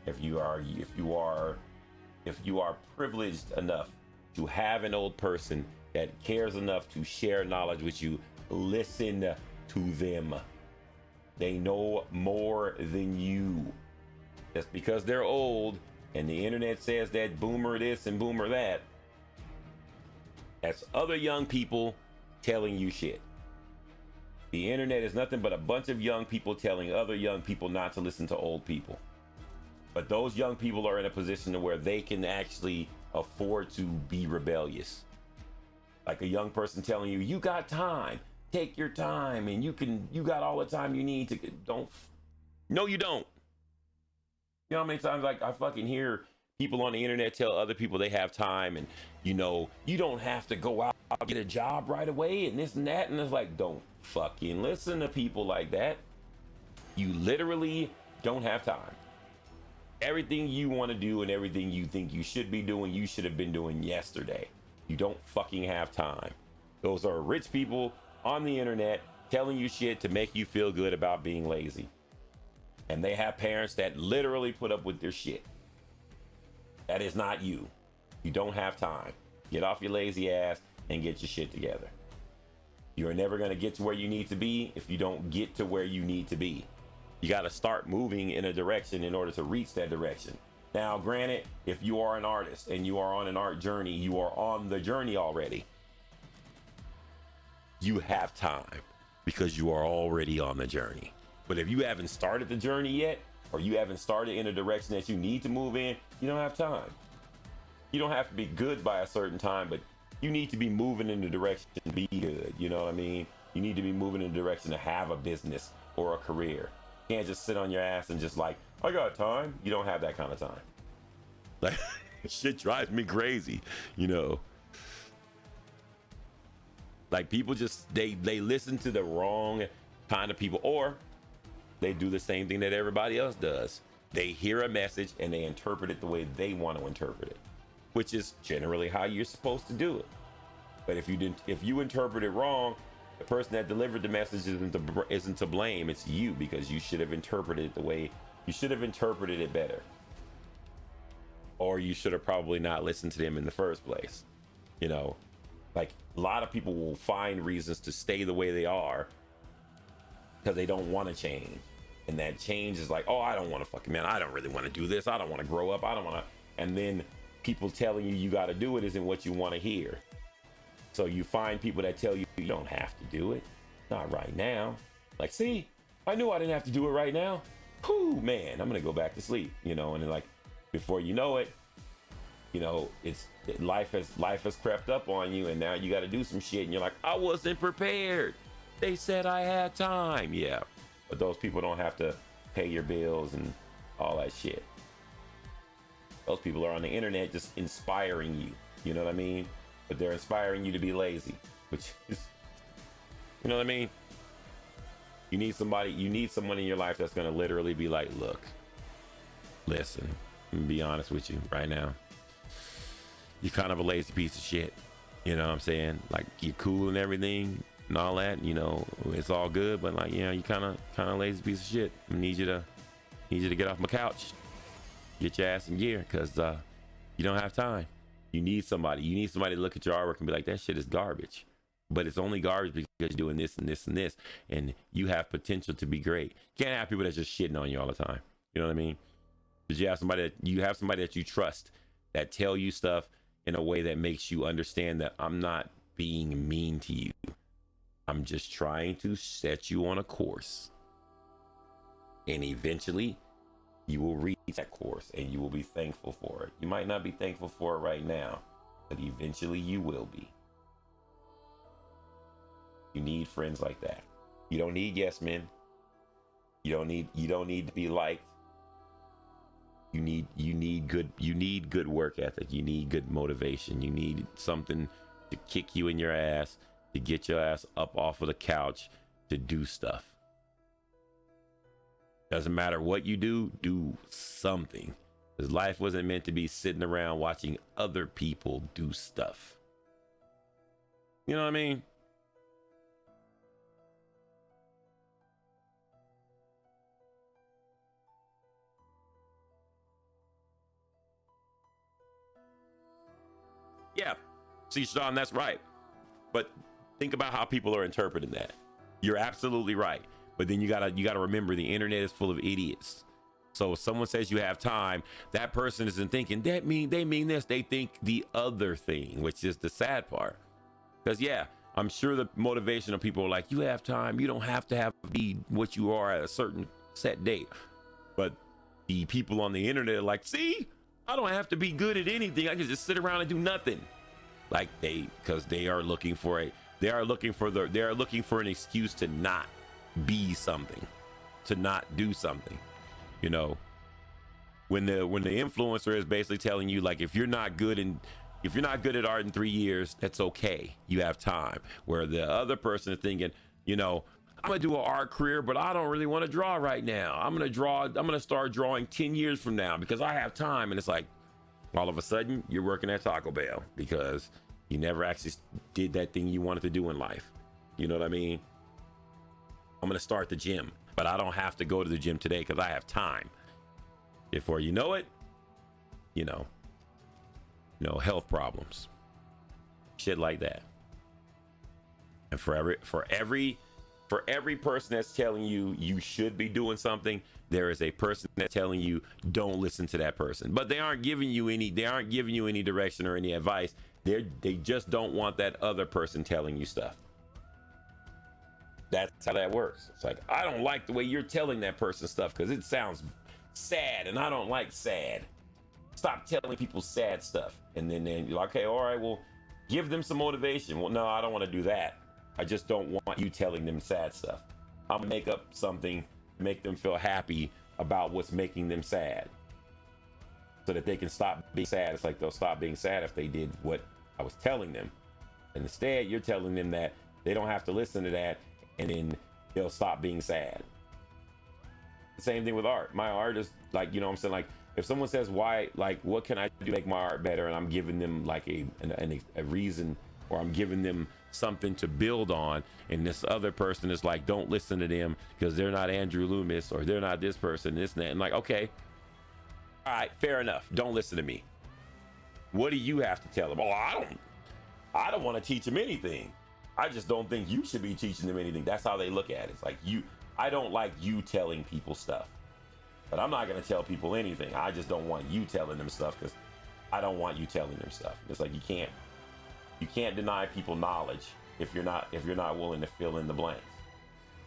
If you are privileged enough to have an old person that cares enough to share knowledge with you, listen to them. They know more than you. Just because they're old and the internet says that boomer this and boomer that, that's other young people telling you shit. The internet is nothing but a bunch of young people telling other young people not to listen to old people. But those young people are in a position to where they can actually afford to be rebellious. Like a young person telling you, you got time, take your time, and you got all the time you need to no, you don't. You know how many times like I fucking hear people on the internet tell other people they have time and, you know, you don't have to go out and get a job right away and this and that. And it's like, don't fucking listen to people like that. You literally don't have time. Everything you want to do and everything you think you should be doing, you should have been doing yesterday. You don't fucking have time. Those are rich people on the internet telling you shit to make you feel good about being lazy. And they have parents that literally put up with their shit. That is not you. You don't have time. Get off your lazy ass and get your shit together. You're never going to get to where you need to be if you don't get to where you need to be. You got to start moving in a direction in order to reach that direction. Now, granted, if you are an artist and you are on an art journey, you are on the journey already. You have time because you are already on the journey. But if you haven't started the journey yet, or you haven't started in a direction that you need to move in, you don't have time. You don't have to be good by a certain time, but you need to be moving in the direction to be good. You know what I mean? You need to be moving in the direction to have a business or a career. You can't just sit on your ass and just like, I got time. You don't have that kind of time. Like, shit drives me crazy, you know? Like people just, they listen to the wrong kind of people, or they do the same thing that everybody else does. They hear a message and they interpret it the way they want to interpret it, which is generally how you're supposed to do it. But if you interpret it wrong, the person that delivered the message isn't to blame. It's you, because you should have interpreted it the way you should have interpreted it better, or you should have probably not listened to them in the first place. You know, like a lot of people will find reasons to stay the way they are because they don't want to change. And that change is like, oh, I don't want to fucking, man, I don't really want to do this. I don't want to grow up. I don't want to. And then people telling you got to do it isn't what you want to hear. So you find people that tell you you don't have to do it. Not right now. Like, see, I knew I didn't have to do it right now. Whew, man, I'm going to go back to sleep, you know, and then like before you know it, you know, life has crept up on you, and now you got to do some shit and you're like, I wasn't prepared. They said I had time. Yeah. But those people don't have to pay your bills and all that shit. Those people are on the internet just inspiring you. You know what I mean? But they're inspiring you to be lazy, which is, you know what I mean? You need someone in your life that's going to literally be like, look, listen, I'm gonna be honest with you right now. You're kind of a lazy piece of shit. You know what I'm saying? Like, you're cool and everything and all that, you know, it's all good, but like, you know, you kind of lazy piece of shit. I need you to get off my couch, get your ass in gear, because you don't have time. You need somebody to look at your artwork and be like, that shit is garbage, but it's only garbage because you're doing this and this and this, and you have potential to be great. You can't have people that's just shitting on you all the time. You know what I mean? Because you have somebody that you trust that tell you stuff in a way that makes you understand that I'm not being mean to you. I'm just trying to set you on a course. And eventually you will reach that course and you will be thankful for it. You might not be thankful for it right now, but eventually you will be. You need friends like that. You don't need yes men. You don't need to be liked. You need good work ethic. You need good motivation. You need something to kick you in your ass, to get your ass up off of the couch, to do stuff. Doesn't matter what you do something. His life wasn't meant to be sitting around watching other people do stuff. You know what I mean? Yeah. See, Sean, that's right. But think about how people are interpreting that. You're absolutely right. But then you gotta remember the internet is full of idiots. So if someone says you have time, that person isn't thinking they mean this. They think the other thing, which is the sad part. Because yeah, I'm sure the motivation of people are like, you have time. You don't have to be what you are at a certain set date. But the people on the internet are like, see, I don't have to be good at anything. I can just sit around and do nothing. Like because they are looking for an excuse to not be something, to not do something. You know, when the influencer is basically telling you, like, if you're not good at art in 3 years, that's okay. You have time. Where the other person is thinking, you know, I'm gonna do an art career, but I don't really want to draw right now. I'm gonna start drawing 10 years from now because I have time. And it's like, all of a sudden you're working at Taco Bell because you never actually did that thing you wanted to do in life. You know what I mean? I'm gonna start the gym, but I don't have to go to the gym today because I have time. Before you know it, you know, health problems, shit like that. And for every person that's telling you you should be doing something, there is a person that's telling you don't listen to that person. But they aren't giving you any direction or any advice. They just don't want that other person telling you stuff. That's how that works. It's like, I don't like the way you're telling that person stuff because it sounds sad and I don't like sad. Stop telling people sad stuff. And then you're like, okay, all right, well, give them some motivation. Well, no, I don't want to do that. I just don't want you telling them sad stuff. I'm gonna make up something to make them feel happy about what's making them sad so that they can stop being sad. It's like they'll stop being sad if they did what I was telling them. And instead, you're telling them that they don't have to listen to that, and then they'll stop being sad. The same thing with art. My art is like, you know what I'm saying? Like, if someone says, why, like, what can I do to make my art better? And I'm giving them like a reason, or I'm giving them something to build on. And this other person is like, don't listen to them because they're not Andrew Loomis, or they're not this person, this and that. And like, okay, all right, fair enough. Don't listen to me. What do you have to tell them? Oh, I don't want to teach them anything. I just don't think you should be teaching them anything. That's how they look at it. It's like, I don't like you telling people stuff, but I'm not going to tell people anything. I just don't want you telling them stuff because I don't want you telling them stuff. It's like, you can't deny people knowledge if you're not willing to fill in the blanks.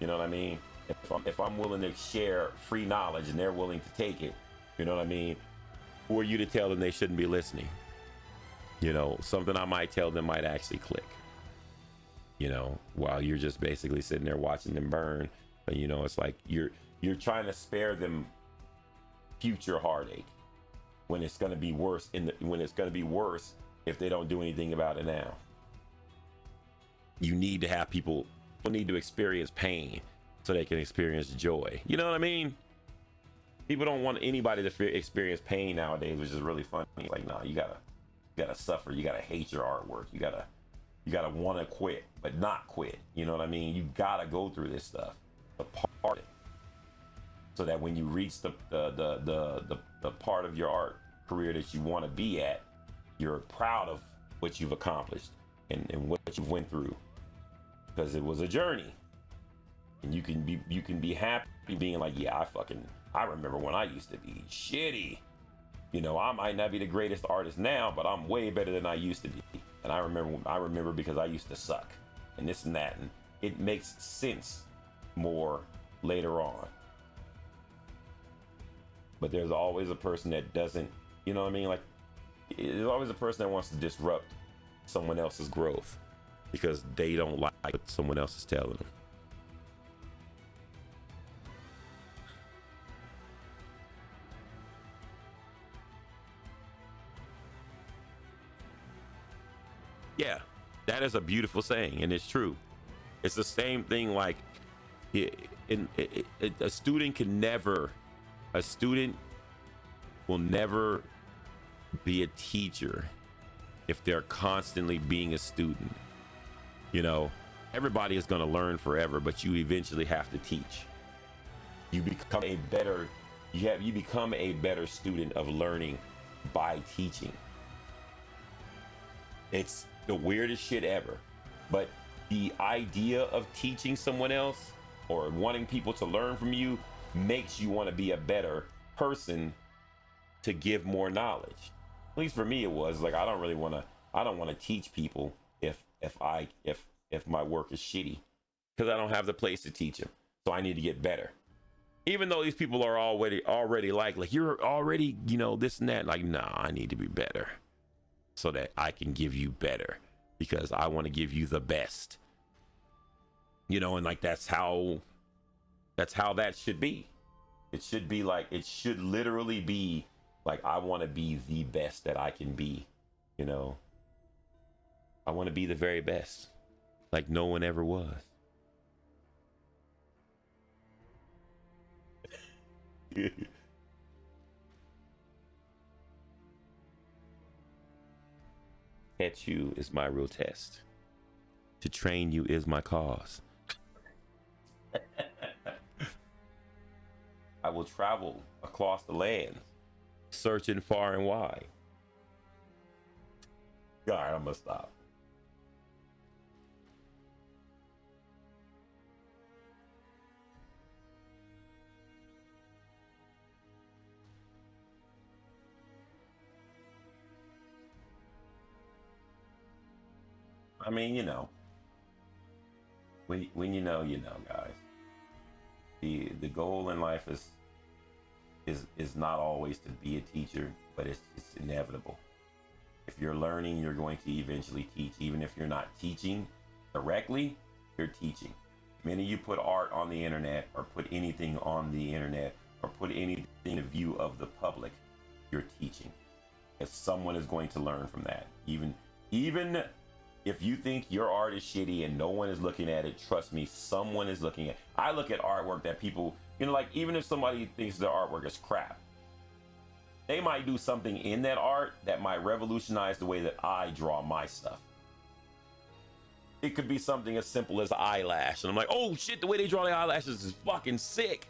You know what I mean? If I'm willing to share free knowledge and they're willing to take it, you know what I mean? Who are you to tell them they shouldn't be listening? You know, something I might tell them might actually click. You know, while you're just basically sitting there watching them burn. But you know, it's like you're trying to spare them future heartache when it's going to be worse if they don't do anything about it now. You need to have people need to experience pain so they can experience joy. You know what I mean? People don't want anybody to experience pain nowadays, which is really funny. Like, no, you gotta suffer. You gotta hate your artwork. You gotta want to quit, but not quit. You know what I mean? You gotta go through this stuff, the part, so that when you reach the part of your art career that you want to be at, you're proud of what you've accomplished and what you've went through, because it was a journey, and you can be happy being like, yeah, I remember when I used to be shitty. You know, I might not be the greatest artist now, but I'm way better than I used to be. And I remember because I used to suck and this and that, and it makes sense more later on. But there's always a person that doesn't, you know what I mean? Like, there's always a person that wants to disrupt someone else's growth because they don't like what someone else is telling them. Yeah, that is a beautiful saying, and it's true. It's the same thing. Like, a student will will never be a teacher if they're constantly being a student. You know, everybody is going to learn forever, but you eventually have to teach. You become a better, you become a better student of learning by teaching. It's the weirdest shit ever, but the idea of teaching someone else or wanting people to learn from you makes you want to be a better person to give more knowledge. At least for me, it was like, I don't want to teach people if my work is shitty, because I don't have the place to teach them. So I need to get better. Even though these people are already like you're already, you know, this and that. Like, nah, I need to be better so that I can give you better, because I want to give you the best. You know, and like that's how that should be. It should be like, it should literally be like, I want to be the best that I can be. You know, I want to be the very best, like no one ever was. Catch you is my real test. To train you is my cause. I will travel across the land, searching far and wide. All right, I'm gonna stop. I mean, you know, when you know, guys. The goal in life is not always to be a teacher, but it's inevitable. If you're learning, you're going to eventually teach. Even if you're not teaching directly, you're teaching. Many of you put art on the internet, or put anything on the internet, or put anything in the view of the public, you're teaching. As someone is going to learn from that. Even if you think your art is shitty and no one is looking at it, trust me, someone is looking at it. I look at artwork that people, you know, like, even if somebody thinks their artwork is crap, they might do something in that art that might revolutionize the way that I draw my stuff. It could be something as simple as eyelash, and I'm like, oh shit, the way they draw the eyelashes is fucking sick.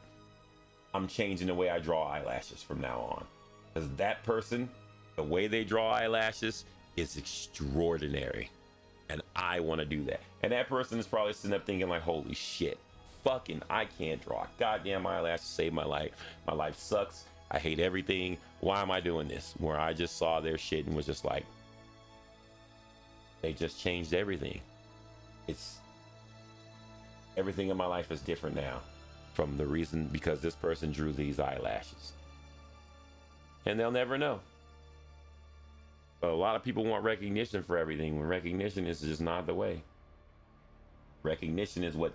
I'm changing the way I draw eyelashes from now on, because that person, the way they draw eyelashes is extraordinary. And I want to do that. And that person is probably sitting up thinking like, holy shit, fucking, I can't draw a goddamn eyelash to save my life. My life sucks. I hate everything. Why am I doing this? Where I just saw their shit and was just like, they just changed everything. It's, everything in my life is different now from the reason, because this person drew these eyelashes. And they'll never know. A lot of people want recognition for everything, when recognition is just not the way. Recognition is what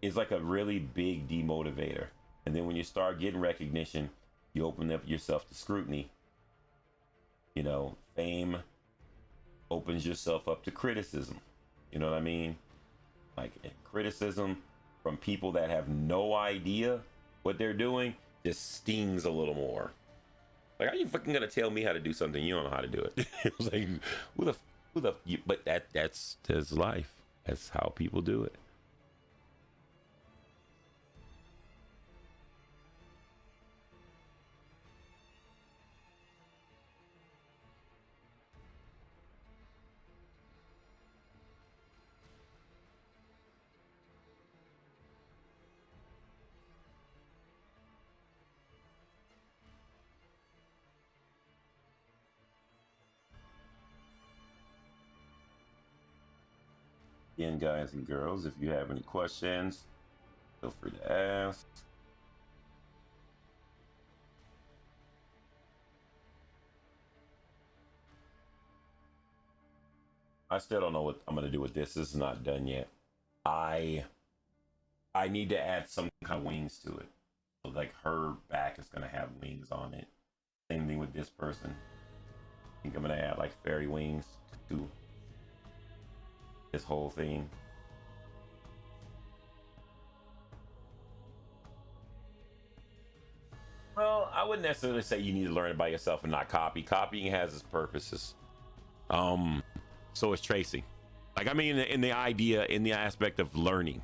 is like a really big demotivator. And then when you start getting recognition, you open up yourself to scrutiny. You know, fame opens yourself up to criticism. You know what I mean? Like, criticism from people that have no idea what they're doing just stings a little more. Like, how you fucking gonna tell me how to do something you don't know how to do it? It was like, but that's life. That's how people do it. Again, guys and girls, if you have any questions, feel free to ask. I still don't know what I'm gonna do with this. This is not done yet. I need to add some kind of wings to it. So like, her back is gonna have wings on it. Same thing with this person. I think I'm gonna add like fairy wings to this whole thing. Well, I wouldn't necessarily say you need to learn it by yourself and not copy. Copying has its purposes. So is tracing. Like, I mean, in the idea, in the aspect of learning,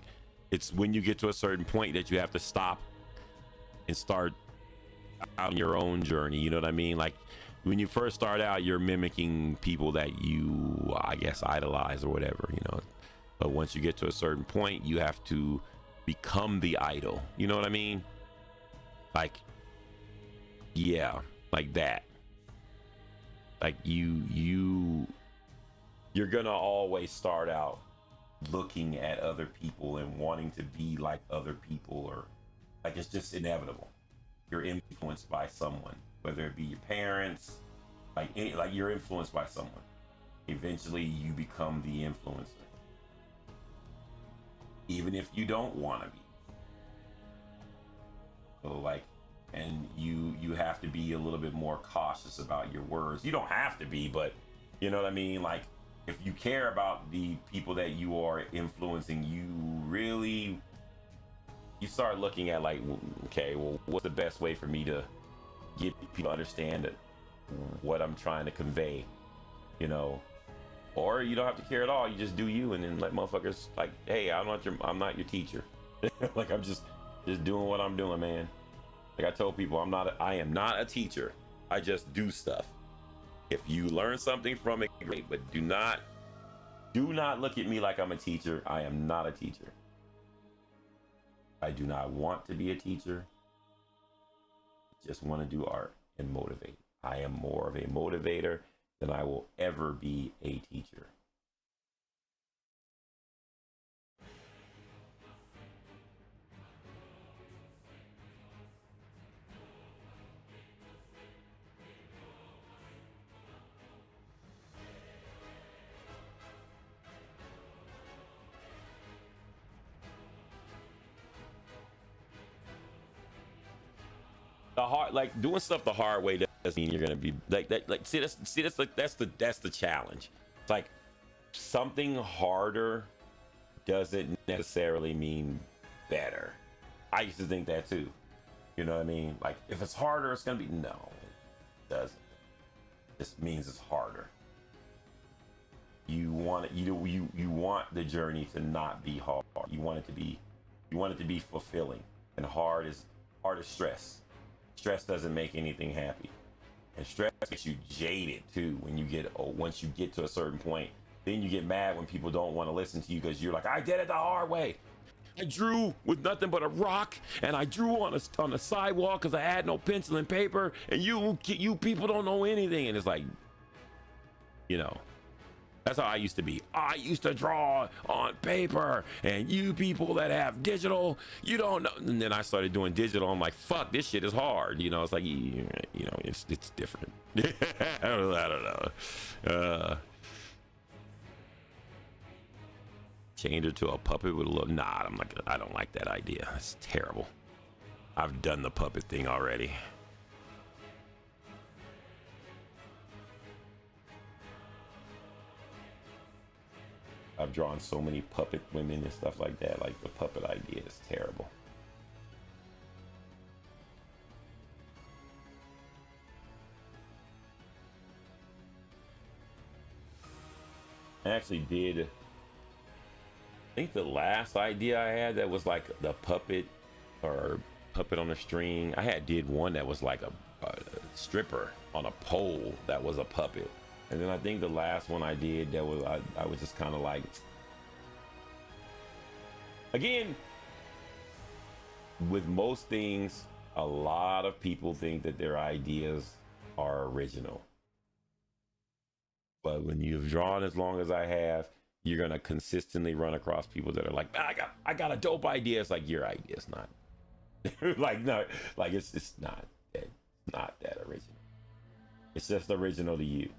it's when you get to a certain point that you have to stop and start out on your own journey. You know what I mean? Like, when you first start out, you're mimicking people that you, I guess, idolize or whatever, you know. But once you get to a certain point, you have to become the idol. You know what I mean? Like, yeah, like that. Like you're gonna always start out looking at other people and wanting to be like other people, or like it's just inevitable. You're influenced by someone, whether it be your parents, like you're influenced by someone. Eventually you become the influencer, even if you don't want to be. So like, and you have to be a little bit more cautious about your words. You don't have to be, but you know what I mean? Like, if you care about the people that you are influencing, you start looking at like, okay, well, what's the best way for me to get people to understand what I'm trying to convey, you know? Or you don't have to care at all. You just do you, and then let motherfuckers like, hey, I'm not your teacher. Like, I'm just doing what I'm doing, man. Like I told people, I am not a teacher. I just do stuff. If you learn something from it, great, but do not look at me like I'm a teacher. I am not a teacher. I do not want to be a teacher. Just want to do art and motivate. I am more of a motivator than I will ever be a teacher. The hard, like doing stuff the hard way doesn't mean you're gonna be like that. Like, that's the challenge. It's like something harder doesn't necessarily mean better. I used to think that too. You know what I mean? Like, if it's harder, it's gonna be, no, it doesn't. It just means it's harder. You want it, you want the journey to not be hard. You want it to be fulfilling. And hard is stress. Stress doesn't make anything happy, and stress makes you jaded too. Once you get to a certain point, then you get mad when people don't want to listen to you because you're like, I did it the hard way. I drew with nothing but a rock, and I drew on a sidewalk because I had no pencil and paper, and you people don't know anything. And it's like, you know, that's how I used to be. I used to draw on paper, and you people that have digital, you don't know. And then I started doing digital. I'm like, fuck, this shit is hard. You know, it's like, you know, it's different. I don't know. Change her to a puppet with a little, nah, I don't like that idea. It's terrible. I've done the puppet thing already. I've drawn so many puppet women and stuff like that. Like, the puppet idea is terrible. I actually did, I think the last idea I had that was like the puppet or puppet on a string. did one that was like a stripper on a pole that was a puppet. And then I think the last one I did that was, I was just kind of like, again, with most things, a lot of people think that their ideas are original. But when you've drawn as long as I have, you're gonna consistently run across people that are like, I got a dope idea. It's like, your idea's not like, no, like it's not that original. It's just original to you.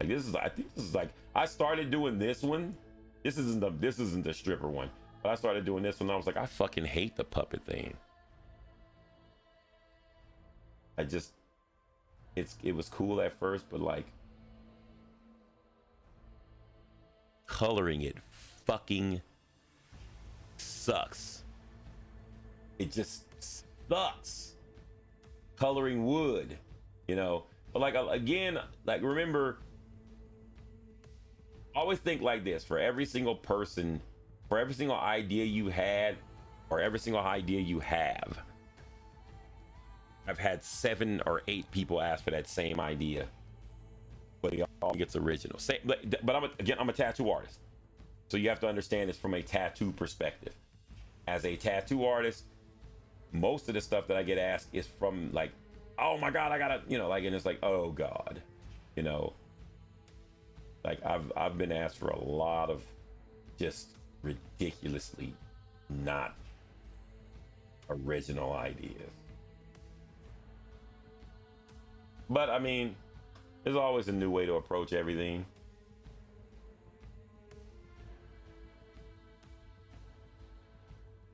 Like, I think this is like, I started doing this one. This isn't the stripper one, but I started doing this one. I was like, I fucking hate the puppet thing. It was cool at first, but like, coloring it fucking sucks. It just sucks. coloring wood, you know. But like again, like remember, always think like this: for every single person, for every single idea you had, or every single idea you have, I've had 7 or 8 people ask for that same idea, but it all gets original. But I'm a tattoo artist, so you have to understand this from a tattoo perspective. As a tattoo artist, most of the stuff that I get asked is from like, oh my God, I gotta, you know, like, and it's like, oh God, you know, like I've been asked for a lot of just ridiculously not original ideas. But I mean, there's always a new way to approach everything.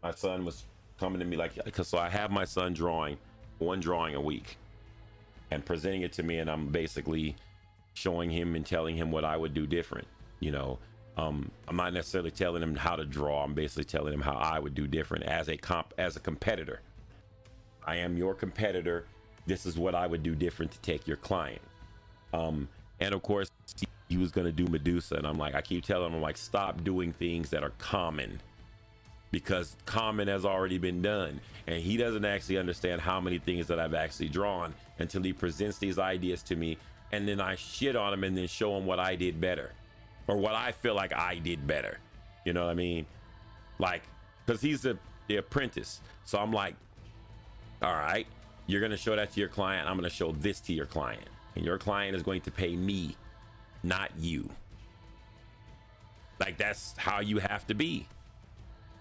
My son was coming to me like, because so I have my son drawing one drawing a week and presenting it to me, and I'm basically showing him and telling him what I would do different. You know, I'm not necessarily telling him how to draw. I'm basically telling him how I would do different as a competitor. I am your competitor. This is what I would do different to take your client. And of course, he was going to do Medusa, and I'm like, I keep telling him, I'm like, stop doing things that are common, because common has already been done. And he doesn't actually understand how many things that I've actually drawn until he presents these ideas to me, and then I shit on him and then show him what I did better, or what I feel like I did better. You know what I mean? Like, because he's the apprentice, so I'm like, all right, you're going to show that to your client, I'm going to show this to your client, and your client is going to pay me, not you. Like, that's how you have to be.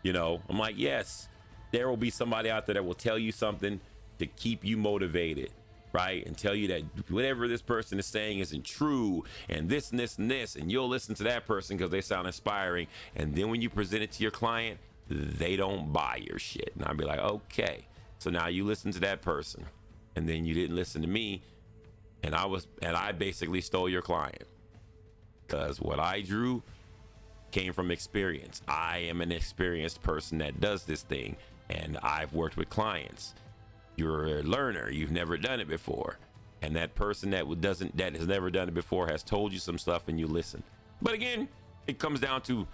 You know, I'm like, yes, there will be somebody out there that will tell you something to keep you motivated, right? And tell you that whatever this person is saying isn't true, and this and this and this, and you'll listen to that person because they sound inspiring. And then when you present it to your client, they don't buy your shit. And I'll be like, okay, so now you listen to that person, and then you didn't listen to me, and I basically stole your client, because what I drew came from experience. I am an experienced person that does this thing, and I've worked with clients. You're a learner, you've never done it before, and that person that has never done it before has told you some stuff, and you listen. But again, it comes down to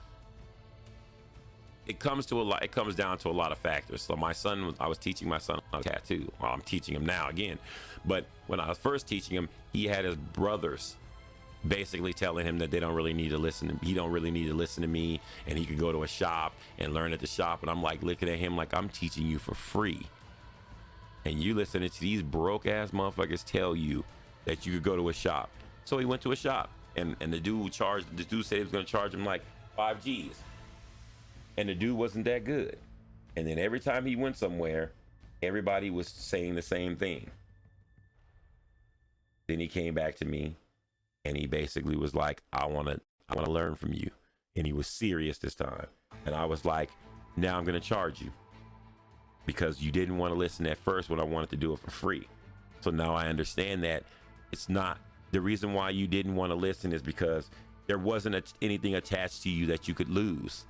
a lot of factors. So I was teaching my son how to tattoo. Well, I'm teaching him now again, but when I was first teaching him, he had his brothers basically telling him that he don't really need to listen to me, and he could go to a shop and learn at the shop. And I'm like looking at him like, I'm teaching you for free, and you listening to these broke ass motherfuckers tell you that you could go to a shop. So he went to a shop, and the dude said he was going to charge him like 5 G's, and the dude wasn't that good. And then every time he went somewhere, everybody was saying the same thing. Then he came back to me, and he basically was like, I want to learn from you. And he was serious this time. And I was like, now I'm going to charge you, because you didn't want to listen at first when I wanted to do it for free. So now I understand that it's not the reason why you didn't want to listen is because there wasn't anything attached to you that you could lose.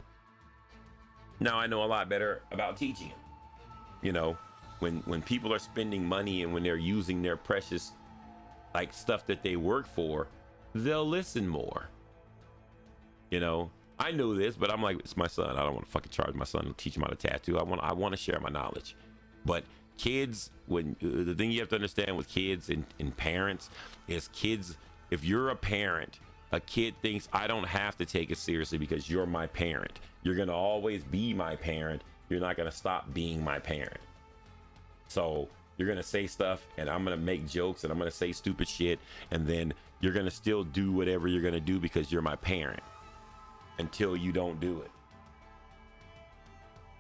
Now I know a lot better about teaching it. You know, when people are spending money and when they're using their precious like stuff that they work for, they'll listen more. You know, I know this, but I'm like, it's my son. I don't want to fucking charge my son to teach him how to tattoo. I want to share my knowledge. But kids, the thing you have to understand with kids and parents is, kids, if you're a parent, a kid thinks I don't have to take it seriously because you're my parent. You're going to always be my parent. You're not going to stop being my parent. So you're going to say stuff, and I'm going to make jokes, and I'm going to say stupid shit, and then you're going to still do whatever you're going to do because you're my parent until you don't do it.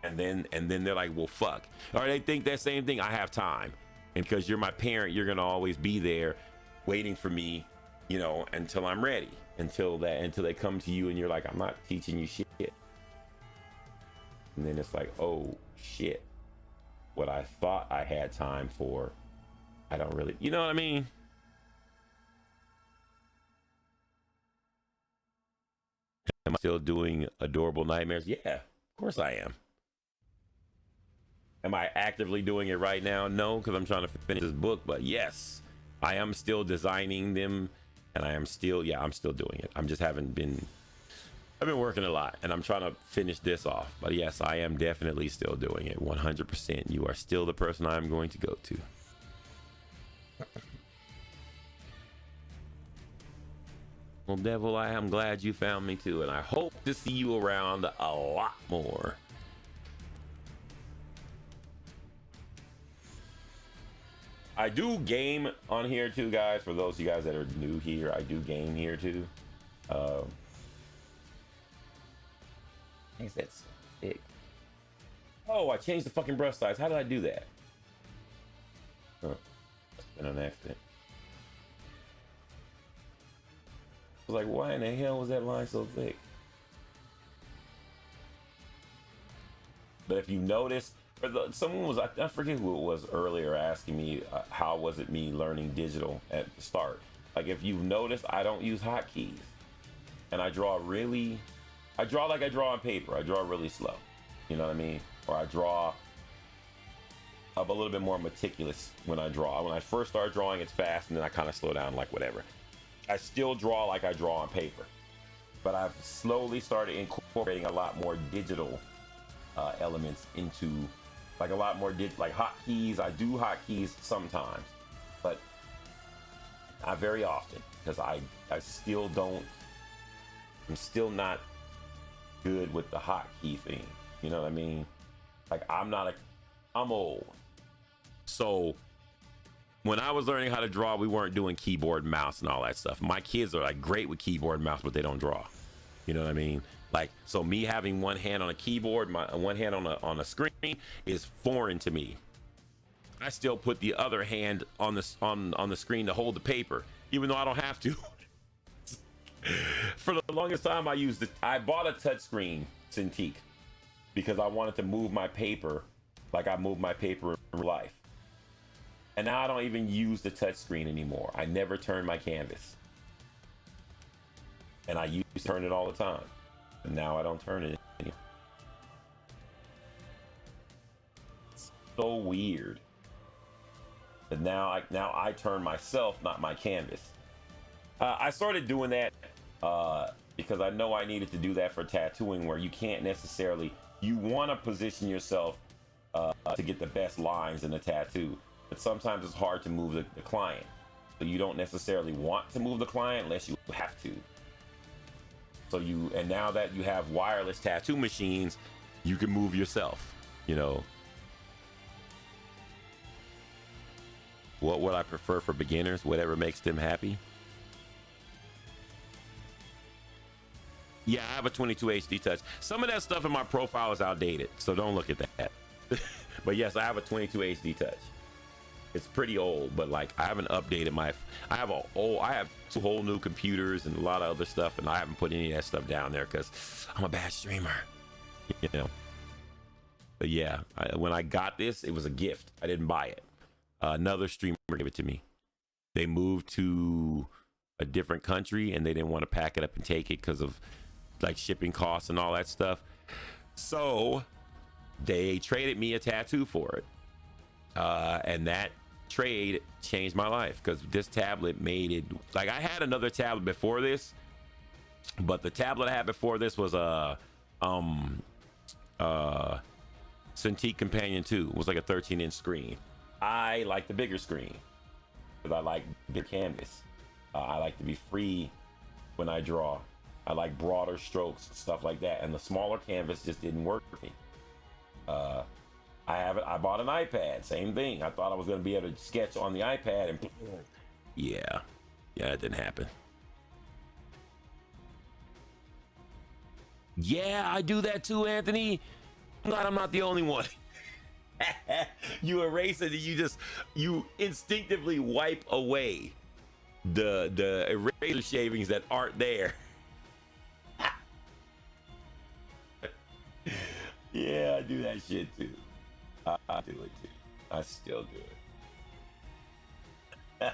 And then they're like, well, fuck. Or they think that same thing. I have time. And because you're my parent, you're going to always be there waiting for me, you know, until I'm ready, until they come to you and you're like, I'm not teaching you shit. And then it's like, oh shit, what I thought I had time for, I don't really, you know what I mean? Am I still doing Adorable Nightmares? Yeah, of course I am. Am I actively doing it right now? No, because I'm trying to finish this book. But yes, I am still designing them, and I am still, yeah, I'm still doing it. I'm just haven't been. I've been working a lot, and I'm trying to finish this off. But yes, I am definitely still doing it. 100%. You are still the person I'm going to go to. Well, Devil, I am glad you found me too, and I hope to see you around a lot more. I do game on here too, guys. For those of you guys that are new here, I do game here too. Is that sick? Oh, I changed the fucking brush size. How did I do that? Huh. That's been an accident. I was like, why in the hell was that line so thick? But if you notice, someone was, I forget who it was earlier, asking me how was it me learning digital at the start. Like, if you've noticed, I don't use hotkeys, and I draw like I draw on paper. I draw really slow, you know what I mean? Or I draw up a little bit more meticulous when I draw. When I first start drawing, it's fast, and then I kind of slow down, like whatever. I still draw like I draw on paper, but I've slowly started incorporating a lot more digital elements into, like a lot more like hotkeys. I do hotkeys sometimes, but not very often, because I still don't. I'm still not good with the hotkey thing. You know what I mean? Like I'm old. So when I was learning how to draw, we weren't doing keyboard, mouse, and all that stuff. My kids are like great with keyboard and mouse, but they don't draw. You know what I mean? Like, so me having one hand on a keyboard, my one hand on a screen is foreign to me. I still put the other hand on the screen to hold the paper, even though I don't have to. For the longest time, I bought a touchscreen Cintiq because I wanted to move my paper like I move my paper in real life. And now I don't even use the touchscreen anymore. I never turn my canvas. And I used to turn it all the time. And now I don't turn it anymore. It's so weird. But now I turn myself, not my canvas. I started doing that because I know I needed to do that for tattooing, where you can't necessarily, you want to position yourself to get the best lines in the tattoo, but sometimes it's hard to move the client. So you don't necessarily want to move the client unless you have to. And now that you have wireless tattoo machines, you can move yourself, you know. What would I prefer for beginners? Whatever makes them happy. Yeah, I have a 22 HD touch. Some of that stuff in my profile is outdated, so don't look at that. But yes, I have a 22 HD touch. It's pretty old, but like I haven't updated I have 2 whole new computers and a lot of other stuff, and I haven't put any of that stuff down there because I'm a bad streamer, you know. But yeah, when I got this, it was a gift. I didn't buy it. Another streamer gave it to me. They moved to a different country and they didn't want to pack it up and take it because of like shipping costs and all that stuff. So they traded me a tattoo for it. And that trade changed my life because this tablet made it, like I had another tablet before this, but the tablet I had before this was a Cintiq Companion 2. It was like a 13-inch screen. I like the bigger screen because I like big canvas. I like to be free when I draw. I like broader strokes, stuff like that. And the smaller canvas just didn't work for me. I bought an iPad, same thing. I thought I was going to be able to sketch on the iPad, and yeah, it didn't happen. Yeah, I do that too, Anthony. I'm glad I'm not the only one. You erase it, you instinctively wipe away the eraser shavings that aren't there. Yeah, I do that shit too. I do it too. I still do it.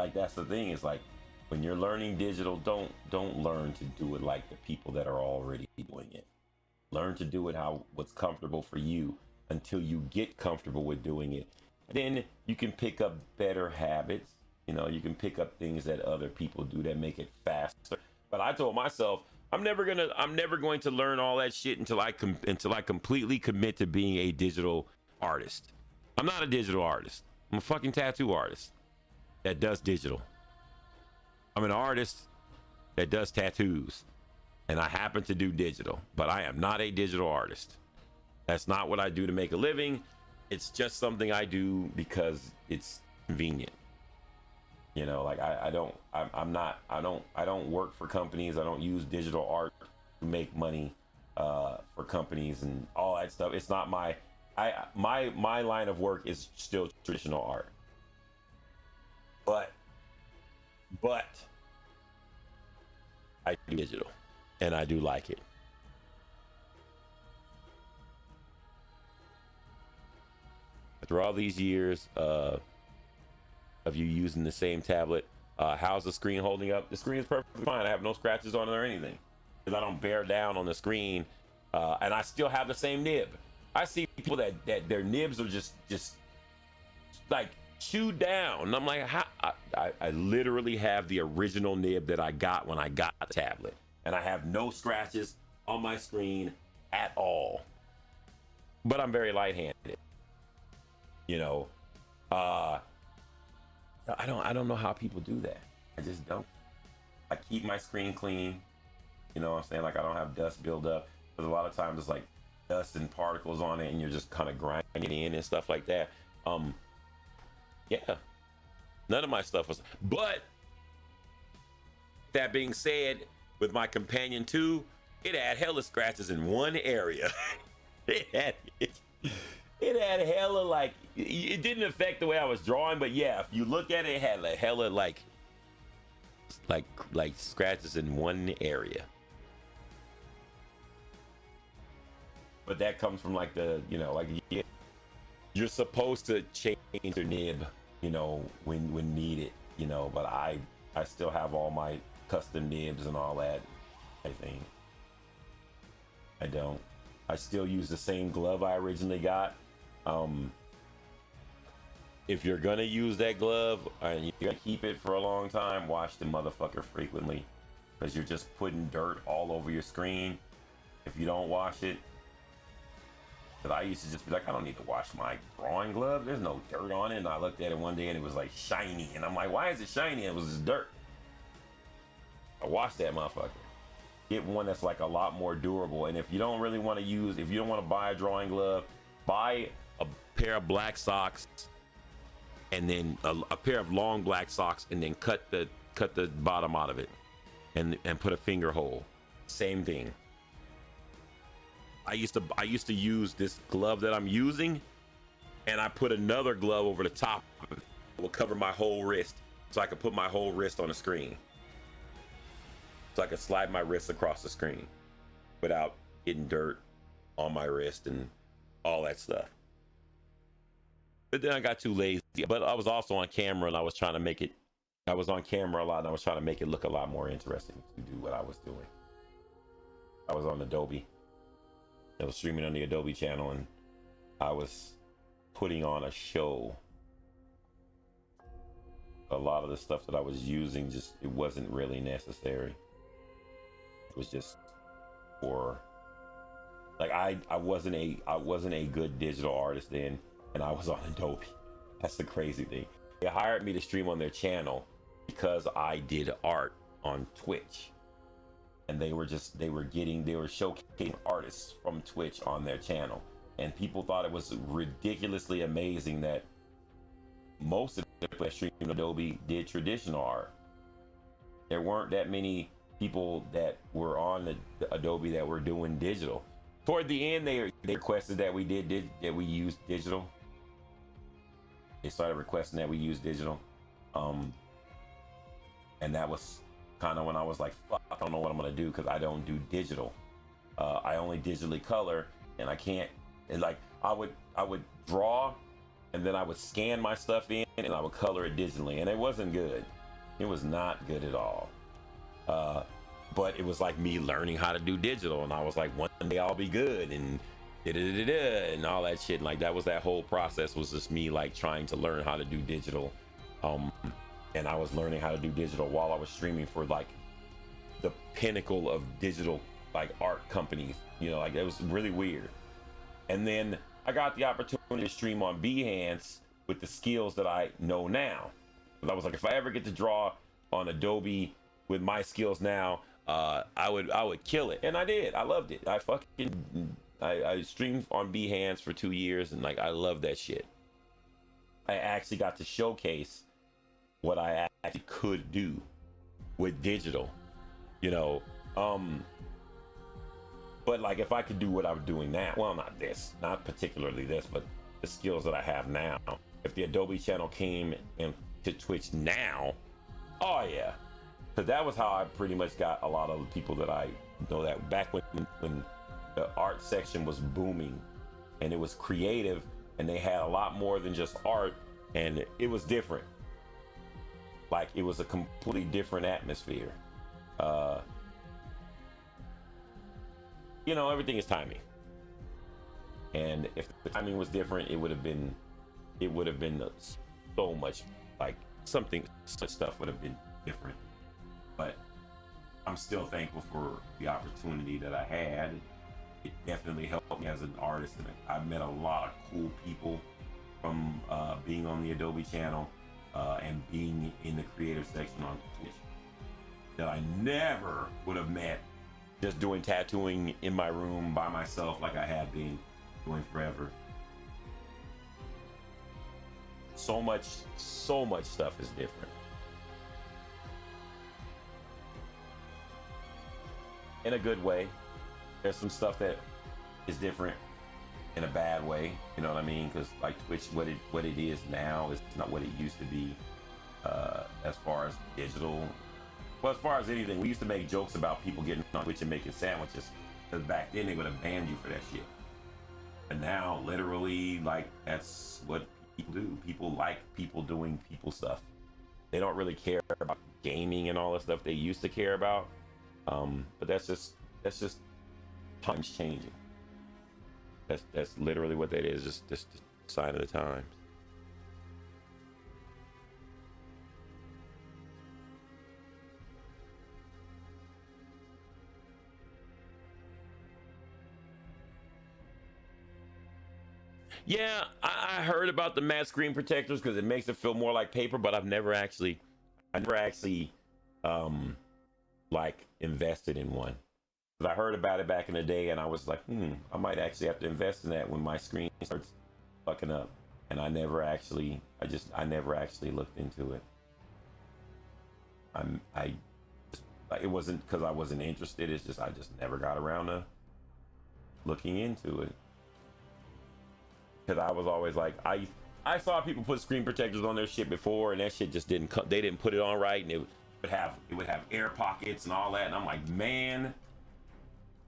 like that's the thing. Is like when you're learning digital, don't learn to do it like the people that are already doing it. Learn to do it what's comfortable for you until you get comfortable with doing it. Then you can pick up better habits. You know, you can pick up things that other people do that make it faster. But I told myself, I'm never going to learn all that shit until I completely commit to being a digital artist. I'm not a digital artist. I'm a fucking tattoo artist that does digital. I'm an artist that does tattoos, and I happen to do digital, but I am not a digital artist. That's not what I do to make a living. It's just something I do because it's convenient. You know, like I don't work for companies. I don't use digital art to make money for companies and all that stuff. It's not my line of work is still traditional art. But I do digital and I do like it. After all these years of you using the same tablet, how's the screen holding up? The screen is perfectly fine. I have no scratches on it or anything because I don't bear down on the screen, and I still have the same nib. I see people that their nibs are just like chewed down. And I'm like, how? I literally have the original nib that I got when I got the tablet, and I have no scratches on my screen at all. But I'm very light-handed. You know, I don't know how people do that. I just don't. I keep my screen clean. You know what I'm saying? Like I don't have dust build up. Because a lot of times it's like dust and particles on it and you're just kind of grinding it in and stuff like that. Yeah. None of my stuff was. But that being said, with my Companion 2, it had hella scratches in one area. It had hella, like, it didn't affect the way I was drawing, but yeah, if you look at it, it had like hella like scratches in one area. But that comes from like the, you know, like you're supposed to change your nib, you know, when needed, you know, but I still have all my custom nibs and all that, I think. I don't. I still use the same glove I originally got. If you're gonna use that glove and you're gonna keep it for a long time, wash the motherfucker frequently, because you're just putting dirt all over your screen if you don't wash it. Because I used to just be like, I don't need to wash my drawing glove. There's no dirt on it. And I looked at it one day and it was like shiny, and I'm like, why is it shiny? It was just dirt. I washed that motherfucker. Get one that's like a lot more durable. And if you don't really want to use, if you don't want to buy a drawing glove, buy a pair of black socks, and then a pair of long black socks, and then cut the bottom out of it, and put a finger hole. Same thing. I used to use this glove that I'm using, and I put another glove over the top of it that will cover my whole wrist, so I could put my whole wrist on the screen. So I could slide my wrist across the screen without getting dirt on my wrist and all that stuff. But then I got too lazy. But I was also on camera, and I was trying to make it. I was on camera a lot, and I was trying to make it look a lot more interesting to do what I was doing. I was on Adobe. I was streaming on the Adobe channel, and I was putting on a show. A lot of the stuff that I was using, just it wasn't really necessary. It was just for, like, I wasn't a good digital artist then, and I was on Adobe. That's the crazy thing. They hired me to stream on their channel because I did art on Twitch, and they were showcasing artists from Twitch on their channel, and people thought it was ridiculously amazing that most of the people that streamed Adobe did traditional art. There weren't that many people that were on the Adobe that were doing digital. Toward the end, they requested that we use digital. They started requesting that we use digital, and that was kind of when I was like, fuck, I don't know what I'm gonna do, because I don't do digital. I only digitally color, and I can't. And like I would draw, and then I would scan my stuff in, and I would color it digitally, and it wasn't good. It was not good at all. But it was like me learning how to do digital, and I was like, one day I'll be good, and and all that shit. And like that was that whole process was just me like trying to learn how to do digital. And I was learning how to do digital while I was streaming for like the pinnacle of digital like art companies. You know, like it was really weird. And then I got the opportunity to stream on Behance with the skills that I know now. I was like, if I ever get to draw on Adobe with my skills now, I would kill it. And I did. I loved it. I streamed on Behance for 2 years, and like I love that shit. I actually got to showcase what I actually could do with digital, you know. But like if I could do what I'm doing now, well, not particularly this, but the skills that I have now. If the Adobe channel came into Twitch now, oh yeah, because that was how I pretty much got a lot of the people that I know, that back when the art section was booming and it was creative and they had a lot more than just art, and it was different. Like it was a completely different atmosphere. You know, everything is timing. And if the timing was different, it would have been so much like such stuff would have been different. But I'm still thankful for the opportunity that I had. It definitely helped me as an artist, and I met a lot of cool people from being on the Adobe channel and being in the creative section on Twitch that I never would have met just doing tattooing in my room by myself like I had been doing forever. So much stuff is different. In a good way. There's some stuff that is different in a bad way, you know what I mean? Because like Twitch, what it is now is not what it used to be. As far as digital, well, as far as anything, we used to make jokes about people getting on Twitch and making sandwiches, because back then they would have banned you for that shit. And now, literally, like that's what people do. People like people doing people stuff. They don't really care about gaming and all the stuff they used to care about. But that's just times changing. That's literally what that is. Just a sign of the times. Yeah, I heard about the matte screen protectors because it makes it feel more like paper, but I never actually like invested in one. But I heard about it back in the day, and I was like, I might actually have to invest in that when my screen starts fucking up. And I never actually looked into it. It wasn't because I wasn't interested. It's just I just never got around to looking into it. Because I was always like, I saw people put screen protectors on their shit before, and that shit just didn't come. They didn't put it on right, and it would have air pockets and all that. And I'm like, man.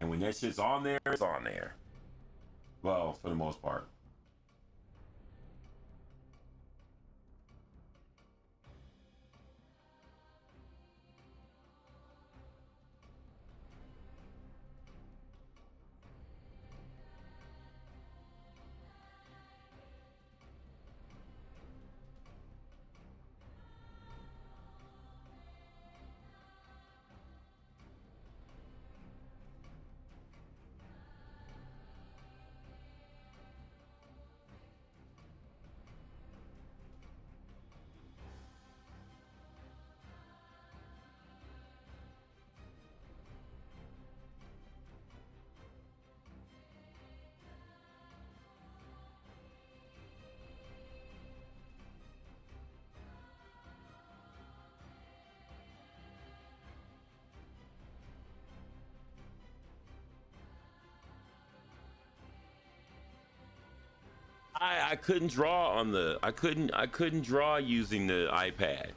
And when that shit's on there, it's on there. Well, for the most part. I couldn't draw on I couldn't draw using the iPad.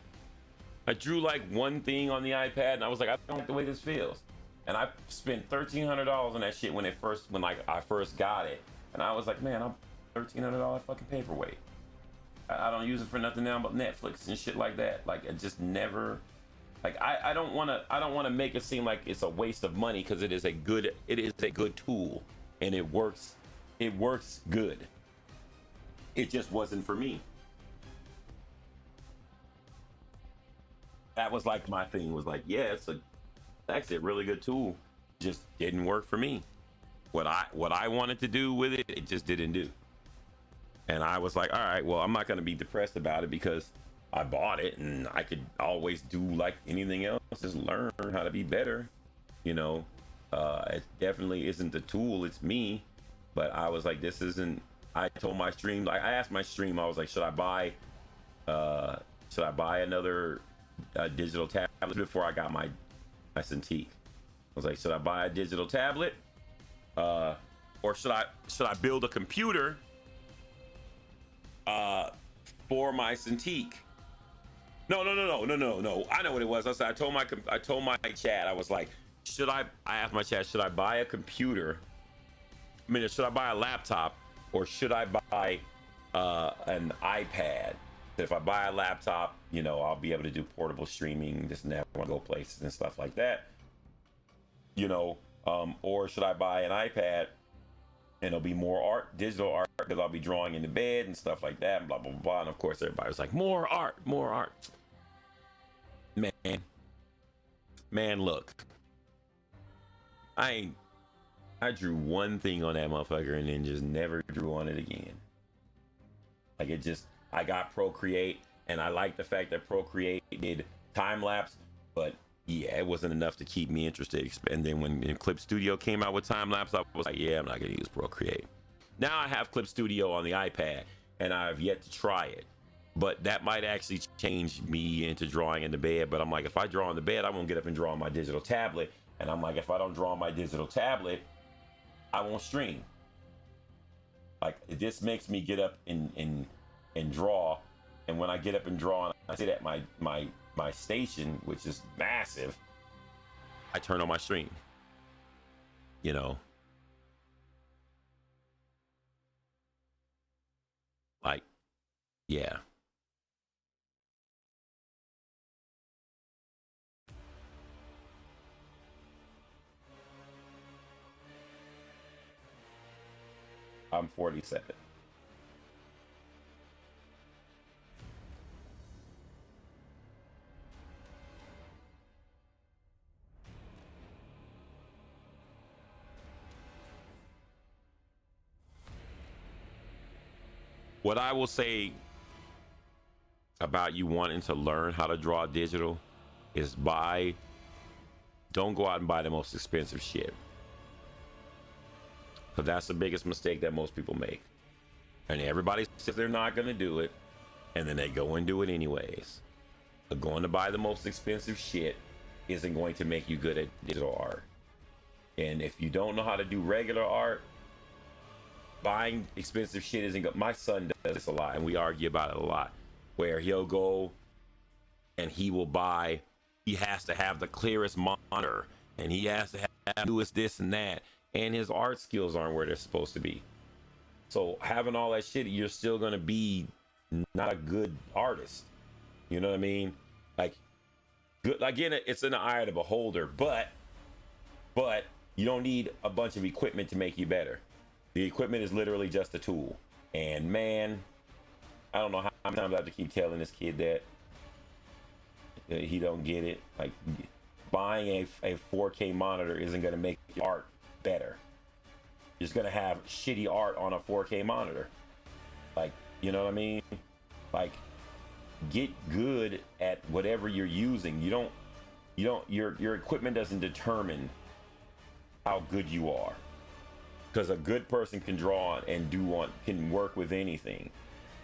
I drew like one thing on the iPad, and I was like, I don't like the way this feels. And I spent $1,300 on that shit when I first got it, and I was like, man, I'm $1,300 fucking paperweight. I don't use it for nothing now but Netflix and shit like that. Like, I just never. Like, I don't want to make it seem like it's a waste of money, because it is a good tool, and it works good. It just wasn't for me. That was like my thing, was like, yeah, it's actually a really good tool. Just didn't work for me. What I wanted to do with it, it just didn't do. And I was like, all right, well, I'm not going to be depressed about it, because I bought it and I could always do like anything else, just learn how to be better. You know, it definitely isn't the tool, it's me. But I was like, this isn't, I told my stream, like I asked my stream, I was like, should I buy another digital tablet before I got my Cintiq? I was like, should I buy a digital tablet? Or should I build a computer for my Cintiq? No. I know what it was. I told my chat, I was like, I asked my chat, should I buy a computer? I mean, should I buy a laptop, or should I buy an iPad? If I buy a laptop, you know, I'll be able to do portable streaming, this and that, when I go places and stuff like that. You know, or should I buy an iPad and it'll be more digital art, because I'll be drawing in the bed and stuff like that, and blah, blah, blah. And of course, everybody was like, more art. Man, look. I drew one thing on that motherfucker and then just never drew on it again. Like, I got Procreate, and I like the fact that Procreate did time lapse, but yeah, it wasn't enough to keep me interested. And then when Clip Studio came out with time lapse, I was like, yeah, I'm not gonna use Procreate. Now I have Clip Studio on the iPad, and I've yet to try it, but that might actually change me into drawing in the bed. But I'm like, if I draw in the bed, I won't get up and draw on my digital tablet. And I'm like, if I don't draw on my digital tablet, I won't stream. Like, this makes me get up and draw. And when I get up and draw, and I sit at my station, which is massive, I turn on my stream. You know, like, yeah. I'm 47. What I will say about you wanting to learn how to draw digital is don't go out and buy the most expensive shit. Because that's the biggest mistake that most people make. And everybody says they're not going to do it, and then they go and do it anyways. But going to buy the most expensive shit isn't going to make you good at digital art. And if you don't know how to do regular art, buying expensive shit isn't good. My son does this a lot, and we argue about it a lot, where he'll go and he has to have the clearest monitor, and he has to have newest this and that, and his art skills aren't where they're supposed to be. So having all that shit, you're still gonna be not a good artist. You know what I mean? Like, good, again, it's in the eye of the beholder, but you don't need a bunch of equipment to make you better. The equipment is literally just a tool. And man, I don't know how many times I have to keep telling this kid that he don't get it. Like, buying a 4K monitor isn't gonna make your art better. You're just gonna have shitty art on a 4K monitor. Like, you know what I mean? Like, get good at whatever you're using. Your equipment doesn't determine how good you are. Because a good person can draw and can work with anything,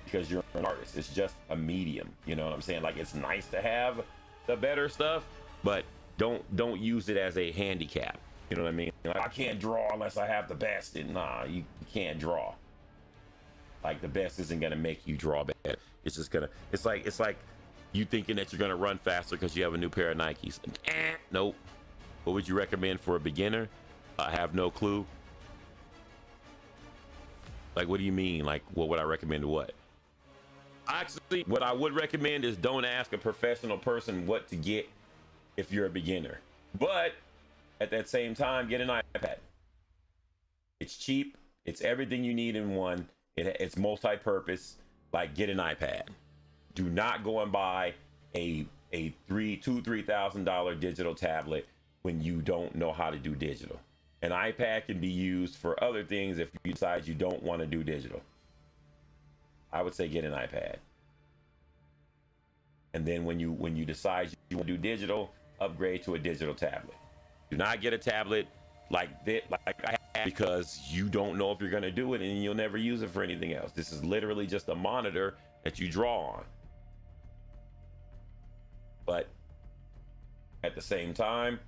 because you're an artist. It's just a medium. You know what I'm saying? Like, it's nice to have the better stuff, but don't use it as a handicap. You know what I mean? Like, I can't draw unless I have the best. And nah, you can't draw. Like, the best isn't gonna make you draw better. It's just gonna. It's like you thinking that you're gonna run faster because you have a new pair of Nikes. Nope. What would you recommend for a beginner? I have no clue. Like, what do you mean? Like, what would I recommend? What? Actually, what I would recommend is don't ask a professional person what to get if you're a beginner. But at that same time, get an iPad. It's cheap. It's everything you need in one. It's multi-purpose. Like, get an iPad. Do not go and buy a $3,000 digital tablet when you don't know how to do digital. An iPad can be used for other things if you decide you don't want to do digital. I would say get an iPad. And then when you decide you want to do digital, upgrade to a digital tablet. Do not get a tablet like that, like I have, because you don't know if you're going to do it and you'll never use it for anything else. This is literally just a monitor that you draw on. But at the same time,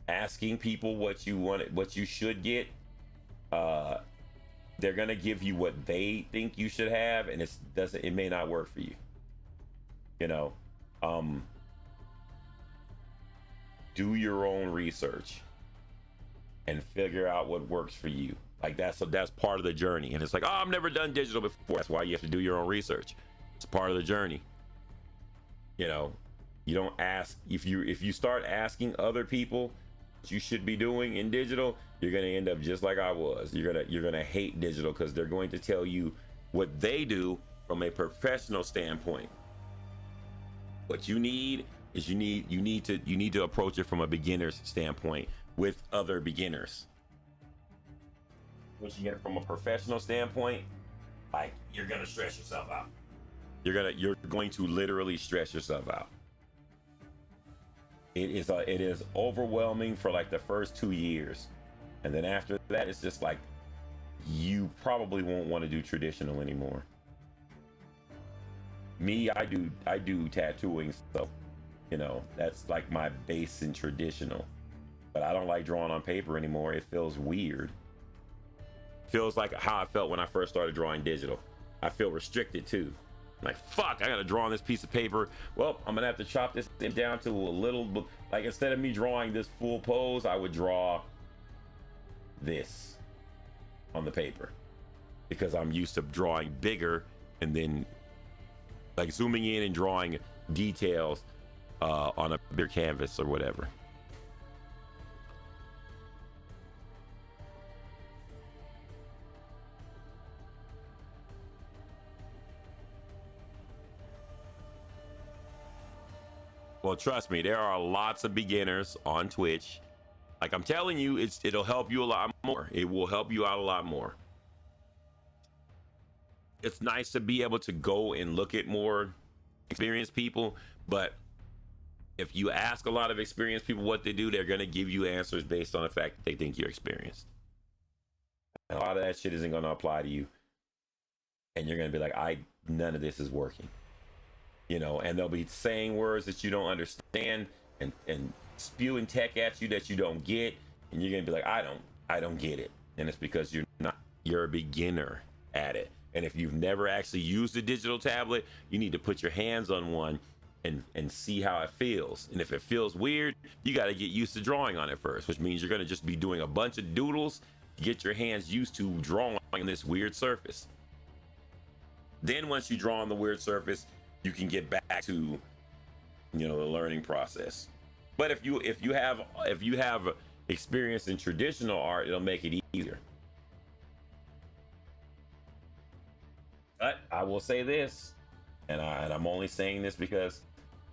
asking people what you want, what you should get, they're gonna give you what they think you should have, and it may not work for you. You know, do your own research and figure out what works for you. Like that's part of the journey. And it's like, oh, I've never done digital before. That's why you have to do your own research. It's part of the journey. You know, you don't ask if you start asking other people what you should be doing in digital, you're gonna end up just like I was. You're gonna hate digital because they're going to tell you what they do from a professional standpoint. What you need is you need to approach it from a beginner's standpoint with other beginners. Once you get it from a professional standpoint, like, you're gonna stress yourself out. You're going to literally stress yourself out. It is overwhelming for like the first 2 years, and then after that, it's just like you probably won't want to do traditional anymore. Me, I do tattooing, so you know that's like my base in traditional. But I don't like drawing on paper anymore. It feels weird. Feels like how I felt when I first started drawing digital. I feel restricted too. Like, fuck, I gotta draw on this piece of paper. Well, I'm gonna have to chop this thing down to a little, like, instead of me drawing this full pose, I would draw this on the paper because I'm used to drawing bigger and then like zooming in and drawing details on a bigger canvas or whatever. Well, trust me, there are lots of beginners on Twitch. Like I'm telling you, it'll help you a lot more. It will help you out a lot more. It's nice to be able to go and look at more experienced people, but if you ask a lot of experienced people what they do, they're gonna give you answers based on the fact that they think you're experienced. And a lot of that shit isn't gonna apply to you. And you're gonna be like, none of this is working. You know, and they'll be saying words that you don't understand and spewing tech at you that you don't get, and you're gonna be like, I don't get it. And it's because you're a beginner at it. And if you've never actually used a digital tablet, you need to put your hands on one and see how it feels. And if it feels weird, you got to get used to drawing on it first, which means you're gonna just be doing a bunch of doodles to get your hands used to drawing on this weird surface. Then once you draw on the weird surface, you can get back to, you know, the learning process. But if you have experience in traditional art, it'll make it easier. But I will say this, and I'm only saying this because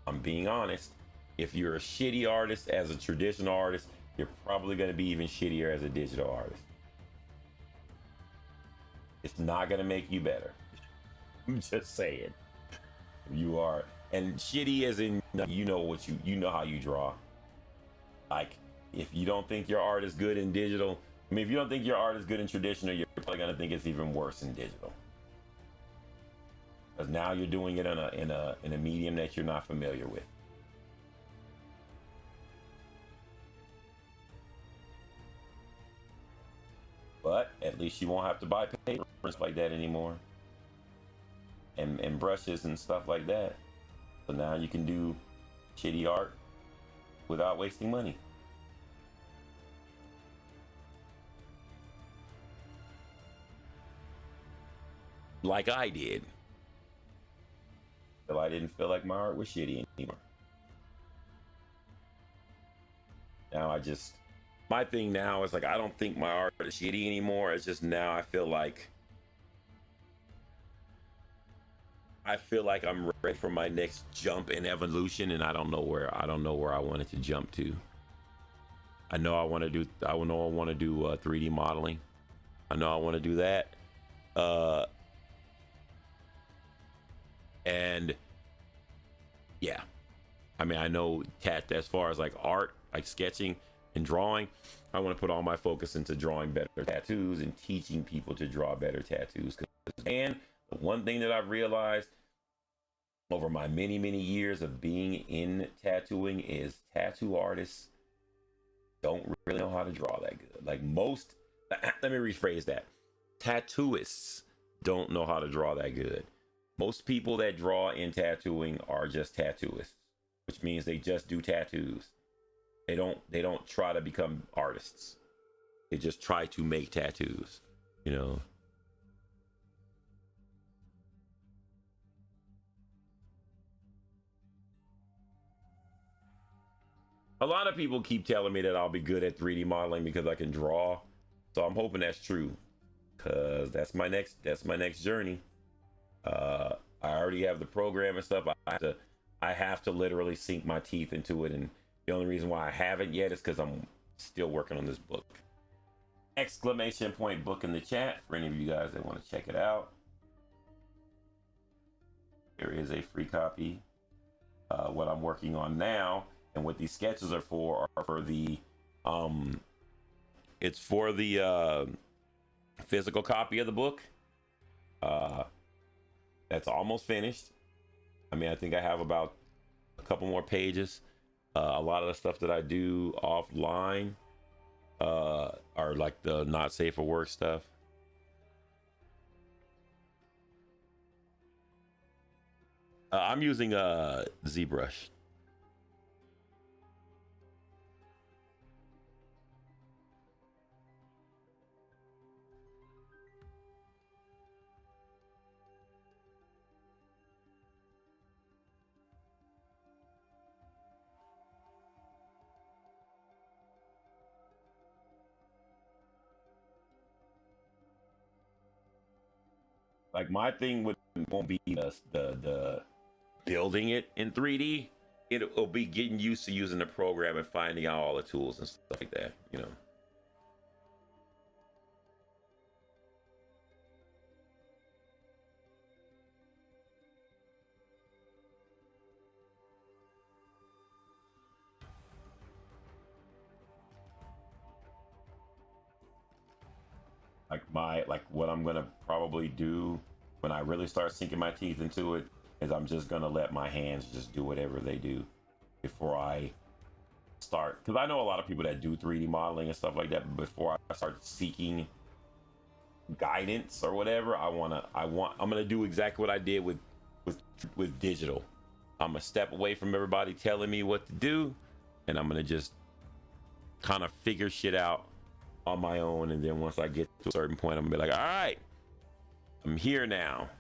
I'm being honest. If you're a shitty artist as a traditional artist, you're probably going to be even shittier as a digital artist. It's not going to make you better. I'm just saying. You are, and shitty as in, you know how you draw. Like, if you don't think your art is good in digital, I mean, if you don't think your art is good in traditional, you're probably gonna think it's even worse in digital. Because now you're doing it in a medium that you're not familiar with. But at least you won't have to buy paper and stuff like that anymore. And brushes and stuff like that. So now you can do shitty art without wasting money. Like I did. until I didn't feel like my art was shitty anymore. Now my thing now is like, I don't think my art is shitty anymore. It's just now I feel like I'm ready for my next jump in evolution, and I don't know where I want it to jump to. I know I want to do 3D modeling. I know I want to do that. And yeah, I mean, I know as far as like art, like sketching and drawing, I want to put all my focus into drawing better tattoos and teaching people to draw better tattoos. And the one thing that I've realized over my many, many years of being in tattooing is tattoo artists don't really know how to draw that good. Like most, let me rephrase that. Tattooists don't know how to draw that good. Most people that draw in tattooing are just tattooists, which means they just do tattoos. They don't try to become artists. They just try to make tattoos, you know. A lot of people keep telling me that I'll be good at 3D modeling because I can draw. So I'm hoping that's true, because that's my next journey. I already have the program and stuff. I have to literally sink my teeth into it, and the only reason why I haven't yet is because I'm still working on this book. Exclamation point book in the chat for any of you guys that want to check it out. There is a free copy. What I'm working on now and what these sketches are for the it's for the physical copy of the book. That's almost finished. I mean, I think I have about a couple more pages. A lot of the stuff that I do offline are like the not safe for work stuff. I'm using ZBrush. Like my thing won't be the building it in 3D. It'll be getting used to using the program and finding out all the tools and stuff like that, you know. Like what I'm gonna probably do when I really start sinking my teeth into it is I'm just gonna let my hands just do whatever they do before I start, because I know a lot of people that do 3D modeling and stuff like that, but before I start seeking guidance or whatever, I'm gonna do exactly what I did with digital. I'm gonna step away from everybody telling me what to do, and I'm gonna just kind of figure shit out on my own. And then once I get to a certain point, I'm gonna be like, all right, I'm here now.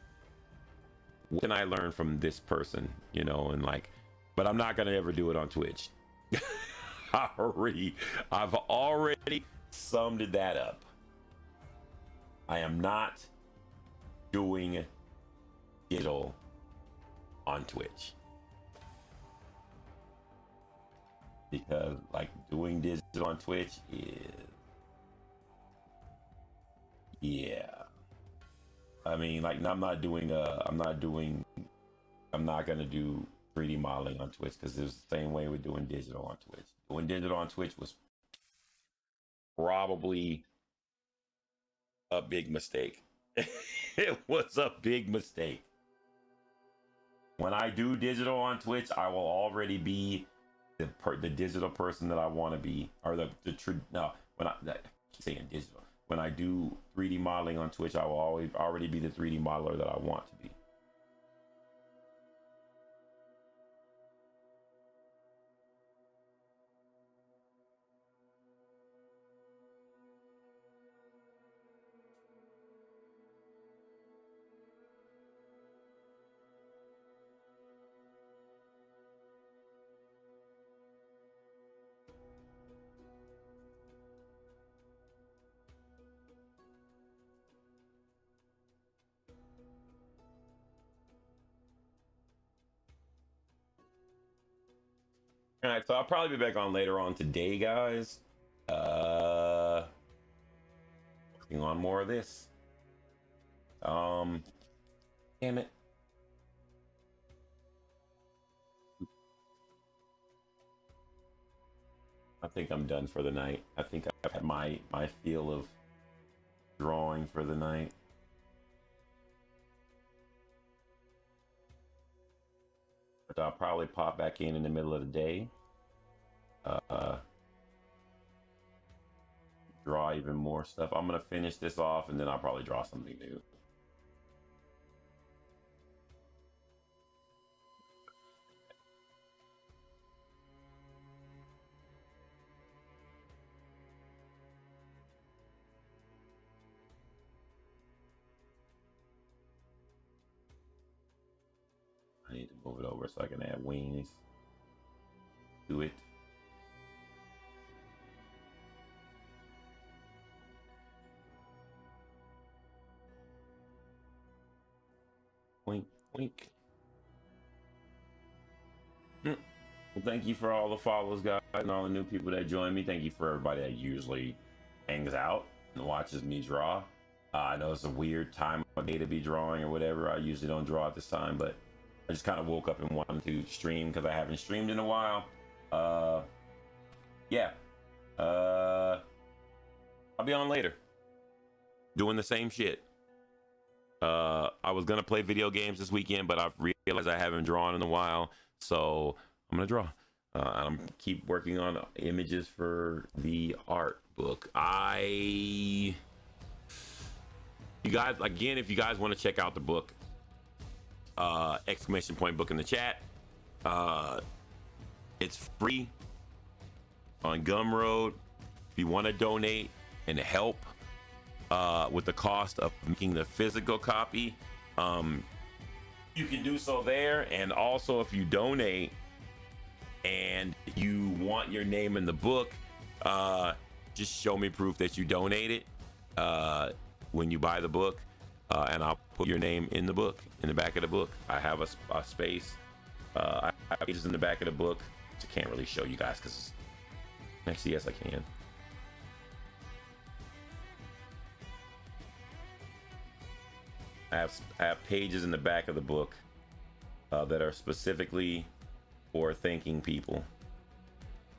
What can I learn from this person? You know, and like, but I'm not gonna ever do it on Twitch. I've already summed that up. I am not doing digital on Twitch, because like doing digital on Twitch is, yeah. I mean, like, I'm not gonna do 3D modeling on Twitch, because it's the same way we're doing digital on Twitch. Doing digital on Twitch was probably a big mistake. It was a big mistake. When I do digital on Twitch, I will already be the digital person that I want to be, or when I keep saying digital. When I do 3D modeling on Twitch, I will already be the 3D modeler that I want to be. All right, so I'll probably be back on later on today, guys. Working on more of this. Damn it. I think I'm done for the night. I think I've had my feel of drawing for the night. But I'll probably pop back in the middle of the day. Draw even more stuff. I'm gonna finish this off and then I'll probably draw something new. I need to move it over so I can add wings to it. Wink, wink. Well, thank you for all the follows, guys, and all the new people that join me. Thank you for everybody that usually hangs out and watches me draw. I know it's a weird time of day to be drawing or whatever. I usually don't draw at this time, but I just kind of woke up and wanted to stream because I haven't streamed in a while. Yeah. I'll be on later. Doing the same shit. I was gonna play video games this weekend, but I've realized I haven't drawn in a while, so I'm gonna draw. I'm keep working on images for the art book. You guys, again, if you guys want to check out the book, exclamation point book in the chat. It's free on Gumroad. If you want to donate and help with the cost of making the physical copy, you can do so there. And also, if you donate and you want your name in the book, just show me proof that you donated when you buy the book, and I'll put your name in the book, in the back of the book. I have a space. I have pages in the back of the book. I can't really show you guys because actually, yes, I can. I have pages in the back of the book that are specifically for thanking people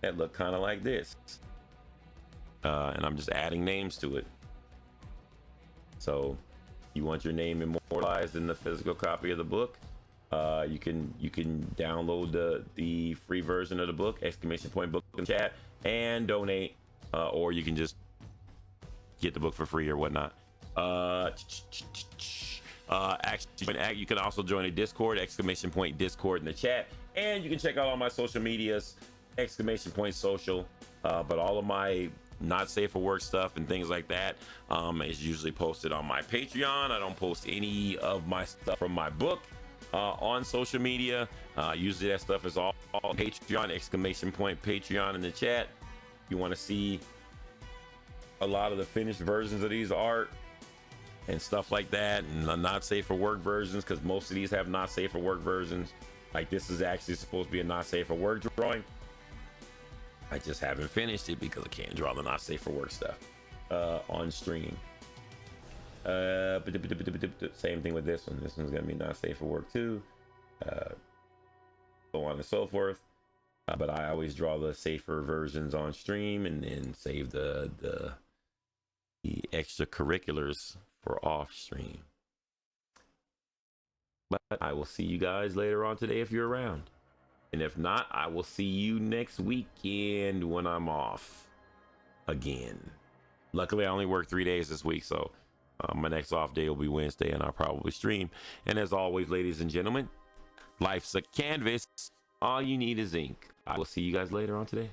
that look kind of like this, and I'm just adding names to it. So, you want your name immortalized in the physical copy of the book? You can download the free version of the book, exclamation point book in chat, and donate, or you can just get the book for free or whatnot. Actually, you can also join a Discord, exclamation point Discord in the chat, and you can check out all my social medias, exclamation point social. But all of my not safe for work stuff and things like that is usually posted on my Patreon. I don't post any of my stuff from my book on social media. Usually that stuff is all Patreon, exclamation point Patreon in the chat. If you want to see a lot of the finished versions of these art and stuff like that, and the not safe for work versions, because most of these have not safe for work versions. Like this is actually supposed to be a not safe for work drawing. I just haven't finished it because I can't draw the not safe for work stuff on stream. Same thing with this one. This one's gonna be not safe for work too. So on and so forth. But I always draw the safer versions on stream and then save the extracurriculars for off stream. But I will see you guys later on today if you're around. And if not, I will see you next weekend when I'm off again. Luckily, I only work 3 days this week, so my next off day will be Wednesday, and I'll probably stream. And as always, ladies and gentlemen, life's a canvas. All you need is ink. I will see you guys later on today.